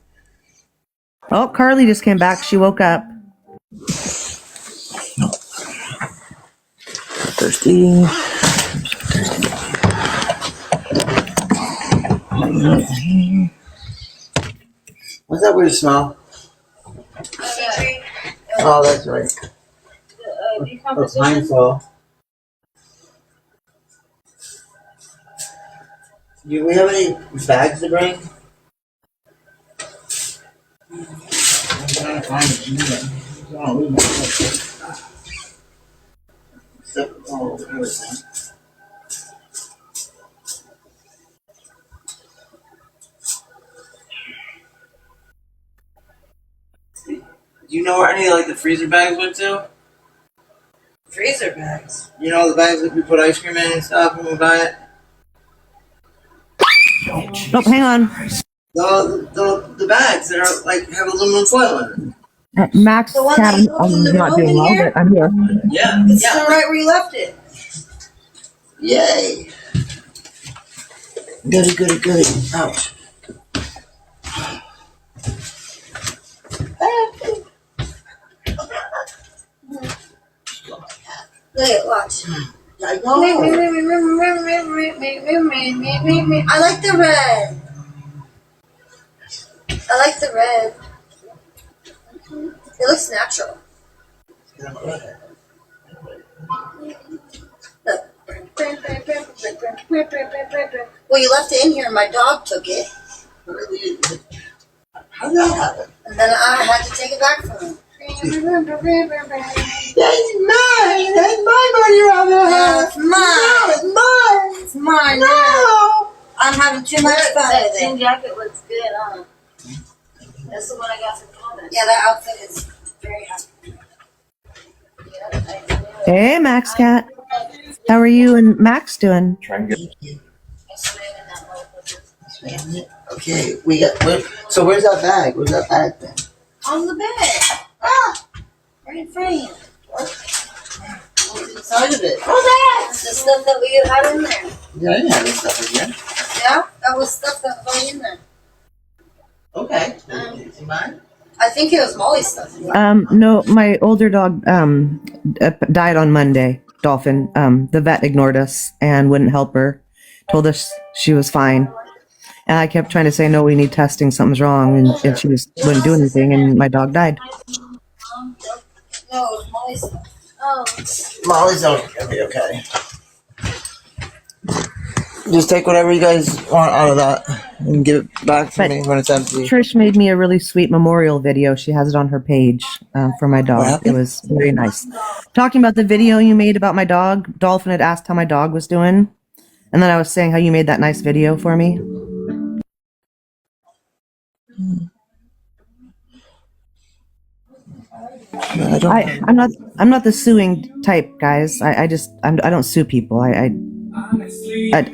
Oh, Carly just came back. She woke up. Thirsty. What's that weird smell? Oh, that's right. Oh, Pine-Sol. Do we have any bags to bring? I'm trying to find it. Oh, we might have to. Except for all of everything. Do you know where any like the freezer bags went to? Freezer bags. You know the bags that we put ice cream in and stuff when we buy it? Oh, hang on. The bags that are like have aluminum foil in it. Max, The one Cat, that you opened I'm the not doing oven well, here? but I'm here. Yeah. It's still right where you left it. Yay. Goody. Ouch. Look at watch. I know. I like the red. I like the red. It looks natural. Look. Well, you left it in here and my dog took it. How did that happen? And then I had to take it back from him. That's mine. That's my money around the No, house. it's mine. No, it's mine. It's mine. No. I'm having too much fun That with same it. jacket looks good, huh? That's the one I got from Thomas. Yeah, that outfit is very happy. Hey, Max Cat. How are you and Max doing? Okay, we got. So where's that bag? Where's that bag then? On the bed. Ah! Right in front of you. What's inside of it? The stuff that we had in there. Yeah, I didn't have this stuff in here. Yeah, that was stuff that was already in there. Okay. Is it mine? I think it was Molly's stuff. No, my older dog died on Monday. Dolphin. The vet ignored us and wouldn't help her. Told us she was fine. And I kept trying to say, no, we need testing, something's wrong. And she just wouldn't do anything, and my dog died. No, it was Molly's stuff. Oh, Molly's gonna be okay. Just take whatever you guys want out of that and give it back to But- me when it's empty. Trish made me a really sweet memorial video. She has it on her page for my What dog. It happened? was very nice. Talking about the video you made about my dog, Dolphin had asked how my dog was doing. And then I was saying how you made that nice video for me. I'm not the suing type, guys. I don't sue people. I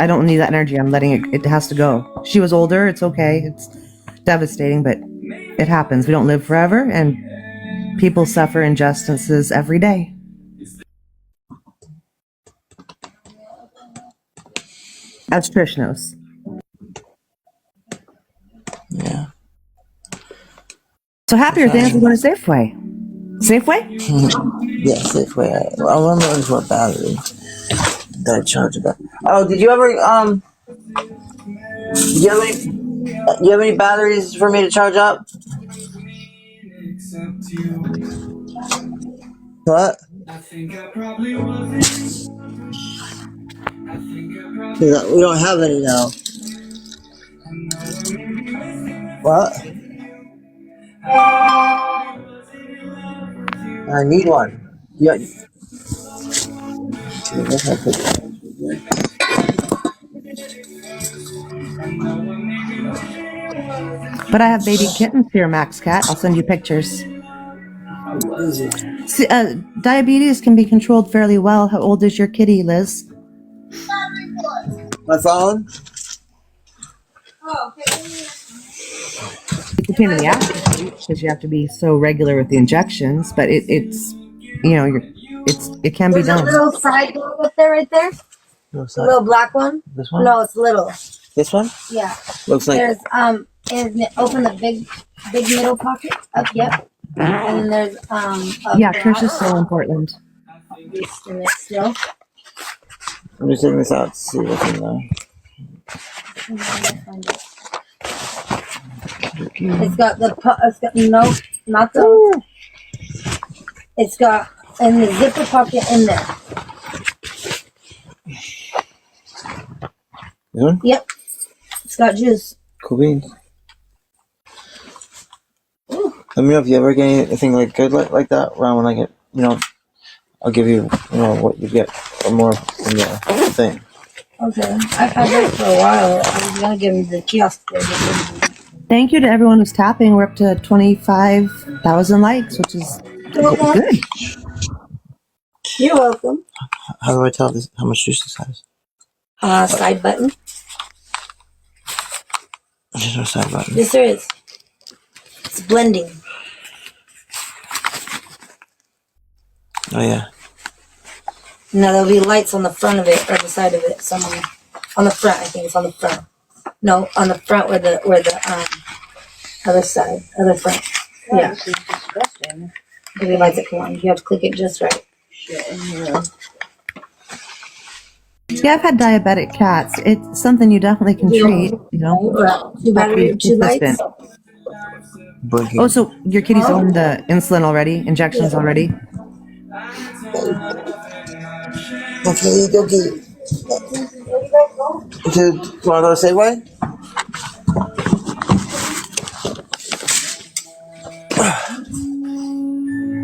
don't need that energy. I'm letting it has to go. She was older. It's okay. It's devastating, but it happens. We don't live forever, and people suffer injustices every day. As Trish knows. Yeah. So Happy Earth Day is going to Safeway. Safeway? Yeah, Safeway. I remember it was what battery. That I charge about. Oh, did you ever do you have any batteries for me to charge up? What? We don't have any now. What? I need one. Yeah. But I have baby kittens here, Max Cat. I'll send you pictures. See, diabetes can be controlled fairly well. How old is your kitty, Liz? My phone? Oh, okay. It's a pain in the ass because you have to be so regular with the injections, but it's it can be There's a done. little side dog up there, right there. What's The that? little black one. This one? No, it's little. This one? Yeah. Looks like. There's and open the big middle pocket up. Yep. And then there's Yeah, Kirsch is still in Portland. Beast in it still. I'm just taking this out to see what's in there. It's got it's got no, not the. It's got in the zipper pocket in there. This one? Yep. It's got juice. Cool beans. Let me know if you ever get anything like good like that around when I get, I'll give you, what you get or more from the thing. Okay. I've had this for a while. I was gonna give him the kiosk there. Thank you to everyone who's tapping. We're up to 25,000 likes, which is good. You're welcome. How do I tell this how much juice this has? Side button. There's no side button. Yes, there is. It's blending. Oh yeah. Now there'll be lights on the front of it or the side of it somewhere. On the front, I think it's on the front. No, on the front where the other side, other front. Yeah. There'll be lights that come on. You have to click it just right. Yeah, I've had diabetic cats. It's something you definitely can treat, Two battery, two lights. consistent. Boogie. Oh, so your kitty's on the insulin already? Injections already? Okay, go get. Do you want to go to Safeway?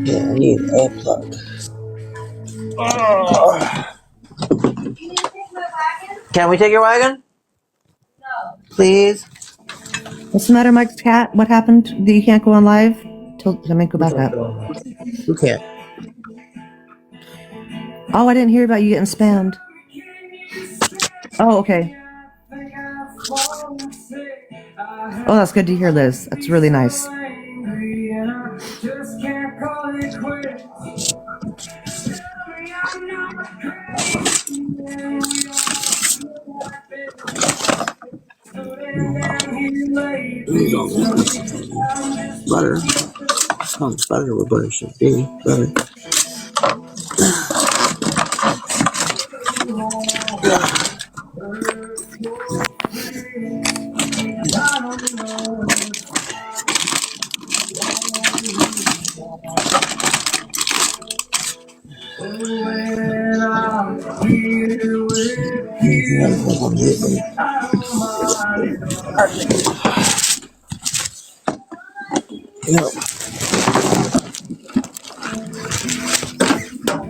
Yeah, I need a plug. Can we take your wagon? No. Please? What's the matter, Mike's cat? What happened? You can't go on live? Let me go back up. Who can't? Oh, I didn't hear about you getting spammed. Oh, okay. Oh, that's good to hear, Liz. That's really nice. Butter. Oh, butter where butter should be. Butter.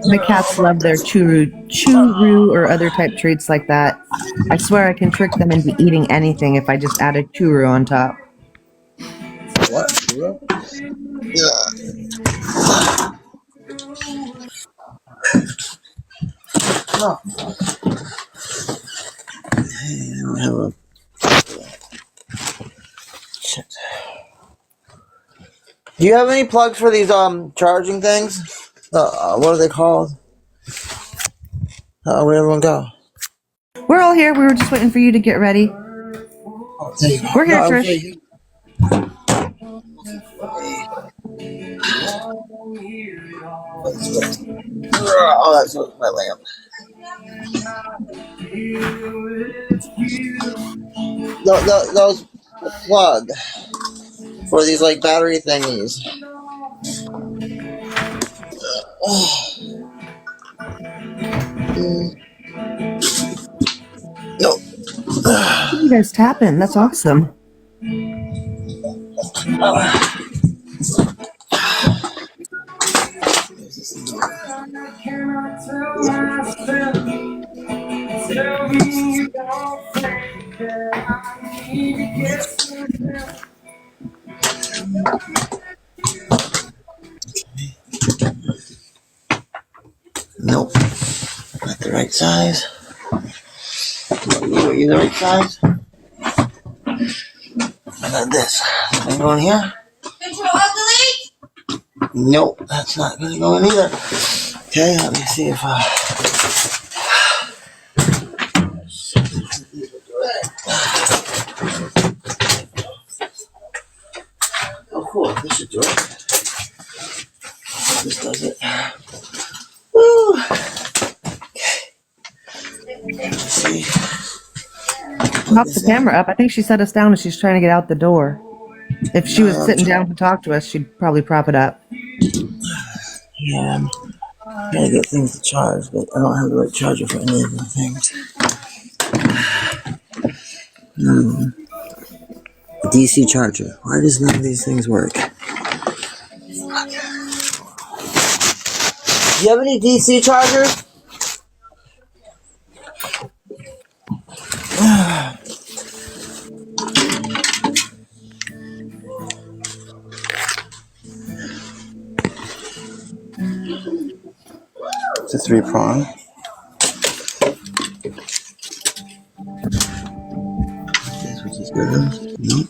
My cats love their churu or other type treats like that. I swear I can trick them into eating anything if I just add a churu on top. What? Oh. I don't have a. Shit. Do you have any plugs for these charging things? What are they called? Where'd everyone go? We're all here. We were just waiting for you to get ready. Oh, there you go. We're here, No, Trish. Oh, that's my lamp. Those plug for these like battery thingies. No. You guys tapping. That's awesome. the right size. You the right size? I got this. Anything going here? Control ugly? Nope, that's not gonna go in either. Okay, let me see if oh cool, this should do it. This does it. Woo! Okay. Let's see. Pop the camera up. I think she set us down and she's trying to get out the door. If she was sitting down to talk to us, she'd probably prop it up. Yeah, I'm trying to get things to charge, but I don't have the right charger for any of the things. DC charger. Why does none of these things work? Do you have any DC chargers? It's a 3-prong. This which is good. Nope.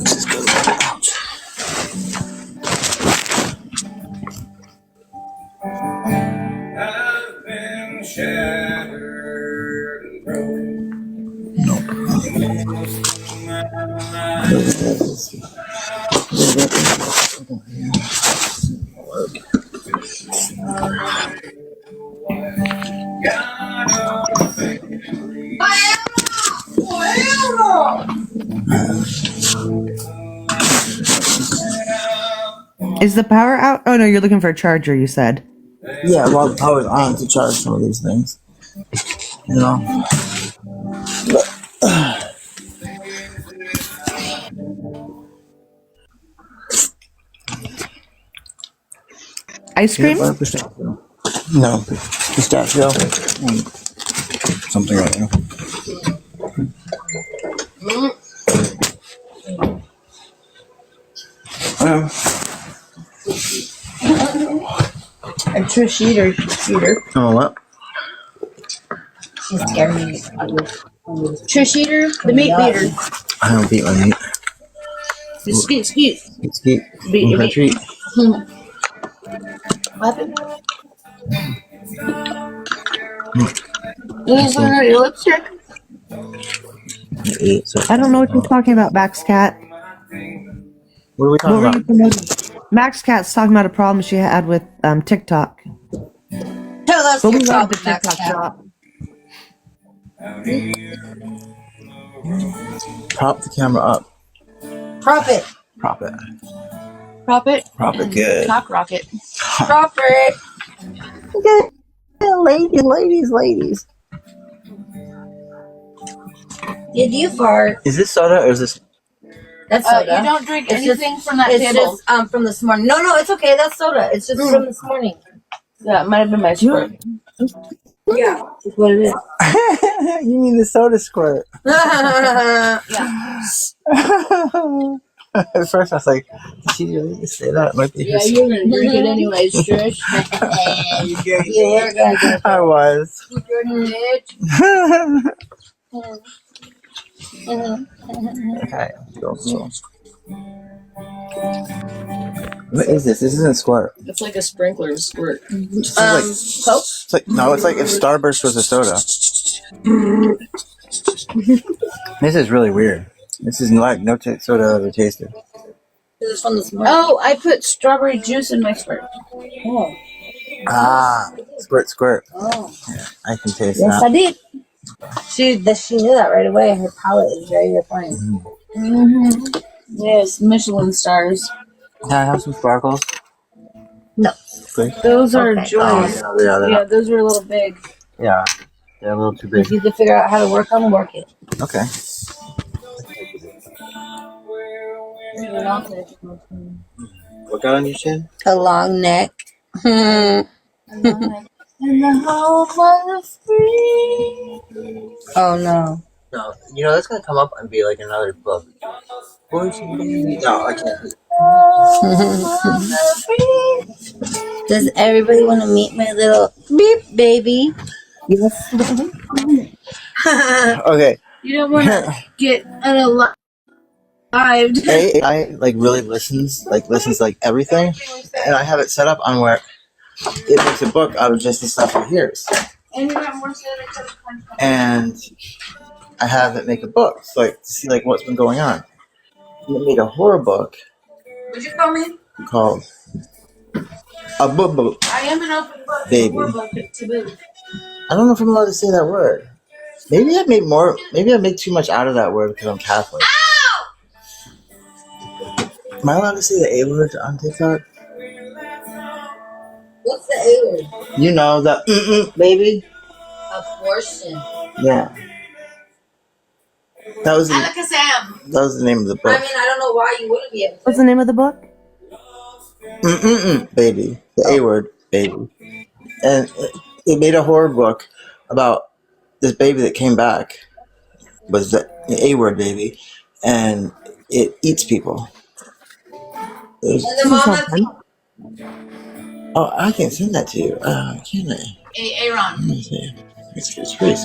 This is good. Ouch. I've been shattered and broken. Nope. Is the power out? Oh no, you're looking for a charger, you said. Yeah, while the power's on to charge some of these things. You know? Ice cream? Pistachio. No, pistachio. Something right now. A Trish eater. Oh, what? She's scared me. Trish eater, the meat beater. I don't beat my meat. Skeet. It's deep. Beat your meat. Treat. Weapon. Your lipstick. I don't know what you're talking about, Max Cat. What are we What talking were about? you promoting? Max Cat's talking about a problem she had with TikTok. Tell us But your we love the problem, Max TikTok Cat. shop. Prop the camera up. Prop it. Prop it. Prop it. Prop it good. Cock rocket. Prop it. Okay. Ladies. Did you fart? Is this soda or is this? That's soda. You don't drink It's anything from that It's table. just from this morning. No, it's okay. That's soda. It's just from this morning. Yeah, it might have been my squirt. Yeah, that's what it is. You mean the soda squirt? Yeah. At first I was like, did she really say that? It might be her You're gonna drink it anyways, Trish. You were gonna get I was. bitch. Okay. So. What is this? This isn't squirt. It's like a sprinkler squirt. This is Coke? It's like no, it's like if Starburst was a soda. This is really weird. This is like no soda I've ever tasted. This is from this morning. Oh, I put strawberry juice in my squirt. Oh. Ah, squirt. Oh. Yeah, I can taste Yes, that. I did. She knew that right away. Her palate is very refined. Mm-hmm. Yes, Michelin stars. Can I have some sparkles? No. Please? Those are Okay. joys. Yeah, those were a little big. Yeah, they're a little too big. If you can figure out how to work them, work it. Okay. What got on your chin? A long neck. And the whole was free. Oh no. No, that's gonna come up and be like another book. No, I can't. Does everybody want to meet my little beep baby? Yes. Okay. You don't want to get unalived. I like really listens to like everything, and I have it set up on where it makes a book out of just the stuff it hears, and I have it make a book, so like to see like what's been going on. And it made a horror book. Would you come in? Called a book. I am an open book. Baby. To boot. I don't know if I'm allowed to say that word. Maybe I made more. Maybe I make too much out of that word because I'm Catholic. Am I allowed to say the A word on TikTok? What's the A word? You know the baby. Abortion. Yeah. That was Alakazam. the name of the I book. mean, I don't know why you wouldn't be able to. What's the name of the book? Baby. The A word, baby. And it made a horror book about this baby that came back. Was the A word baby, and it eats people. And the mama. Oh, I can send that to you. Can I? Aaron. Let me see. It's pretty.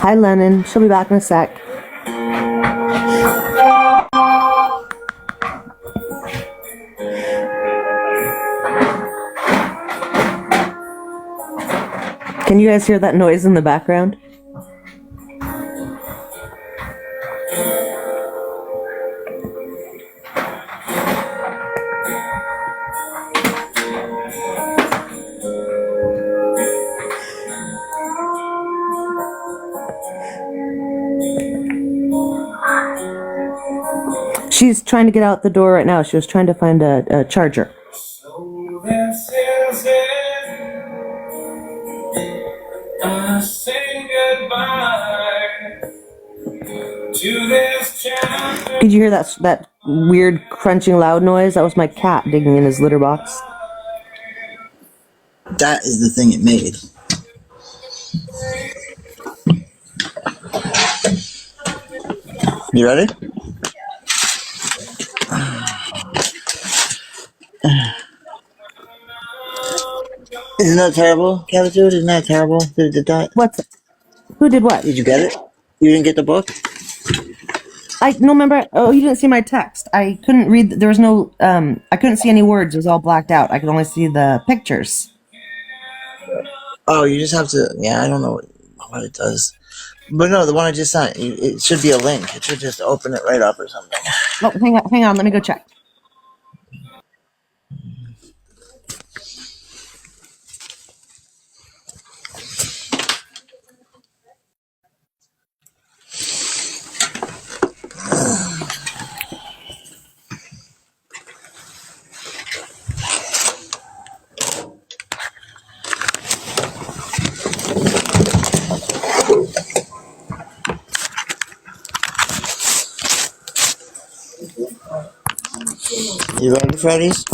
Hi, Lennon. She'll be back in a sec. Can you guys hear that noise in the background? She's trying to get out the door right now. She was trying to find a charger. So this is it. I say goodbye to this chapter. Did you hear that weird crunching loud noise? That was my cat digging in his litter box. That is the thing it made. You ready? Isn't that terrible, Cavitude? Isn't that terrible? Did that? Who did what? Did you get it? You didn't get the book? Remember, you didn't see my text. I couldn't read, there was no, I couldn't see any words. It was all blacked out. I could only see the pictures. Oh, you just have to, I don't know what it does. But no, the one I just sent, it should be a link. It should just open it right up or something. Oh, hang on, let me go check. You ready, Freddy's?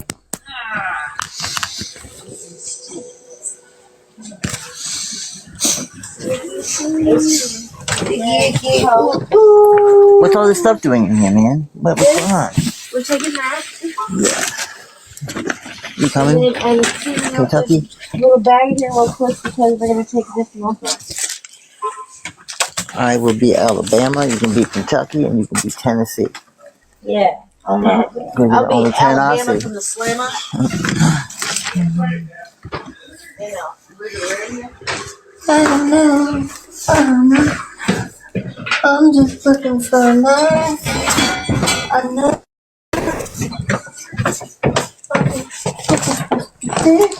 What's all this stuff doing in here, man? What's going on? We're taking that. You coming? And I'm Kentucky? little bag here real quick because we're gonna take this one with us. I will be Alabama, you can be Kentucky, and you can be Tennessee. Yeah. I'll be Alabama Tennessee. from the Slammer. I don't know. I'm just looking for a man. I know. Want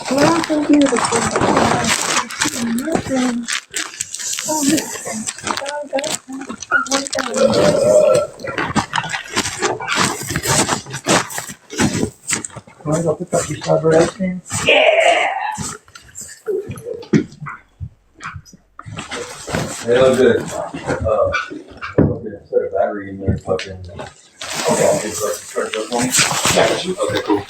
to go pick up your strawberry ice cream? They look good. Set a battery in there, fucking. Okay, cool.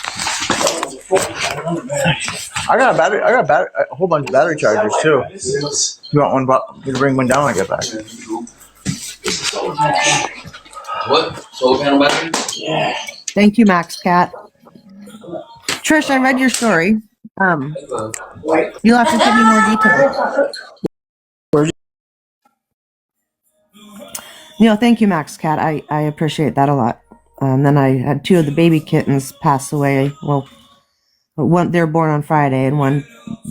I got a whole bunch of battery chargers too. You want one? You bring one down when I get back. What? Solar panel battery? Thank you, Max Cat. Trish, I read your story. You'll have to give me more details. Thank you, Max Cat. I appreciate that a lot. Then I had 2 of the baby kittens pass away. Well, one they were born on Friday, and one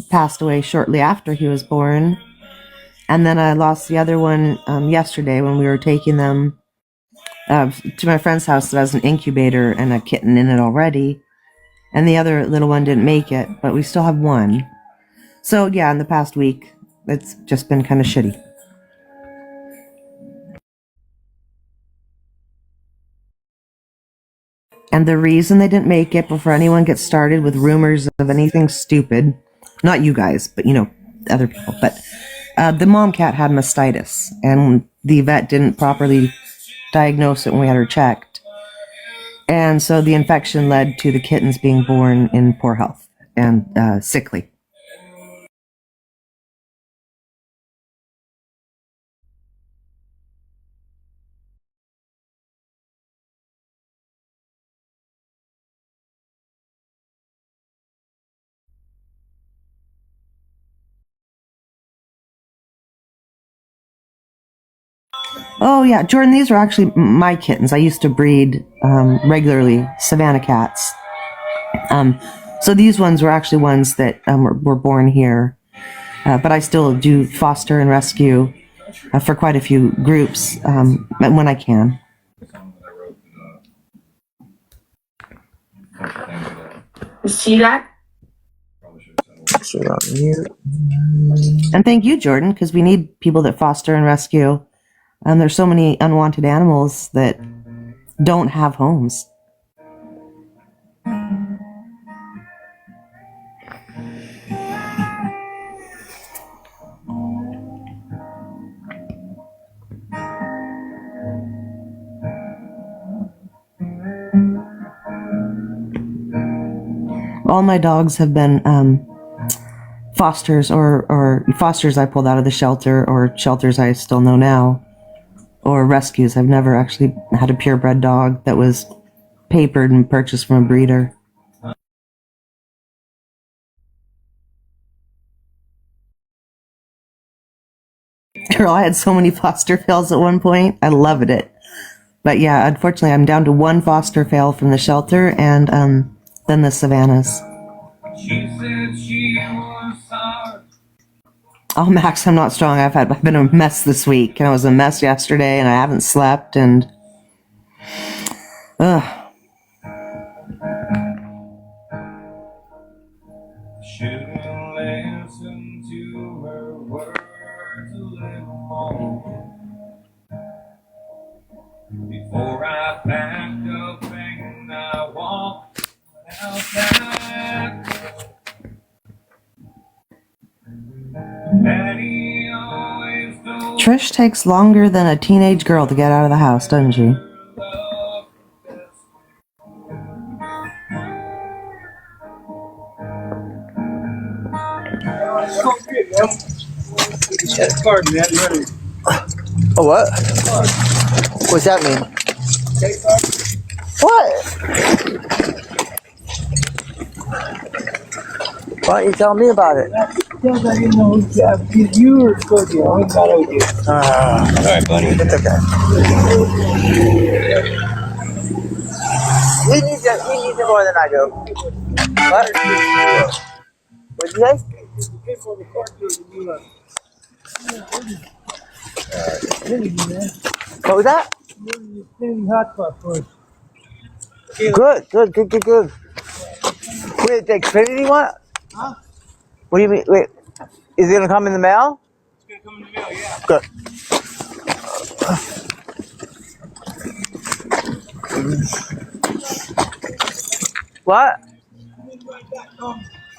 passed away shortly after he was born. And then I lost the other one yesterday when we were taking them to my friend's house that has an incubator and a kitten in it already. And the other little one didn't make it, but we still have one. So yeah, in the past week, it's just been kind of shitty. And the reason they didn't make it, before anyone gets started with rumors of anything stupid, not you guys, but other people, but the mom cat had mastitis, and the vet didn't properly diagnose it when we had her checked. And so the infection led to the kittens being born in poor health and sickly. Oh yeah, Jordan, these are actually my kittens. I used to breed regularly Savannah cats. So these ones were actually ones that were born here. But I still do foster and rescue for quite a few groups when I can. See that? And thank you, Jordan, because we need people that foster and rescue. There's so many unwanted animals that don't have homes. All my dogs have been fosters or fosters I pulled out of the shelter, or shelters I still know now, or rescues. I've never actually had a purebred dog that was papered and purchased from a breeder. Girl, I had so many foster fails at one point. I loved it. But yeah, unfortunately, I'm down to 1 foster fail from the shelter, and then the Savannahs. She said she was sorry. Oh, Max, I'm not strong. I've been a mess this week, and I was a mess yesterday, and I haven't slept, and Shouldn't listen to her words a little more before I packed up and I walked out that Daddy always told Trish takes longer than a teenage girl to get out of the house, doesn't she? love best. That card, man, ready. Oh, what? What's that mean? What? Why don't you tell me about it? Because I didn't know if you were supposed to. I thought I would do. All right, buddy. It's okay. He needs it more than I do. What? What'd you say? What was that? Good. Wait, the Xfinity one? What do you mean? Wait, is it gonna come in the mail? It's gonna come in the mail, yeah. Good. What?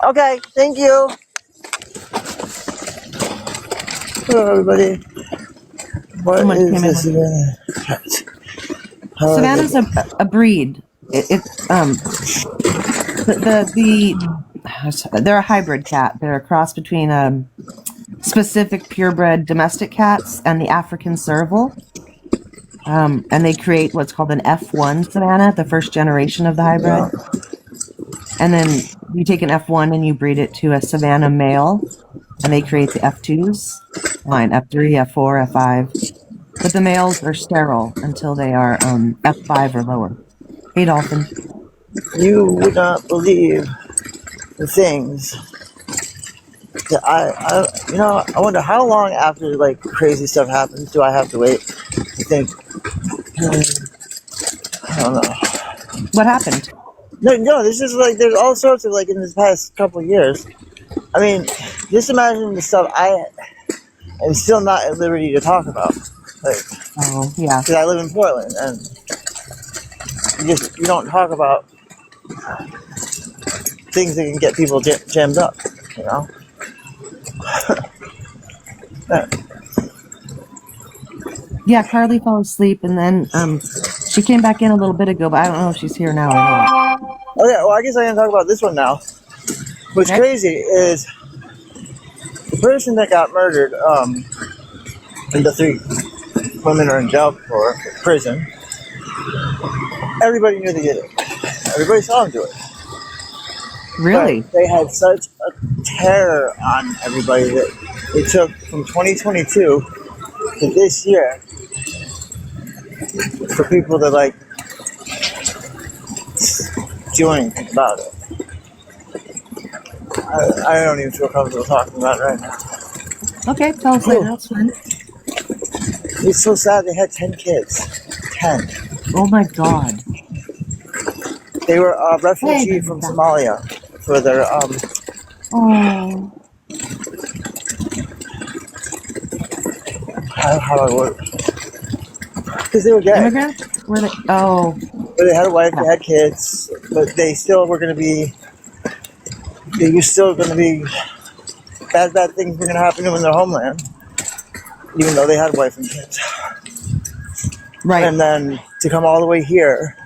Okay, thank you. Hello, everybody. What Someone is came in this with- Savannah cat? How are Savannah's a breed. They're a hybrid cat. They're a cross between specific purebred domestic cats and the African serval. And they create what's called an F1 Savannah, the first generation of the hybrid. And then you take an F1 and you breed it to a Savannah male, and they create the F2s, line F3, F4, F5. But the males are sterile until they are F5 or lower. Hey, Dolphin. You would not believe the things that I wonder how long after like crazy stuff happens do I have to wait to think. I don't know. What happened? No, this is like there's all sorts of like in this past couple of years. I mean, just imagine the stuff I am still not at liberty to talk about. Like, oh yeah, because I live in Portland and you don't talk about things that can get people jammed up, you know. Yeah, Carly fell asleep, and then she came back in a little bit ago, but I don't know if she's here now or not. Oh yeah, well I guess I can talk about this one now. What's crazy is the person that got murdered, and the 3 women are in jail for prison. Everybody knew they did it. Everybody saw them do it. Really? But they had such a terror on everybody that it took from 2022 to this year for people to like do anything about it. I don't even feel comfortable talking about it right now. Okay, tell us later. That's fine. It's so sad. They had 10 kids. 10. Oh my God. They were a refugee from Somalia for their Oh. how do I work? Because they were gay. Immigrants? Were they? Oh. But they had a wife, they had kids, but they still were going to be. They were still going to be. Bad things were going to happen to them in their homeland, even though they had a wife and kids. Right. And then to come all the way here,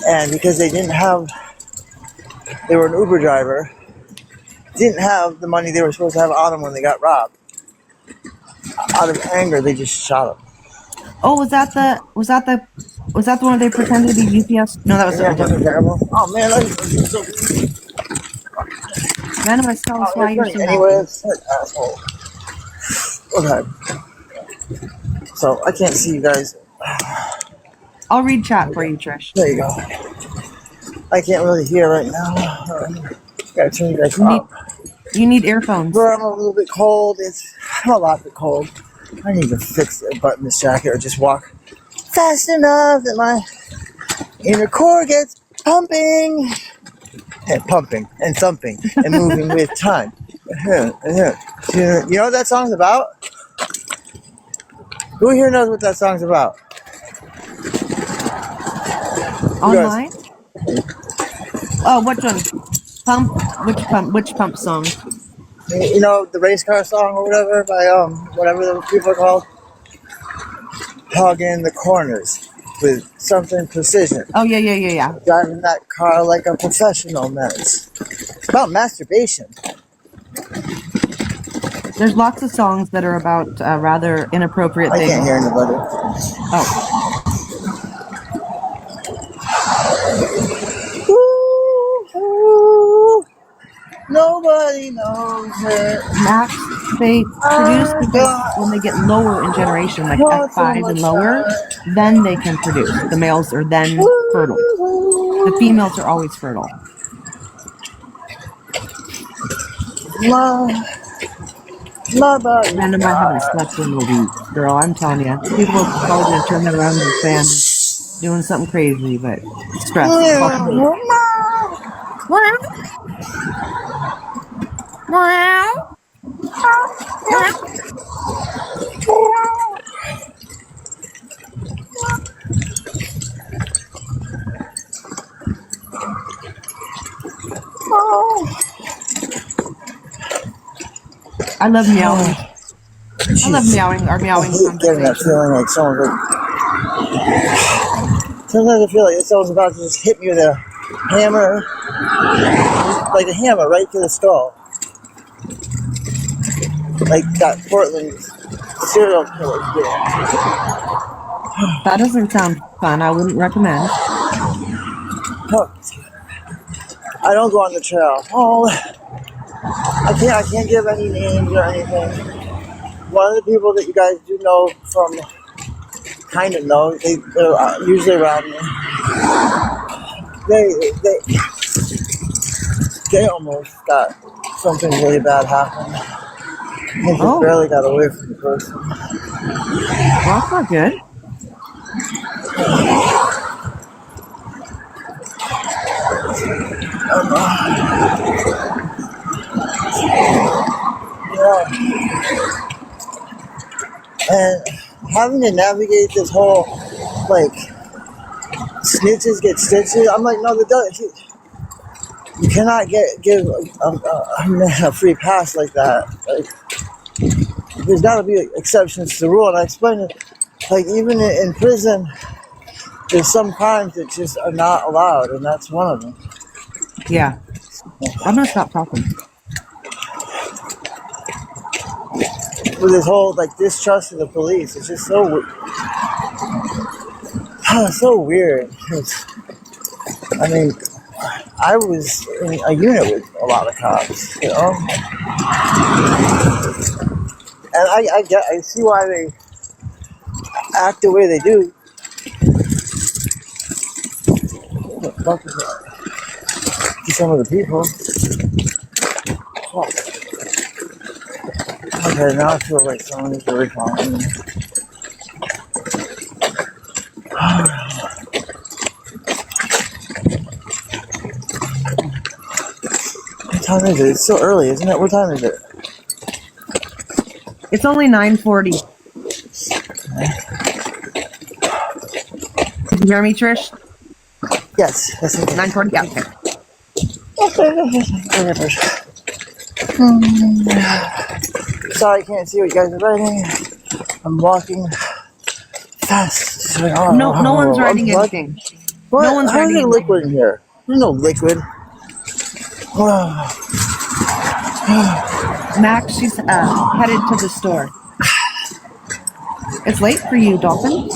and because they didn't have. They were an Uber driver. Didn't have the money they were supposed to have on them when they got robbed. Out of anger, they just shot them. Oh, was that the one they pretended to be UPS? No, that was terrible. Oh man, that's so. None of us tell us why you're so anyways, asshole. Okay. So I can't see you guys. I'll read chat for you, Trish. There you go. I can't really hear right now. Gotta turn you guys up. You need earphones. Bro, I'm a little bit cold. I'm a lot bit cold. I need to fix a button this jacket or just walk fast enough that my inner core gets pumping. And pumping and thumping and moving with time. You know what that song's about? Who here knows what that song's about? Online? Oh, which one? Pump? Which pump song? You know, the race car song or whatever by whatever the people are called. Hogging the corners with something precision. Oh yeah. Driving that car like a professional menace. It's about masturbation. There's lots of songs that are about rather inappropriate things. I can't hear anybody. Oh. Nobody knows it. Max, they produce because when they get lower in generation, like F5 and lower, then they can produce. The males are then fertile. The females are always fertile. My body. Random, I haven't slept in a week, girl. I'm telling you, people are probably gonna turn that around and say doing something crazy, but stress. What? Meow. I love meowing. I love meowing or I meowing hate getting that conversation. feeling like someone's like. Sometimes I feel like someone's about to just hit me with a hammer, like a hammer right to the skull. Like that Portland serial killer did. That doesn't sound fun. I wouldn't recommend. Oh, I don't go on the trail. Oh, I can't give any names or anything. One of the people that you guys do know from, kind of know, they're usually around me. They almost got something really bad happen. They just barely got away from the person. Well, that's not good. Yeah. And having to navigate this whole, like, snitches get stitches. I'm like, no, you cannot give a man a free pass like that. Like, there's got to be exceptions to the rule. And I explained it, like, even in prison, there's some crimes that just are not allowed, and that's one of them. Yeah. I'm gonna stop talking. With this whole, like, distrust of the police, it's just so so weird. I mean, I was in a unit with a lot of cops, you know? And I see why they act the way they do. What the fuck is that? To some of the people. Fuck. Okay, now I feel like someone is really calling me. What time is it? It's so early, isn't it? What time is it? It's only 9:40. Did you hear me, Trish? Yes. 9:40. Yeah. Sorry, I can't see what you guys are writing. I'm walking fast. So No one's writing anything. What? No one's How's writing there liquid in here? There's no liquid. Max, she's headed to the store. It's late for you, Dolphin.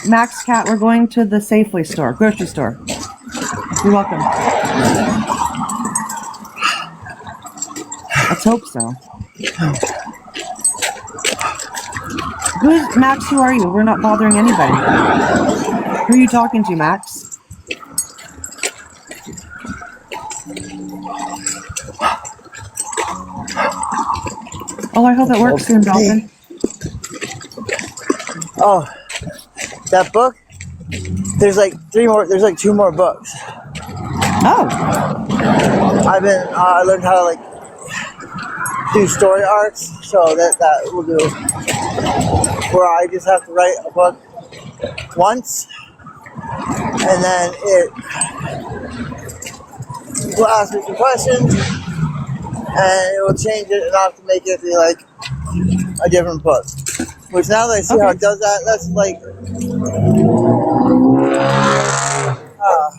Max, Cat, we're going to the Safeway store, grocery store. You're welcome. Let's hope so. Max, who are you? We're not bothering anybody. Who are you talking to, Max? Oh, I hope it works soon, Dolphin. Oh, that book? There's like two more books. Oh. I learned how to like do story arcs, so that will do. Where I just have to write a book once, and then it will ask me some questions, and it will change it enough to make it be like a different book. Which now that I see how it does that, that's like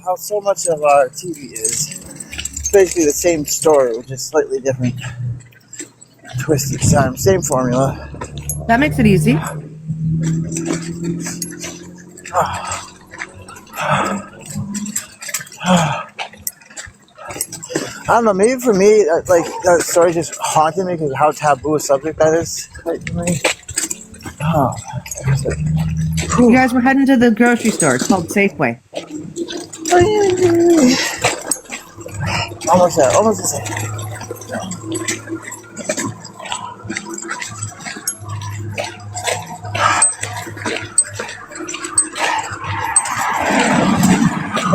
how so much of our TV is. It's basically the same story, with just slightly different twist each time. Same formula. That makes it easy. I don't know, maybe for me, like, that story just haunted me because of how taboo a subject that is. Like, to me. Oh. You guys were heading to the grocery store. It's called Safeway. Almost there, almost there.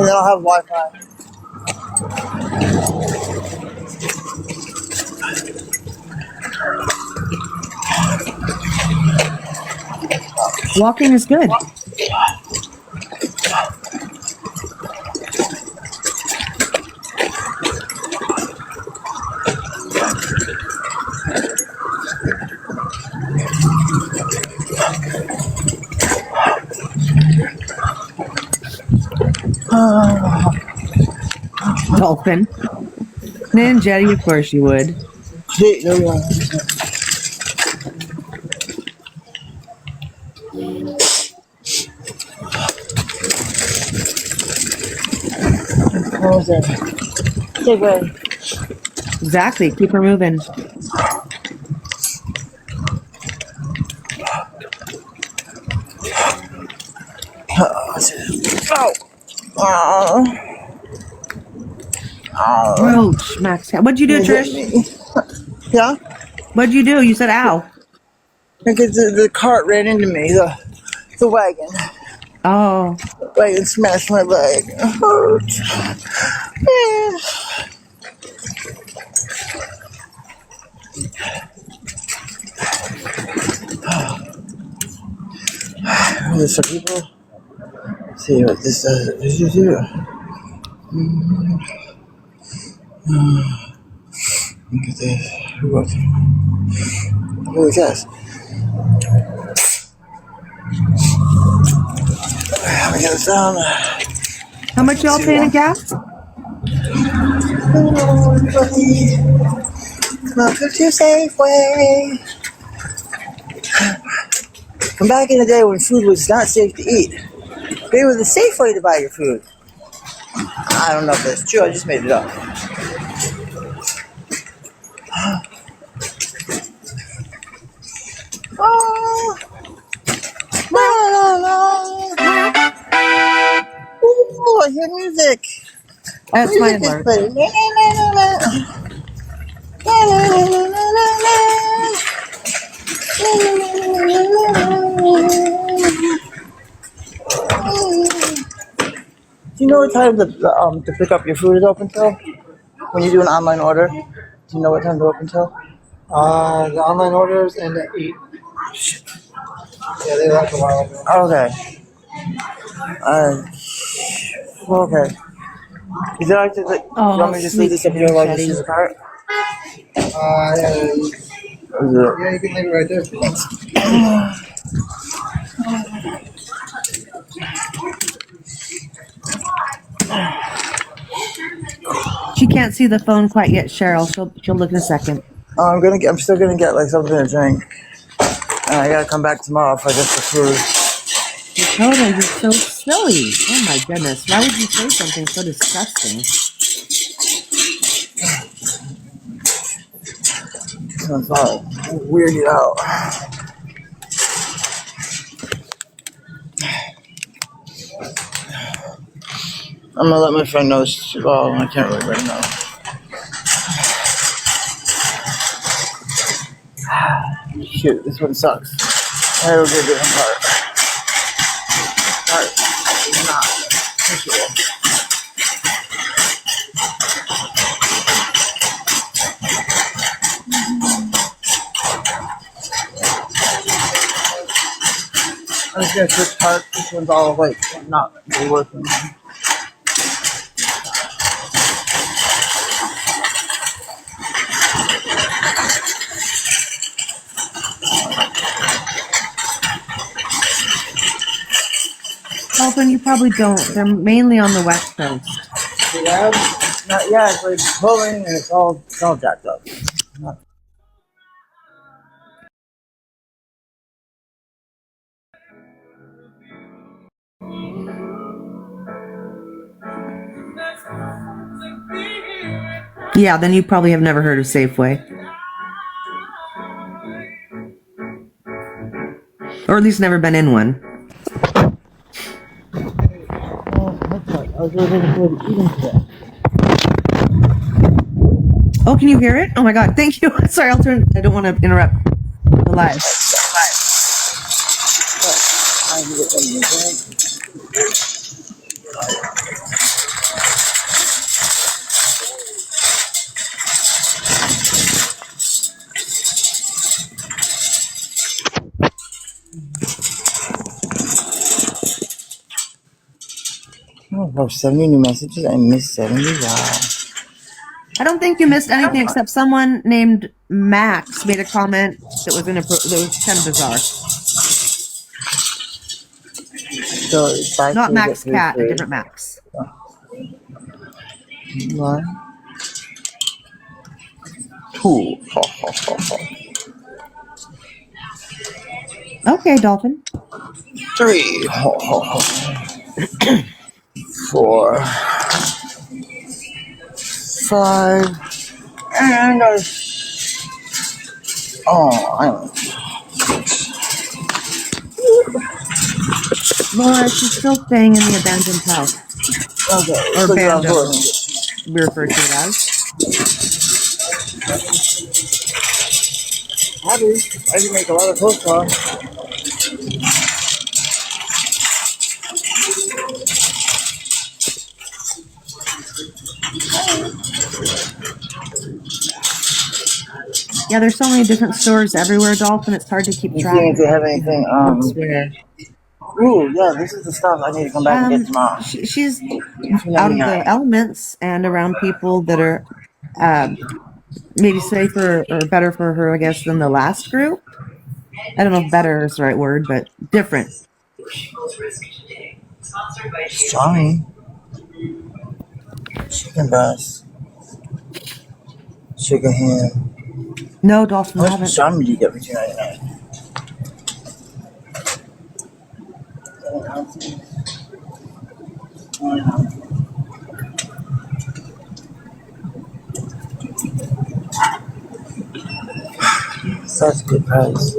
they don't have Wi-Fi. Walking is good. Dolphin. Man, Jetty, of course you would. See, there we are. What was that? Segway. Exactly. Keep her moving. Oh. Roach, Max. What'd you do, Trish? Yeah? What'd you do? You said ow. Because the cart ran into me, the wagon. Oh. The wagon smashed my leg. It hurt. There's some people. Let's see what this does. What did you do? Look at this. What? Holy gas. Let me get this down. How much y'all paying in gas? Welcome to Safeway. And back in the day when food was not safe to eat, they were the safe way to buy your food. I don't know if that's true. I just made it up. Oh, la, la, la. Ooh, I hear music. That's my Music is alert. playing. La, la, la, la, la. La, la, la, la, la, la, la. La, la, la, la, la, la. Do you know what time to pick up your food is open till? When you do an online order? Do you know what time to open till? The online orders end at 8. Shit. Yeah, they left a while ago. Okay. Okay. Is it like, you want me to just leave this up here while I just use the cart? Yeah, Or is it? yeah, you can leave it right there if you want. She can't see the phone quite yet, Cheryl. She'll look in a second. I'm still gonna get like something to drink. And I gotta come back tomorrow for just the food. Dakota, you're so silly. Oh my goodness. Why would you say something so disgusting? I'm sorry. Weird it out. I'm gonna let my friend know. Well, I can't really right now. Shoot, this one sucks. I gotta go get a different part. Part is not visual. I'm just gonna switch parts. This one's all like not really working. Dolphin, you probably don't. They're mainly on the West Coast. Yeah, it's like pulling and it's all jacked up. Yeah, then you probably have never heard of Safeway. Or at least never been in one. I was really looking forward to eating today. Oh, can you hear it? Oh my god, thank you. Sorry, I don't want to interrupt the live. I can get something to drink. Oh, 70 new messages? I missed 70? Wow. I don't think you missed anything except someone named Max made a comment that was that was kind of bizarre. So it's 5 Not days Max at Cat, a 3-3. different Max. 1, 2. Ho, ho, ho, ho. Okay, Dolphin. 3. Ho, ho, ho. 4. 5. And I don't. Laura, she's still staying in the abandoned house. Okay. Or so bando, we refer to it as. Happy. I can make a lot of coleslaw. Yeah, there's so many different stores everywhere, Dolphin. It's hard to keep track. See if they have anything. Where. Ooh, yeah, this is the stuff I need to come back and get tomorrow. She's out of the elements and around people that are maybe safer or better for her, I guess, than the last group. I don't know if better is the right word, but different. Johnny. Chicken breast. Chicken ham. No, Dolphin, How I much haven't. pastrami do you get for $2.99? Such a good price.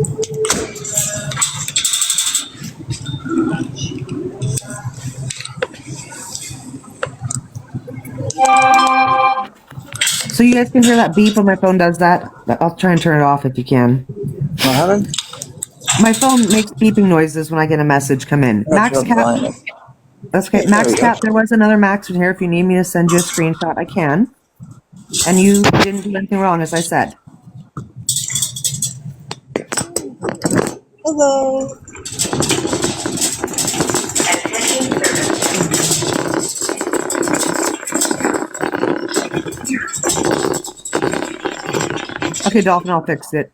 So you guys can hear that beep when my phone does that? I'll try and turn it off if you can. What happened? My phone makes beeping noises when I get a message come in. Max Cat. That's okay. Max Cat, there was another Max in here. If you need me to send you a screenshot, I can. And you didn't do anything wrong, as I said. Hello. Okay, Dolphin, I'll fix it.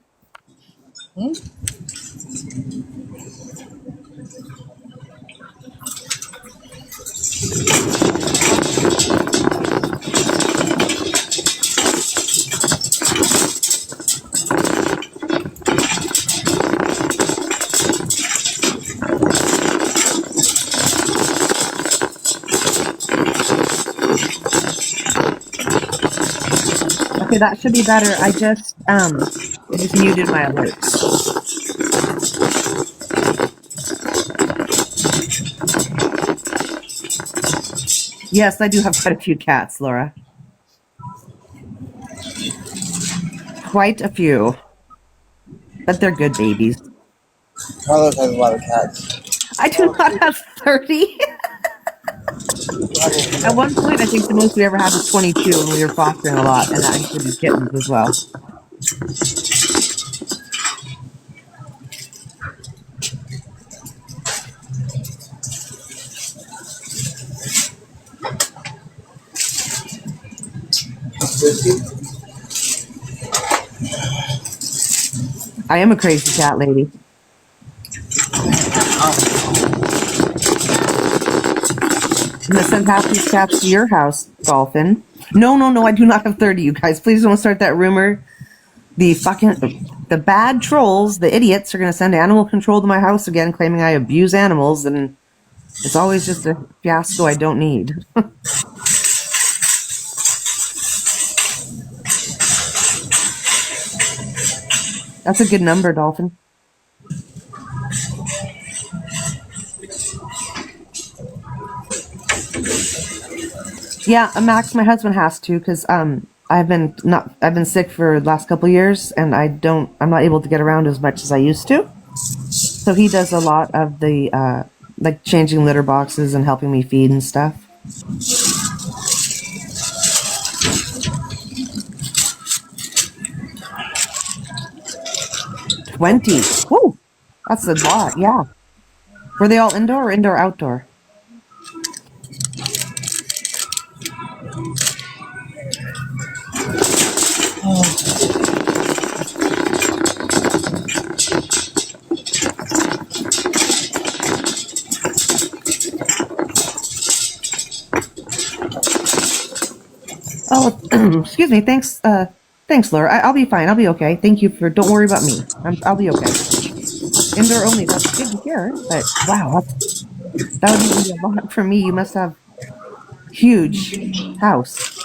Okay, that should be better. I just muted my alerts. Yes, I do have quite a few cats, Laura. Quite a few. But they're good babies. Carlos has a lot of cats. I do not have 30. At one point, I think the most we ever had was 22, and we were fostering a lot, and that included kittens as well. I am a crazy cat lady. I'm gonna send half these cats to your house, Dolphin. No, I do not have 30, you guys. Please don't start that rumor. The bad trolls, the idiots, are gonna send animal control to my house again, claiming I abuse animals, and it's always just a fiasco I don't need. That's a good number, Dolphin. Yeah, Max, my husband has to, because I've been sick for the last couple of years, and I'm not able to get around as much as I used to. So he does a lot of the like changing litter boxes and helping me feed and stuff. $20. Woo! That's a lot, yeah. Were they all indoor or indoor-outdoor? Excuse me. Thanks. Thanks, Laura. I'll be fine. I'll be okay. Thank you for. Don't worry about me. I'll be okay. Indoor only. That's good to hear. But wow, that would even be a lot for me. You must have huge house.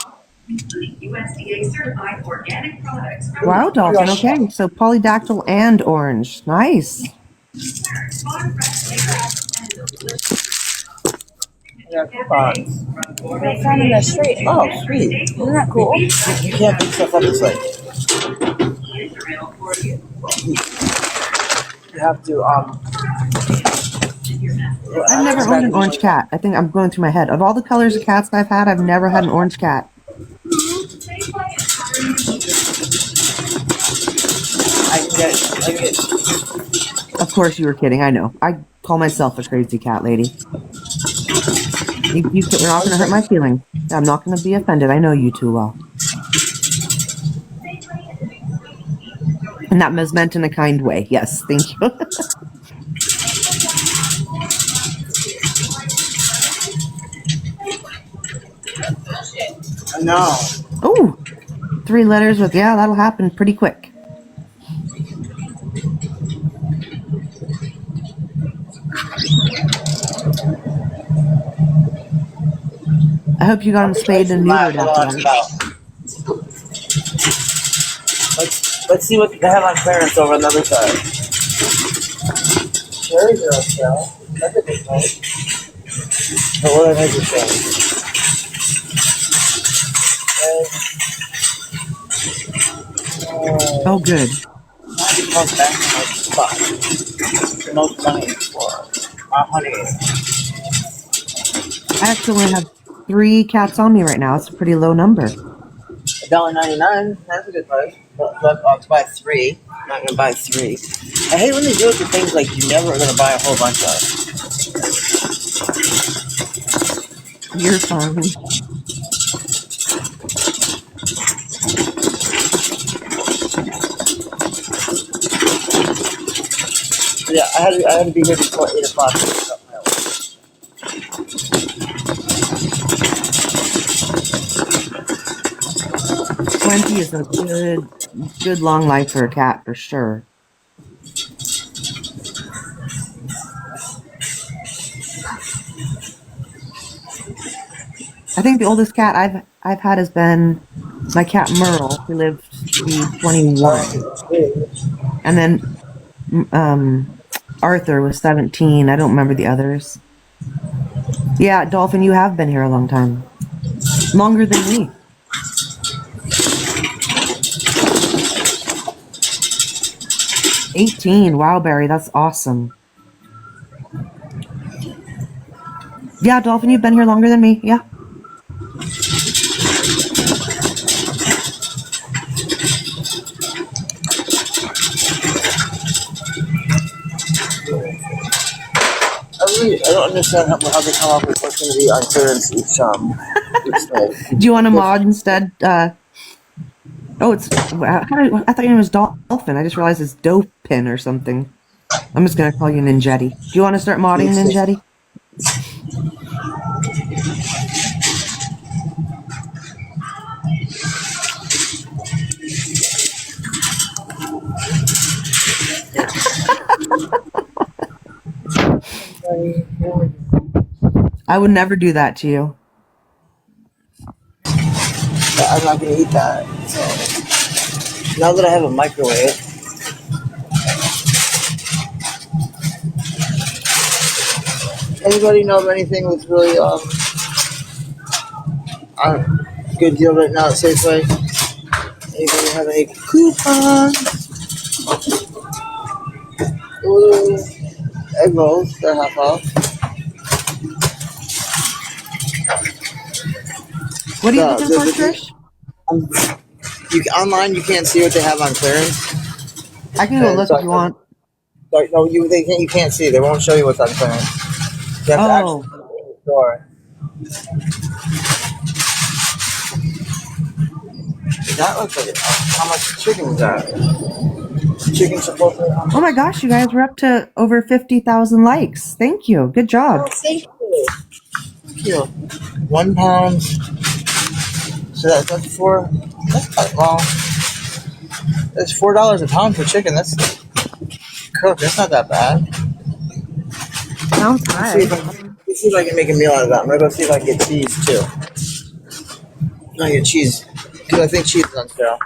USDA certified organic products. Wow, Dolphin. Okay, so polydactyl and orange. Nice. Yeah, coupons. I found in the street. Oh, sweet. Isn't that cool? You can't pick stuff up this way. You have to, I've never owned an orange cat. I think I'm going through my head. Of all the colors of cats I've had, I've never had an orange cat. I get. Of course you were kidding. I know. I call myself a crazy cat lady. You're not going to hurt my feelings. I'm not going to be offended. I know you too well. And that was meant in a kind way. Yes, thank you. No. Ooh, 3 letters with, yeah, that'll happen pretty quick. I hope you got him spayed and neutered after that. Let's see what they have on clearance over on the other side. Cherry girl shell. That's a good one. But what are they saying? Oh, good. Comes back to my spot. The most money for honey. I actually only have 3 cats on me right now. It's a pretty low number. $1.99. That's a good price. But I'll buy 3. I'm not gonna buy 3. I hate when they do it to things like you never are gonna buy a whole bunch of. You're fine. Yeah, I had to be here before 8 o'clock. 20 is a good long life for a cat for sure. I think the oldest cat I've had has been my cat Merle, who lived to be 21, and then Arthur was 17. I don't remember the others. Yeah, Dolphin, you have been here a long time, longer than me. $18. Wow, Barry, that's awesome. Yeah, Dolphin, you've been here longer than me. Yeah. I don't understand how they come up with what's going to be on clearance each day. Do you want a mod instead? Oh, it's. I thought your name was Dolphin. I just realized it's Dopin or something. I'm just gonna call you Ninjetti. Do you want to start modding Ninjetti? I would never do that to you. I'm not going to eat that. So. Now that I have a microwave. Anybody know of anything that's really good deal right now at Safeway? Anybody have any coupons? Ooh, egg rolls, they're half off. What are you looking for, Trish? Online, you can't see what they have on clearance. I can go look if you want. Sorry, no, you can't see. They won't show you what's on clearance. You have to actually go to the store. That looks like it. How much chicken is that? Chicken chipotle. Oh my gosh, you guys, we're up to over 50,000 likes. Thank you. Good job. Oh, thank you. Thank you. 1 pound So that's $4. Well, that's $4 a pound for chicken. That's cooked. That's not that bad. Sounds Let's see, if I can make a meal out of that. I'm gonna go see if I can get cheese too. I get cheese because I think cheese is on sale.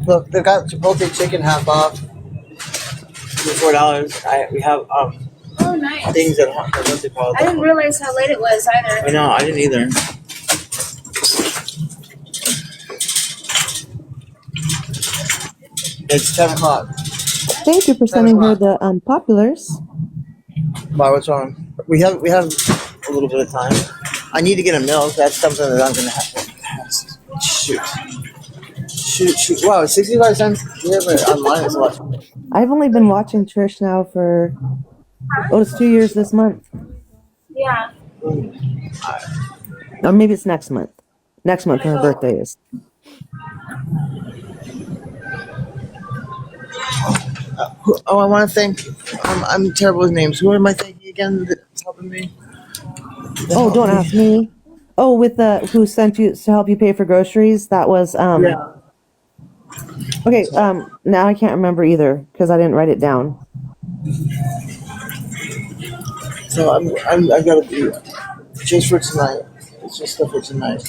Look, they've got Chipotle chicken half off. $4. We have Oh, nice. things that what's it called? I didn't realize how late it was either. I know, I didn't either. It's 10 o'clock. Thank you for sending her the populars. Why? What's wrong? We have a little bit of time. I need to get a milk. That's something that I'm gonna have. Shoot. Wow, 65 cents. Yeah, but online is a lot. I've only been watching Trish now for it's 2 years this month. Yeah. Or maybe it's next month. Next month her birthday is. Oh, I want to thank. I'm terrible with names. Who am I thanking again? That's helping me. Oh, don't ask me. Oh, with who sent you to help you pay for groceries? That was Yeah. Okay. Now I can't remember either because I didn't write it down. So I gotta be just for tonight. It's just stuff for tonight.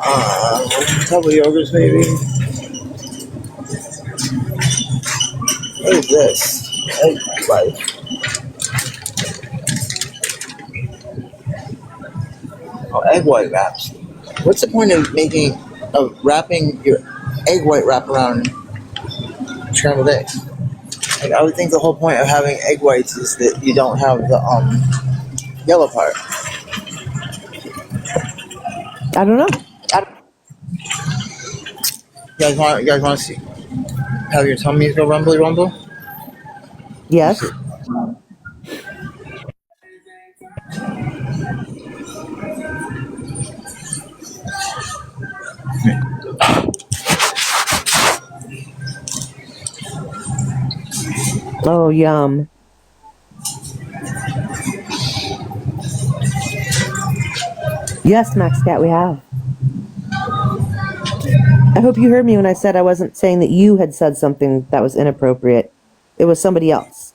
A couple of yogurts maybe. What is this? Egg life. Oh, egg white wraps. What's the point of wrapping your egg white wrap around scrambled eggs? Like, I would think the whole point of having egg whites is that you don't have the yellow part. I don't know. You guys want to see? Have your tummies go rumbly rumble? Yes. Oh, yum. Yes, Max Cat, we have. I hope you heard me when I said I wasn't saying that you had said something that was inappropriate. It was somebody else.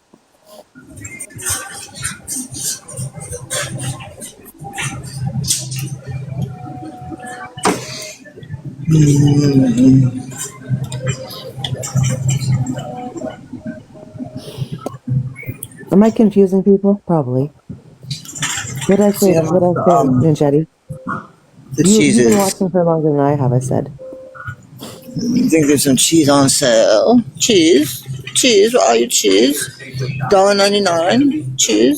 Am I confusing people? Probably. What did I say? Ninjetti? The cheese You've been is. watching for longer than I have, I said. You think there's some cheese on sale? Cheese? What are you cheese? $1.99. Cheese.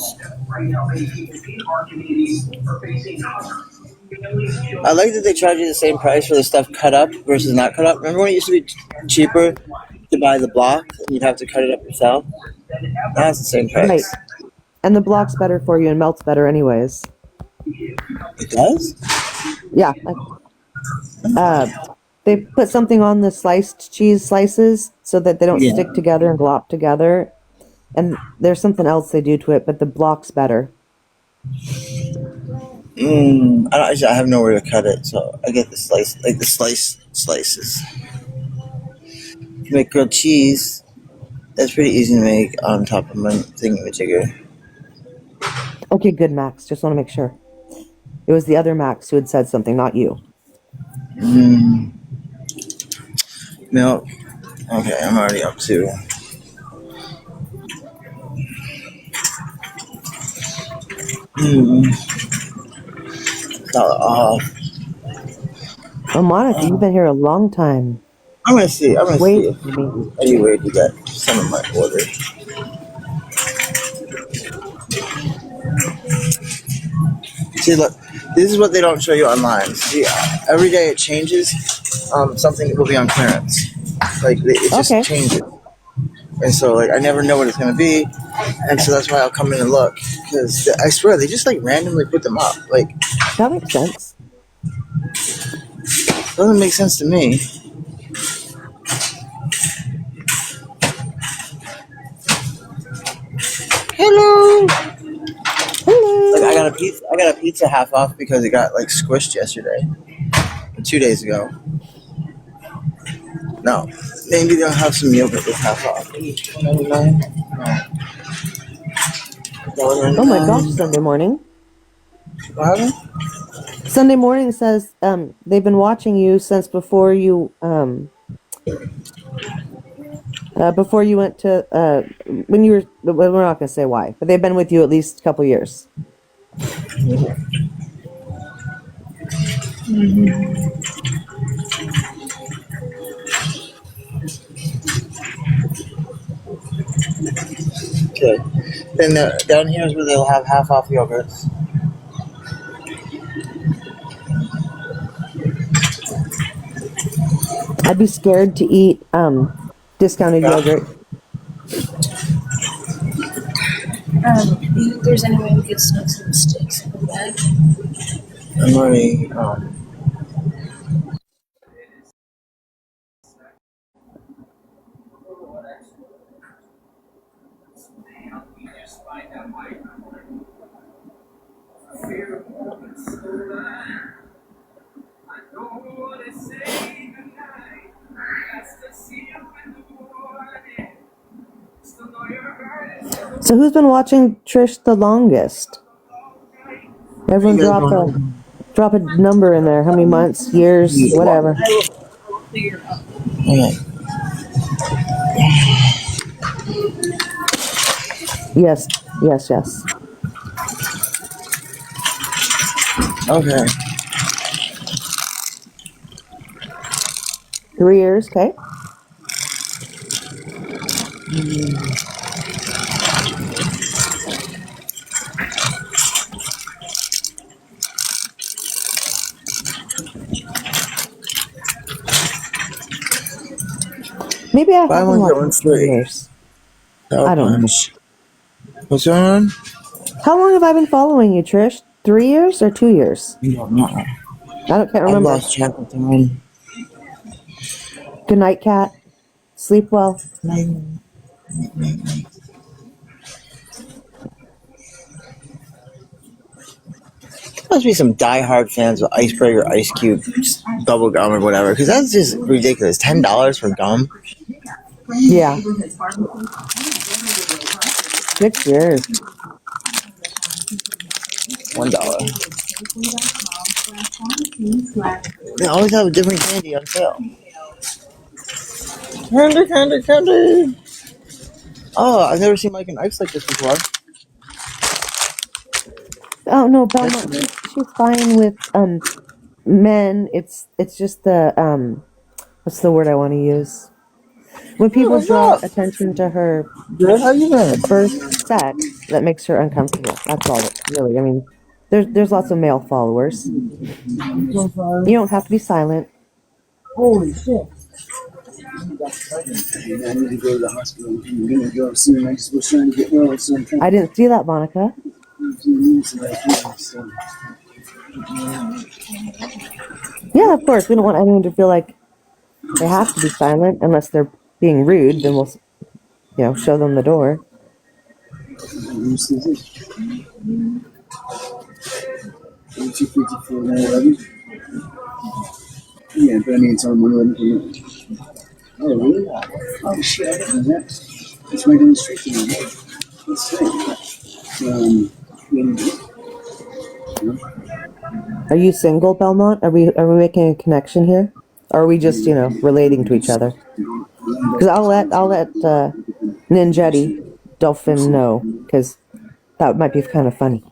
I like that they charge you the same price for the stuff cut up versus not cut up. Remember when it used to be cheaper to buy the block and you'd have to cut it up yourself? Now it's the same price. Right. And the block's better for you and melts better anyways. It does? Yeah. They put something on the sliced cheese slices so that they don't stick together and glop together. And there's something else they do to it, but the block's better. I have nowhere to cut it, so I get the slices. Make grilled cheese. That's pretty easy to make on top of my thingamajigger. Okay, good, Max. Just want to make sure. It was the other Max who had said something, not you. Milk. Okay, I'm already up to. $1 off. Oh, Monica, you've been here a long time. I'm gonna see. Wait if for me. anywhere to get some of my order. See, look, this is what they don't show you online. See, every day it changes. Something will be on clearance. Like it just changes, and so like I never know what it's gonna be, and so that's why I'll come in and look because I swear they just like randomly put them up. Like that makes sense. Doesn't make sense to me. Hello. got a pizza half off because it got like squished yesterday, 2 days ago. No, maybe they'll have some yogurt with half off. $1.99? No. Oh my gosh, Sunday morning. What happened? Sunday morning says they've been watching you since before you went to when you were. Well, we're not going to say why, but they've been with you at least a couple years. Okay. Then down here is where they'll have half off yogurts. I'd be scared to eat discounted yogurt. If there's any way we could sneak some sticks in the bag. I'm already. So who's been watching Trish the longest? Everyone drop a number in there. How many months, years, whatever. I will figure it out. Okay. Yes. Okay. 3 years, okay. Maybe I Buy haven't one, get one watched 3 free. years. I don't know. What's going on? How long have I been following you, Trish? 3 years or 2 years? I don't know. Can't I remember. lost track of time. Good night, cat. Sleep well. Night. Must be some diehard fans of Icebreaker, Ice Cube, bubble gum, or whatever. Because that's just ridiculous. $10 for gum. Yeah. 6 years. $1. They always have a different candy on sale. Candy. Oh, I've never seen Mike and Ike's like this before. Oh no, Belmont. She's fine with men. It's just the what's the word I want to use? When people draw attention to her Good, how you been? first sex, that makes her uncomfortable. That's all. Really, I mean, there's lots of male followers. You don't have to be silent. Holy shit. I need to go to the hospital. I'm gonna go soon. I just was trying to get well, so I'm trying I didn't see that, Monica. Yeah, of course. We don't want anyone to feel like they have to be silent unless they're being rude. Then we'll, show them the door. Yeah, but I mean, it's on 111. Oh, really? Oh, shit. I didn't know that. It's right down the street from me. Let's see. Are you single, Belmont? Are we making a connection here? Or are we just, relating to each other? Because I'll let Ninjetti Dolphin know, because that might be kind of funny.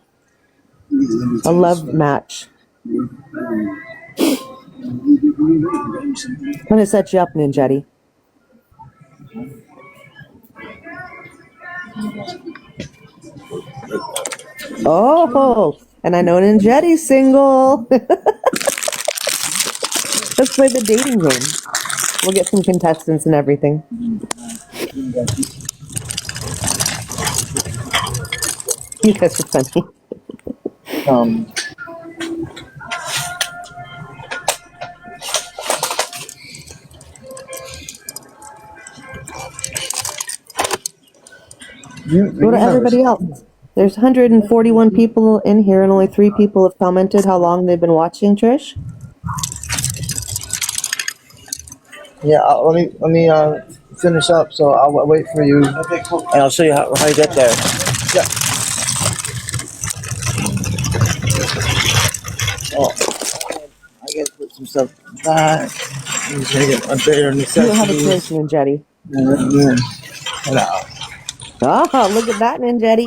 A love match. I'm gonna set you up, Ninjetti. Oh, and I know Ninjetti's single. Let's play the dating game. We'll get some contestants and everything. You guys are funny. Go to everybody else. There's 141 people in here, and only 3 people have commented how long they've been watching. Trish. Yeah, let me finish up. So I'll wait for you. Okay, cool. And I'll show you how you get there. Yeah. Oh, I gotta put some stuff back. I'm just gonna get my bare You don't have a necessities. choice, Ninjetti. Yeah. Oh, look at that, Ninjetti.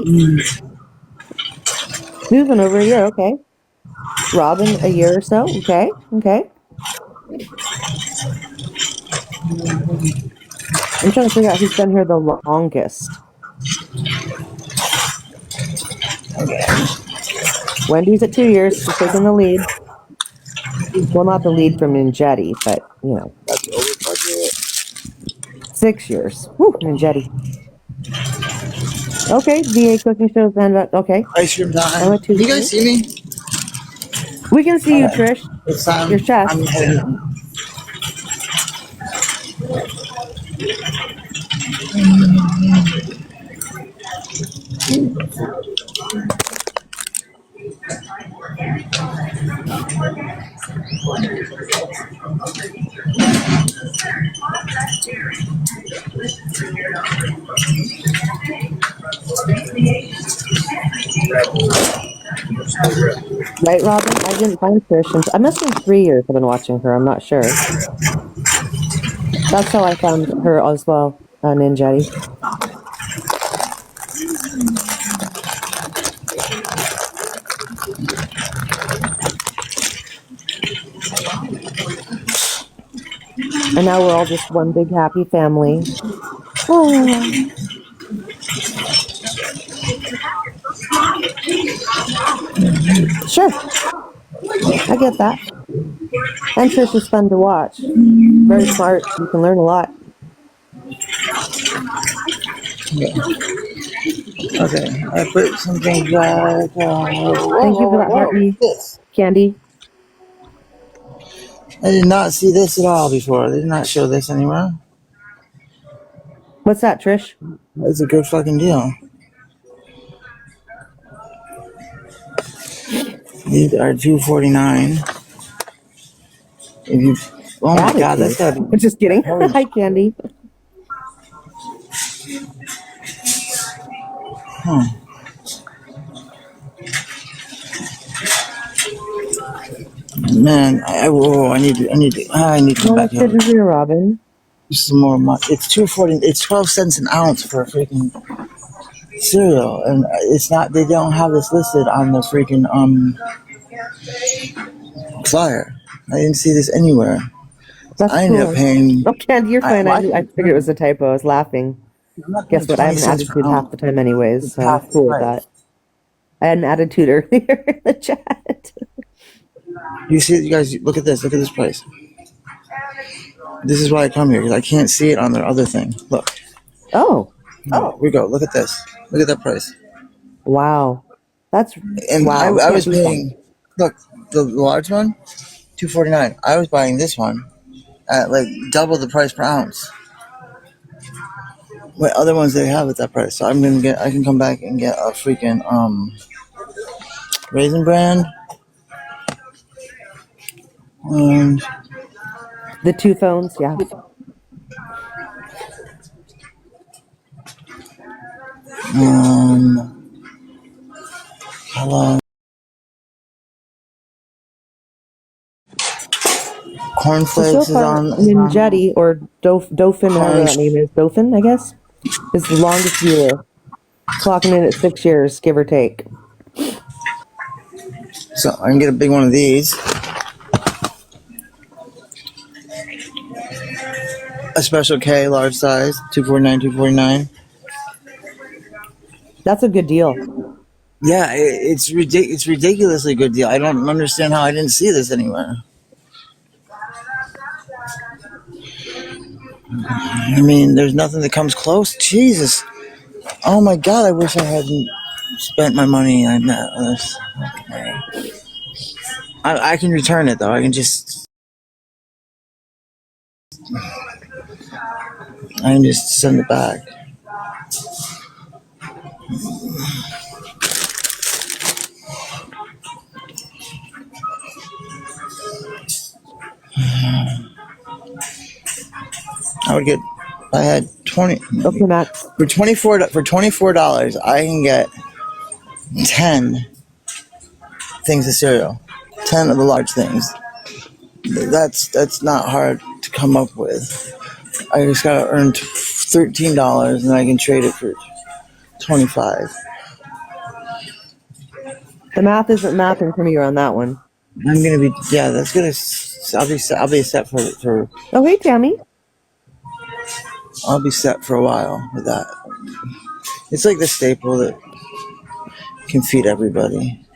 Susan, over a year, okay. Robin, a year or so, okay. I'm trying to figure out who's been here the longest. Wendy's at 2 years. She's taking the lead. Well, not the lead from Ninjetti, but, you know. 6 years. Woo, Ninjetti. Okay, VA cooking shows and okay. Ice cream time. I'm at 2 You guys see me? We can see you, Trish. It's time. Your chest. I'm heading. Right, Robin? I didn't find Trish. I must have been 3 years I've been watching her. I'm not sure. That's how I found her as well, Ninjetti. And now we're all just one big happy family. Oh. Sure. I get that. And Trish is fun to watch. Very smart. You can learn a lot. Yeah. Okay, I put some things back. Thank you for that hearty candy. I did not see this at all before. They did not show this anywhere. What's that, Trish? That's a good fucking deal. These are $2.49. If you, oh my god, that's gotta be. Just kidding. Hi, Candy. Man, I need to come back here. Good to hear, Robin. Some more money. It's $2.40. It's 12 cents an ounce for a freaking cereal, and it's not. They don't have this listed on the freaking flyer. I didn't see this anywhere. That's I ended up paying. Oh, Candy, you're fine. I figured it was a typo. I was laughing. Guess what? I have an attitude half the time, anyways. So I'm cool with that. I had an attitude earlier in the chat. You see, you guys, look at this. Look at this price. This is why I come here, because I can't see it on their other thing. Look. Oh. Oh, here we go. Look at this. Look at that price. Wow. That's and wow. I was paying. Look, the large one, $2.49. I was buying this one at like double the price per ounce. What other ones they have at that price? So I'm gonna get. I can come back and get a freaking Raisin Bran. And the 2 phones, yeah. Hello. Cornflakes So far, is on. Ninjetti or Dauphin, whatever that name is. Dauphin, I guess, is the longest viewer. Clocking in at 6 years, give or take. So I can get a big one of these. A special K, large size, $2.49. That's a good deal. Yeah, it's ridiculously good deal. I don't understand how I didn't see this anywhere. I mean, there's nothing that comes close. Jesus. Oh my god, I wish I hadn't spent my money on that. Okay. I can return it though. I can just send it back. I would get. I had 20 Okay, Max. for $24. I can get 10 things of cereal. 10 of the large things. That's not hard to come up with. I just gotta earn $13 and I can trade it for 25. The math isn't mathing for me on that one. I'm gonna be that's gonna. I'll be set for. Oh, hey, Tammy. I'll be set for a while with that. It's like the staple that can feed everybody.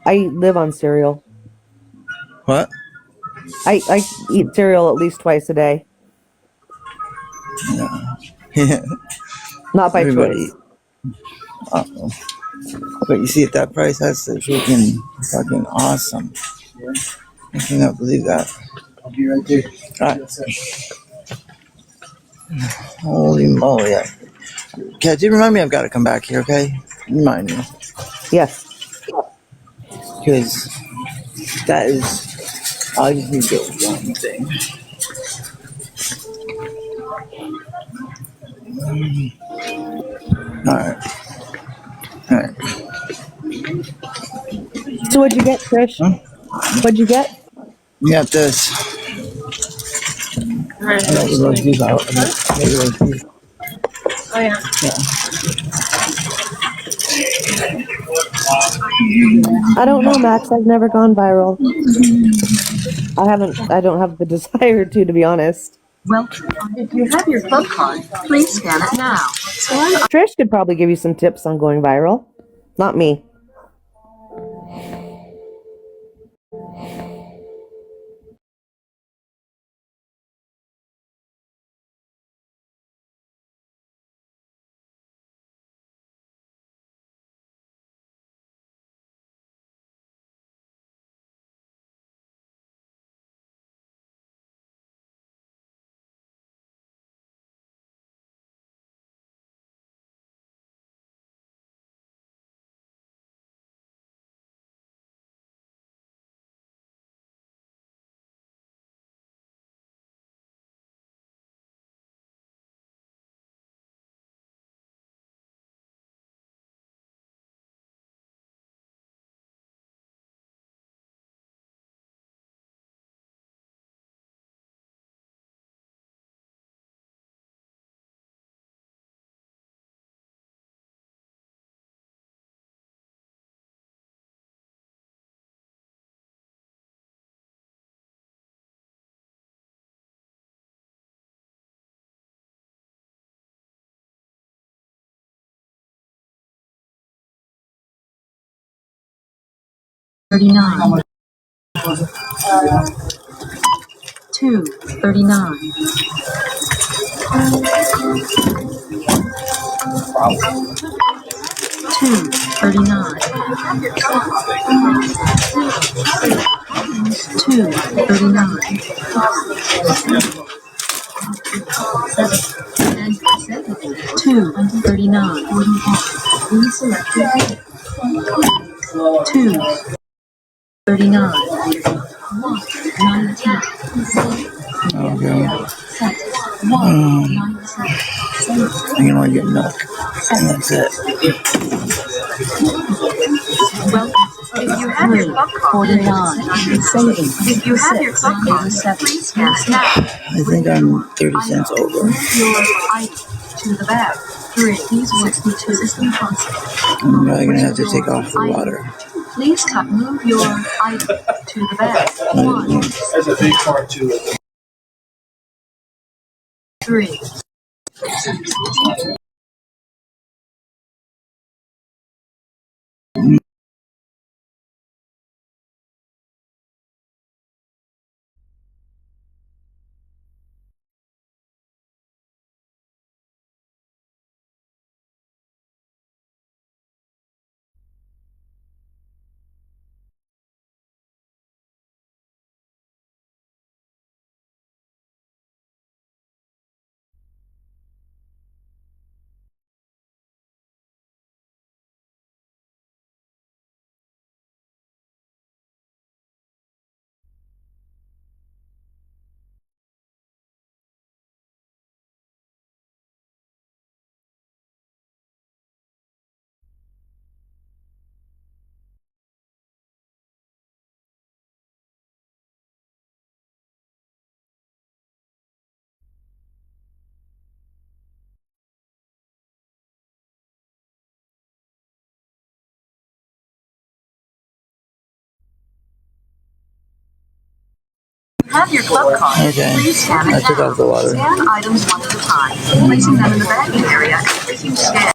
I live on cereal. What? I eat cereal at least twice a day. Yeah. Not by Everybody. choice. Uh-oh. But you see, at that price, that's freaking fucking awesome. Yeah. I cannot believe that. I'll be right there. All right. Holy moly! Okay, do remind me I've got to come back here. Okay, remind me. Yes. Because that is. I just need to get one thing. Alright. So what'd you get, Trish? Huh? What'd you get? You got this. Alright. I got the roast beef out. Oh yeah. I don't know, Max. I've never gone viral. I don't have the desire to be honest. Well, if you have your club card, please scan it now. Trish could probably give you some tips on going viral. Not me. $39. 239. 239. 239. 239. Okay. I can only get milk. And that's it. Well, if you have your club card, 49. Savings. If you have your club card, please scan it now. I think I'm 30 cents over. Move your item to the bag. 3. Please 62. System constant. I'm probably going to have to take off the water. Please move your item to the bag. 1. There's a big part to it. 3. have your club card, Okay. please scan I it took now. off the water. Scan items one at a time, placing them in the bagging area as you scan.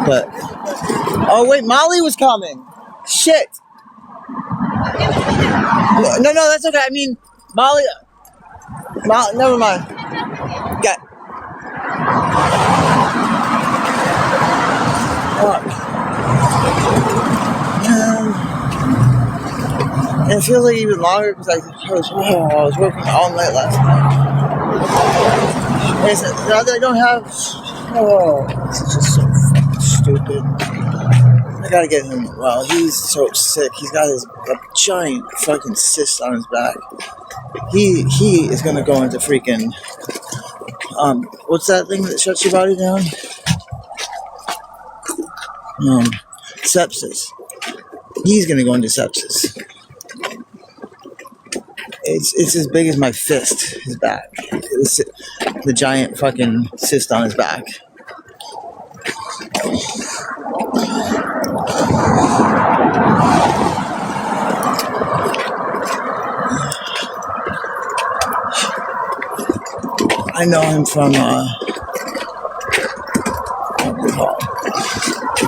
But oh wait, Molly was coming. Shit. No, that's okay. I mean, Molly. Never mind. Got. Fuck. And it feels like even longer because I was working all night last night. Now that I don't have. Oh, this is just so fucking stupid. I gotta get him. Well, he's so sick. He's got a giant fucking cyst on his back. He is gonna go into freaking what's that thing that shuts your body down? Sepsis. He's gonna go into sepsis. It's as big as my fist. His back. It's the giant fucking cyst on his back. I know him from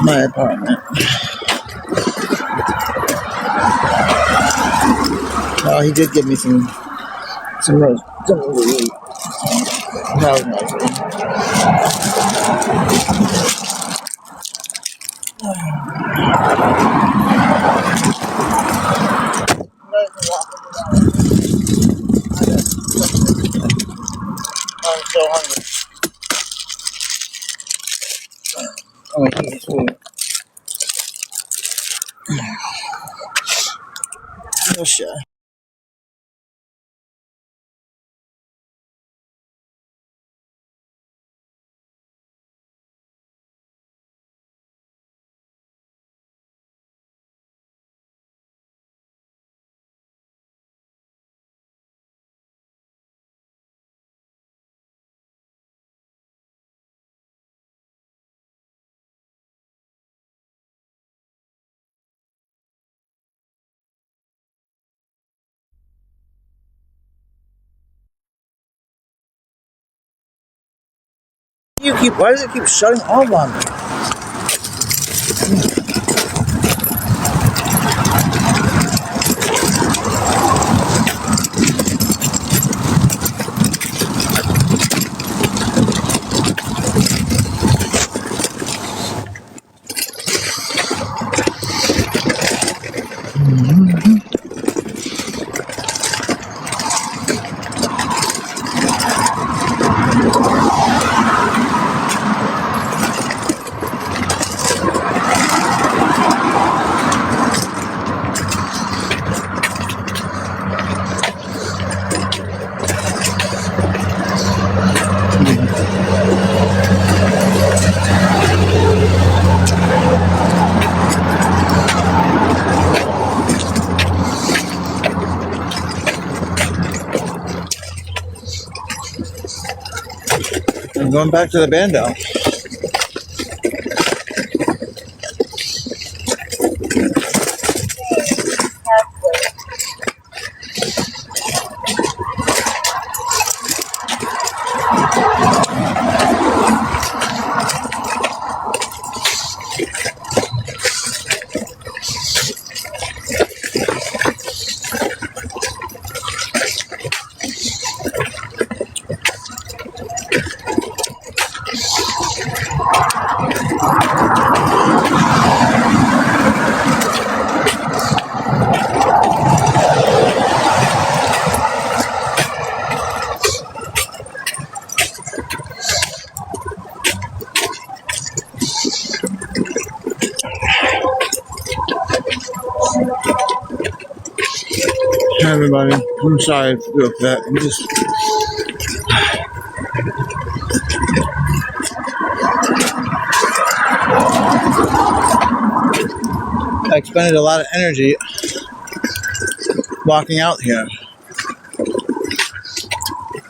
my apartment. Well, he did give me some rose. That was nice. I'm so hungry. Oh, he's food. Oh shit. Why does it keep shutting off on me? I'm going back to the bando. Hi everybody, I'm sorry for that. I'm just I expended a lot of energy walking out here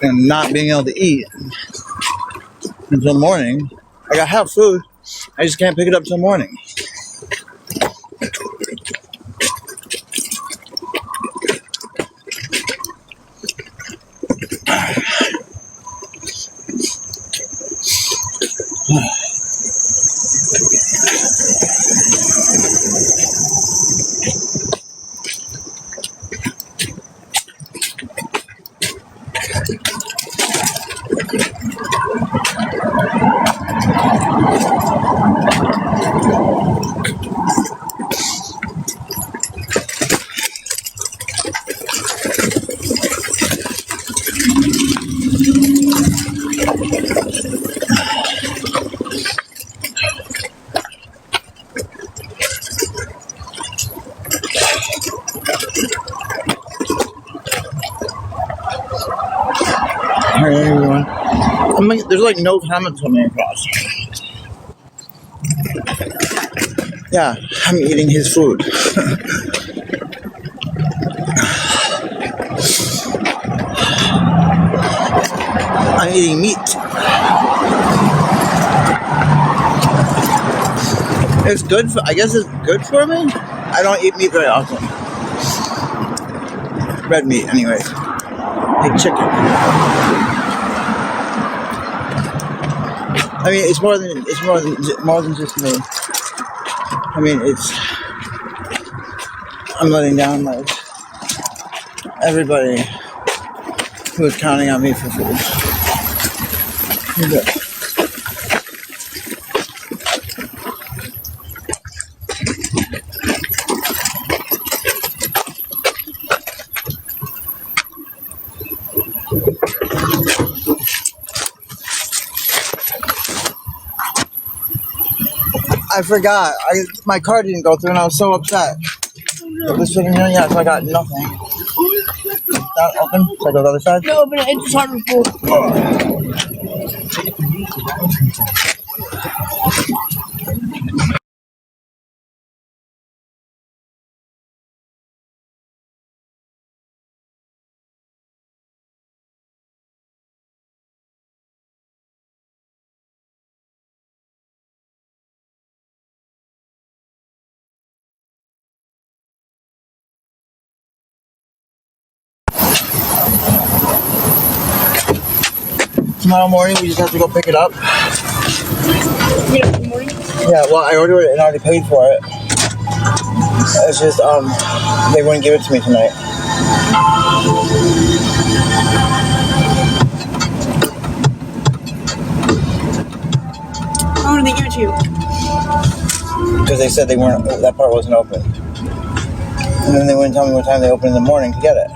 and not being able to eat until morning. I got half food, I just can't pick it up till morning. Alright, everyone. There's like no comments coming across. Yeah, I'm eating his food. I'm eating meat. It's good for, I guess it's good for me. I don't eat meat very often. Red meat, anyway. Like chicken. I mean, it's more than just me. I mean, I'm letting down like everybody who was counting on me for food. I forgot. My card didn't go through and I was so upset. It was sitting here, yeah, so I got nothing. That open? Should I go to the other side? No, but it's hard to pull. Tomorrow morning we just have to go pick it up. Yeah, good morning. Yeah, well, I ordered it and already paid for it. It's just, they wouldn't give it to me tonight. How did they give it to you? Because they said that part wasn't open. And then they wouldn't tell me what time they open in the morning to get it.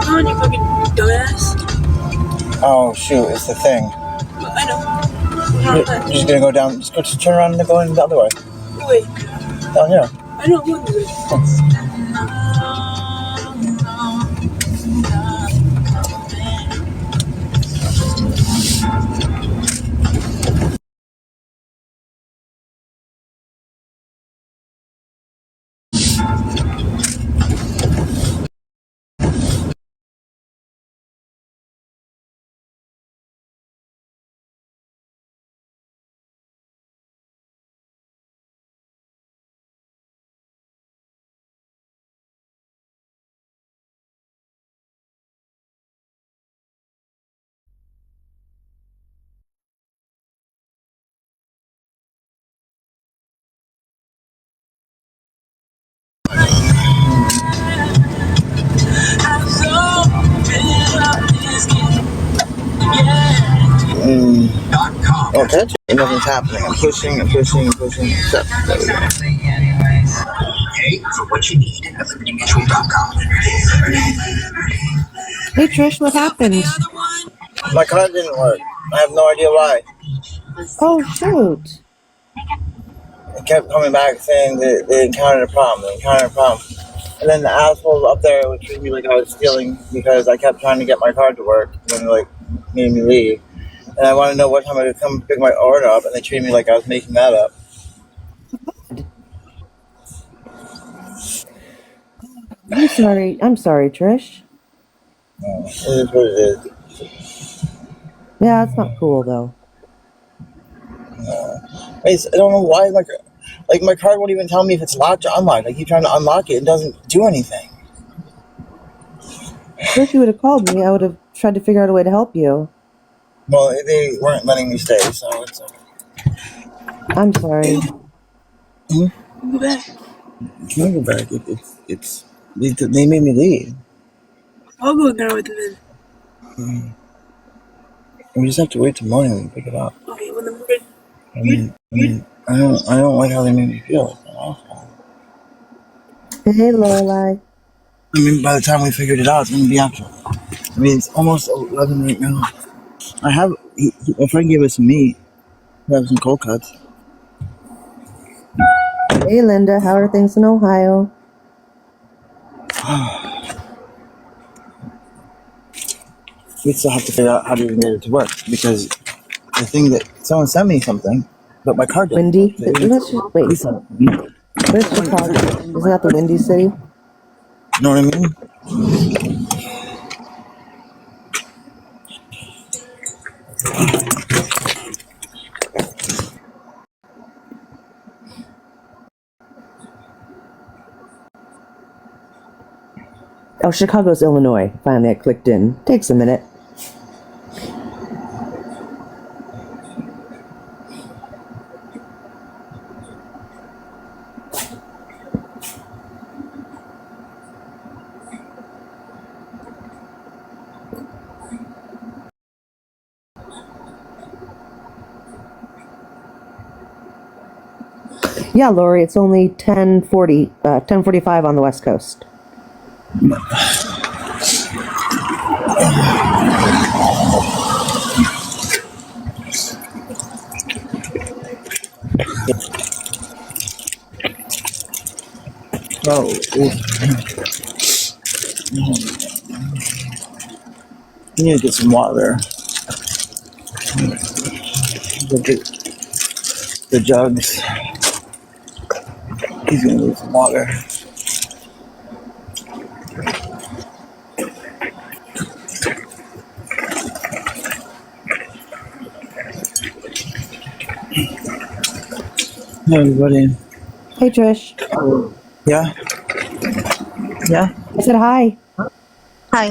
Come on, you fucking dumbass. Oh, shoot, it's the thing. I know. You're just gonna go down, just turn around and go in the other way. Wait. Down here. I know, I'm going this way. Okay. And nothing's happening. I'm pushing. Except, there we go. Hey, for what you need at libertymutual.com. Hey Trish, what happened? My card didn't work. I have no idea why. Oh shoot. It kept coming back saying that they encountered a problem. And then the assholes up there would treat me like I was stealing because I kept trying to get my card to work when they like made me leave. And I wanted to know what time I could come pick my order up, and they treated me like I was making that up. I'm sorry, Trish. It is what it is. Yeah, it's not cool though. I don't know why, like my card won't even tell me if it's locked or unlocked. I keep trying to unlock it, it doesn't do anything. If you would have called me, I would have tried to figure out a way to help you. Well, they weren't letting me stay, so it's okay. I'm sorry. Hmm? Go back. Can't go back. They made me leave. I'll go now with them. We just have to wait till morning and pick it up. Okay, when the morning. I don't like how they made me feel. Hey, Lorelai. I mean, by the time we figured it out, it's gonna be after. I mean, it's almost 11 right now. My friend gave us some meat. We have some cold cuts. Hey, Linda. How are things in Ohio? We still have to figure out how to even get it to work because the thing that someone sent me something, but my car didn't. Windy? Let's just wait. Where's Chicago? Isn't that the Windy City? You know what I mean? Oh, Chicago's Illinois. Finally, I clicked in. Takes a minute. Yeah, Lori, it's only 10:45 on the West Coast. Oh, you need to get some water. Look at the jugs. He's gonna need some water. Hey, everybody. Hey, Trish. Yeah? Yeah? I said hi. Hi.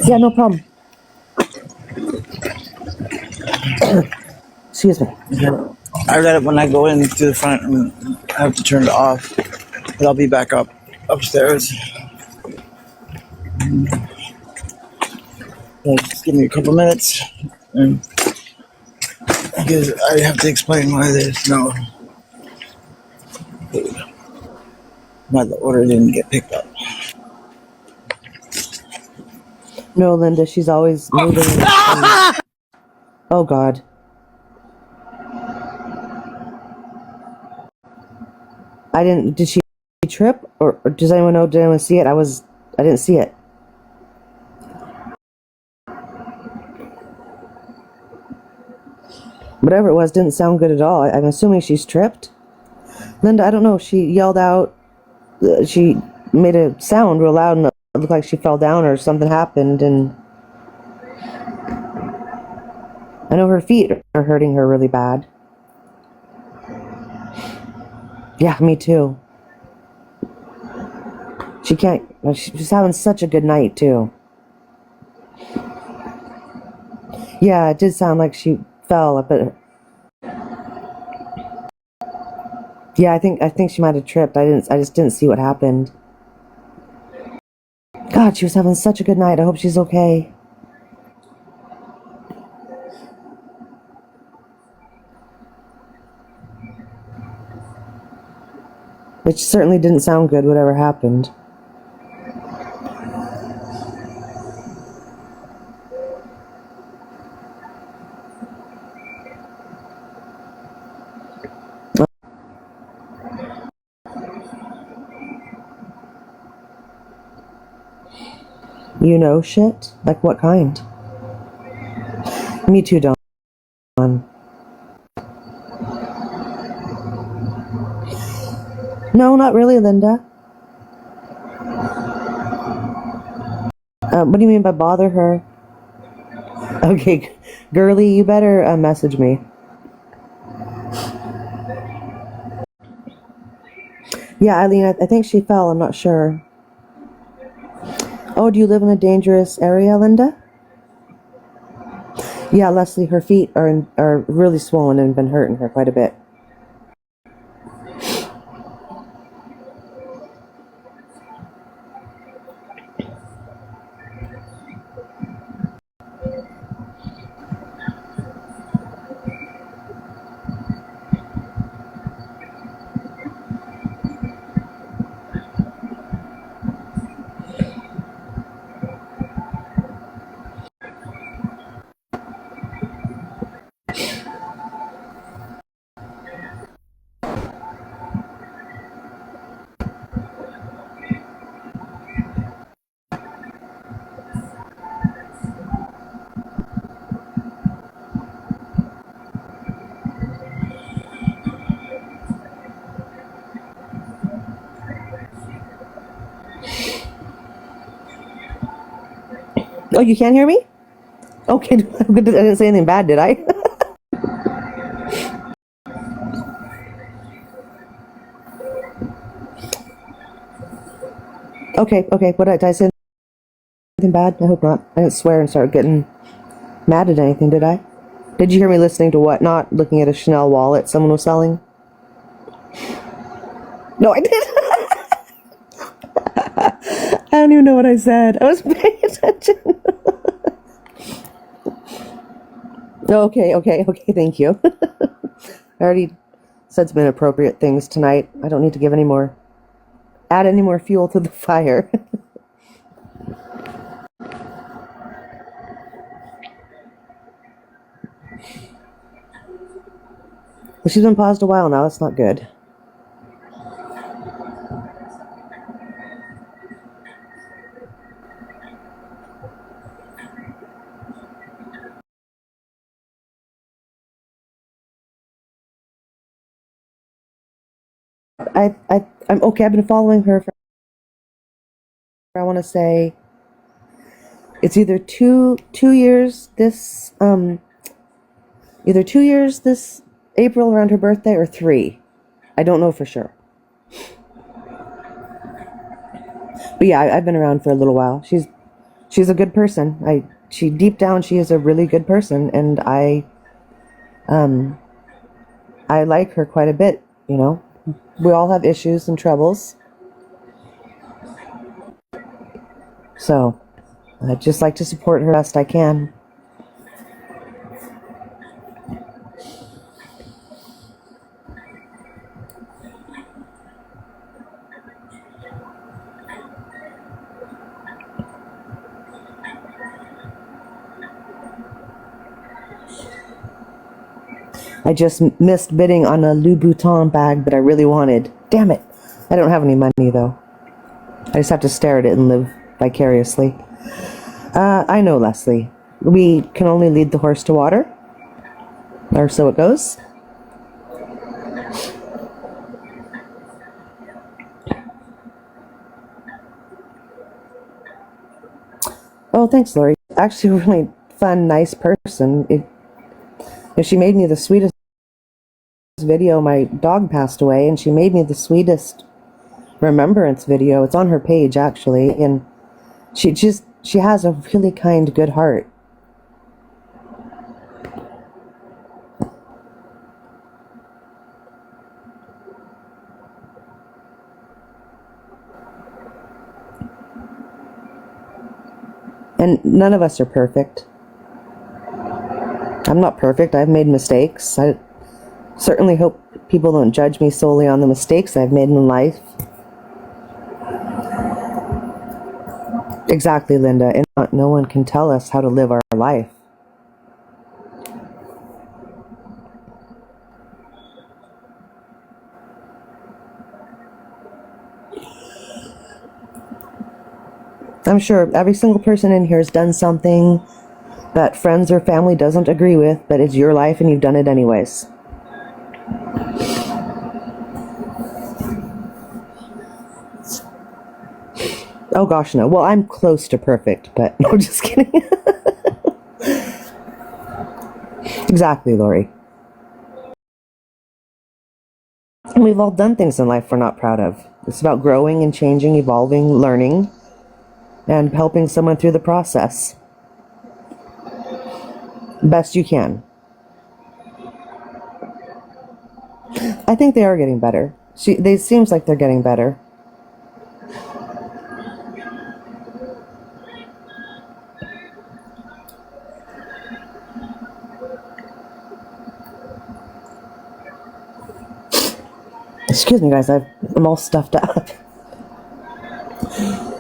Yeah, no problem. Excuse me. I read it when I go in to the front and I have to turn it off. But I'll be back upstairs. Just give me a couple minutes. And because I have to explain why there's no food. Why the order didn't get picked up. No, Linda, she's always moving. Oh, God. Did she trip? Or does anyone know, did anyone see it? I didn't see it. Whatever it was didn't sound good at all. I'm assuming she's tripped. Linda, I don't know. She yelled out. She made a sound real loud and it looked like she fell down or something happened. And I know her feet are hurting her really bad. Yeah, me too. She's having such a good night too. Yeah, it did sound like she fell up at her. Yeah, I think she might have tripped. I just didn't see what happened. God, she was having such a good night. I hope she's okay. Which certainly didn't sound good, whatever happened. You know shit? Like what kind? Me too, Dawn. No, not really, Linda. What do you mean by bother her? Okay, girly, you better message me. Yeah, Eileen, I think she fell. I'm not sure. Oh, do you live in a dangerous area, Linda? Yeah, Leslie, her feet are really swollen and been hurting her quite a bit. Oh, you can't hear me? Okay, I didn't say anything bad, did I? Okay, what did I say anything bad? I hope not. I didn't swear and start getting mad at anything, did I? Did you hear me listening to what? Not looking at a Chanel wallet someone was selling? No, I didn't. I don't even know what I said. I was paying attention. Okay, thank you. I already said some inappropriate things tonight. I don't need to add any more fuel to the fire. Well, she's been paused a while now. That's not good. I'm okay. I've been following her for, I want to say, it's either two years this either 2 years this April around her birthday, or 3. I don't know for sure. But yeah, I've been around for a little while. She's a good person. She deep down, she is a really good person, and I like her quite a bit. You know, we all have issues and troubles, so I just like to support her best I can. I just missed bidding on a Louboutin bag that I really wanted. Damn it. I don't have any money, though. I just have to stare at it and live vicariously. I know, Leslie. We can only lead the horse to water. Or so it goes. Oh, thanks, Lori. Actually, a really fun, nice person. She made me the sweetest video. My dog passed away, and she made me the sweetest remembrance video. It's on her page, actually, and she has a really kind, good heart. And none of us are perfect. I'm not perfect. I've made mistakes. I certainly hope people don't judge me solely on the mistakes I've made in life. Exactly, Linda. And no one can tell us how to live our life. I'm sure every single person in here has done something that friends or family doesn't agree with, but it's your life and you've done it anyways. Oh gosh, no. Well, I'm close to perfect, but no, just kidding. Exactly, Lori. And we've all done things in life we're not proud of. It's about growing and changing, evolving, learning, and helping someone through the process. Best you can. I think they are getting better. They seems like they're getting better. Excuse me, guys. I'm all stuffed up.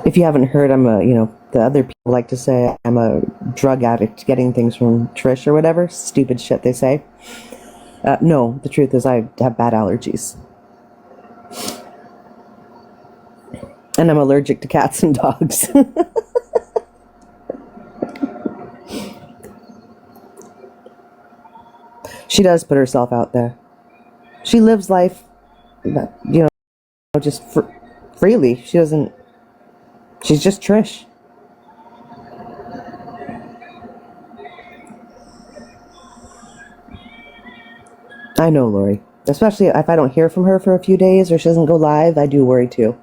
If you haven't heard, the other people like to say I'm a drug addict getting things from Trish or whatever. Stupid shit they say. No, the truth is I have bad allergies. And I'm allergic to cats and dogs. She does put herself out there. She lives life, just freely. She's just Trish. I know, Lori. Especially if I don't hear from her for a few days or she doesn't go live, I do worry too.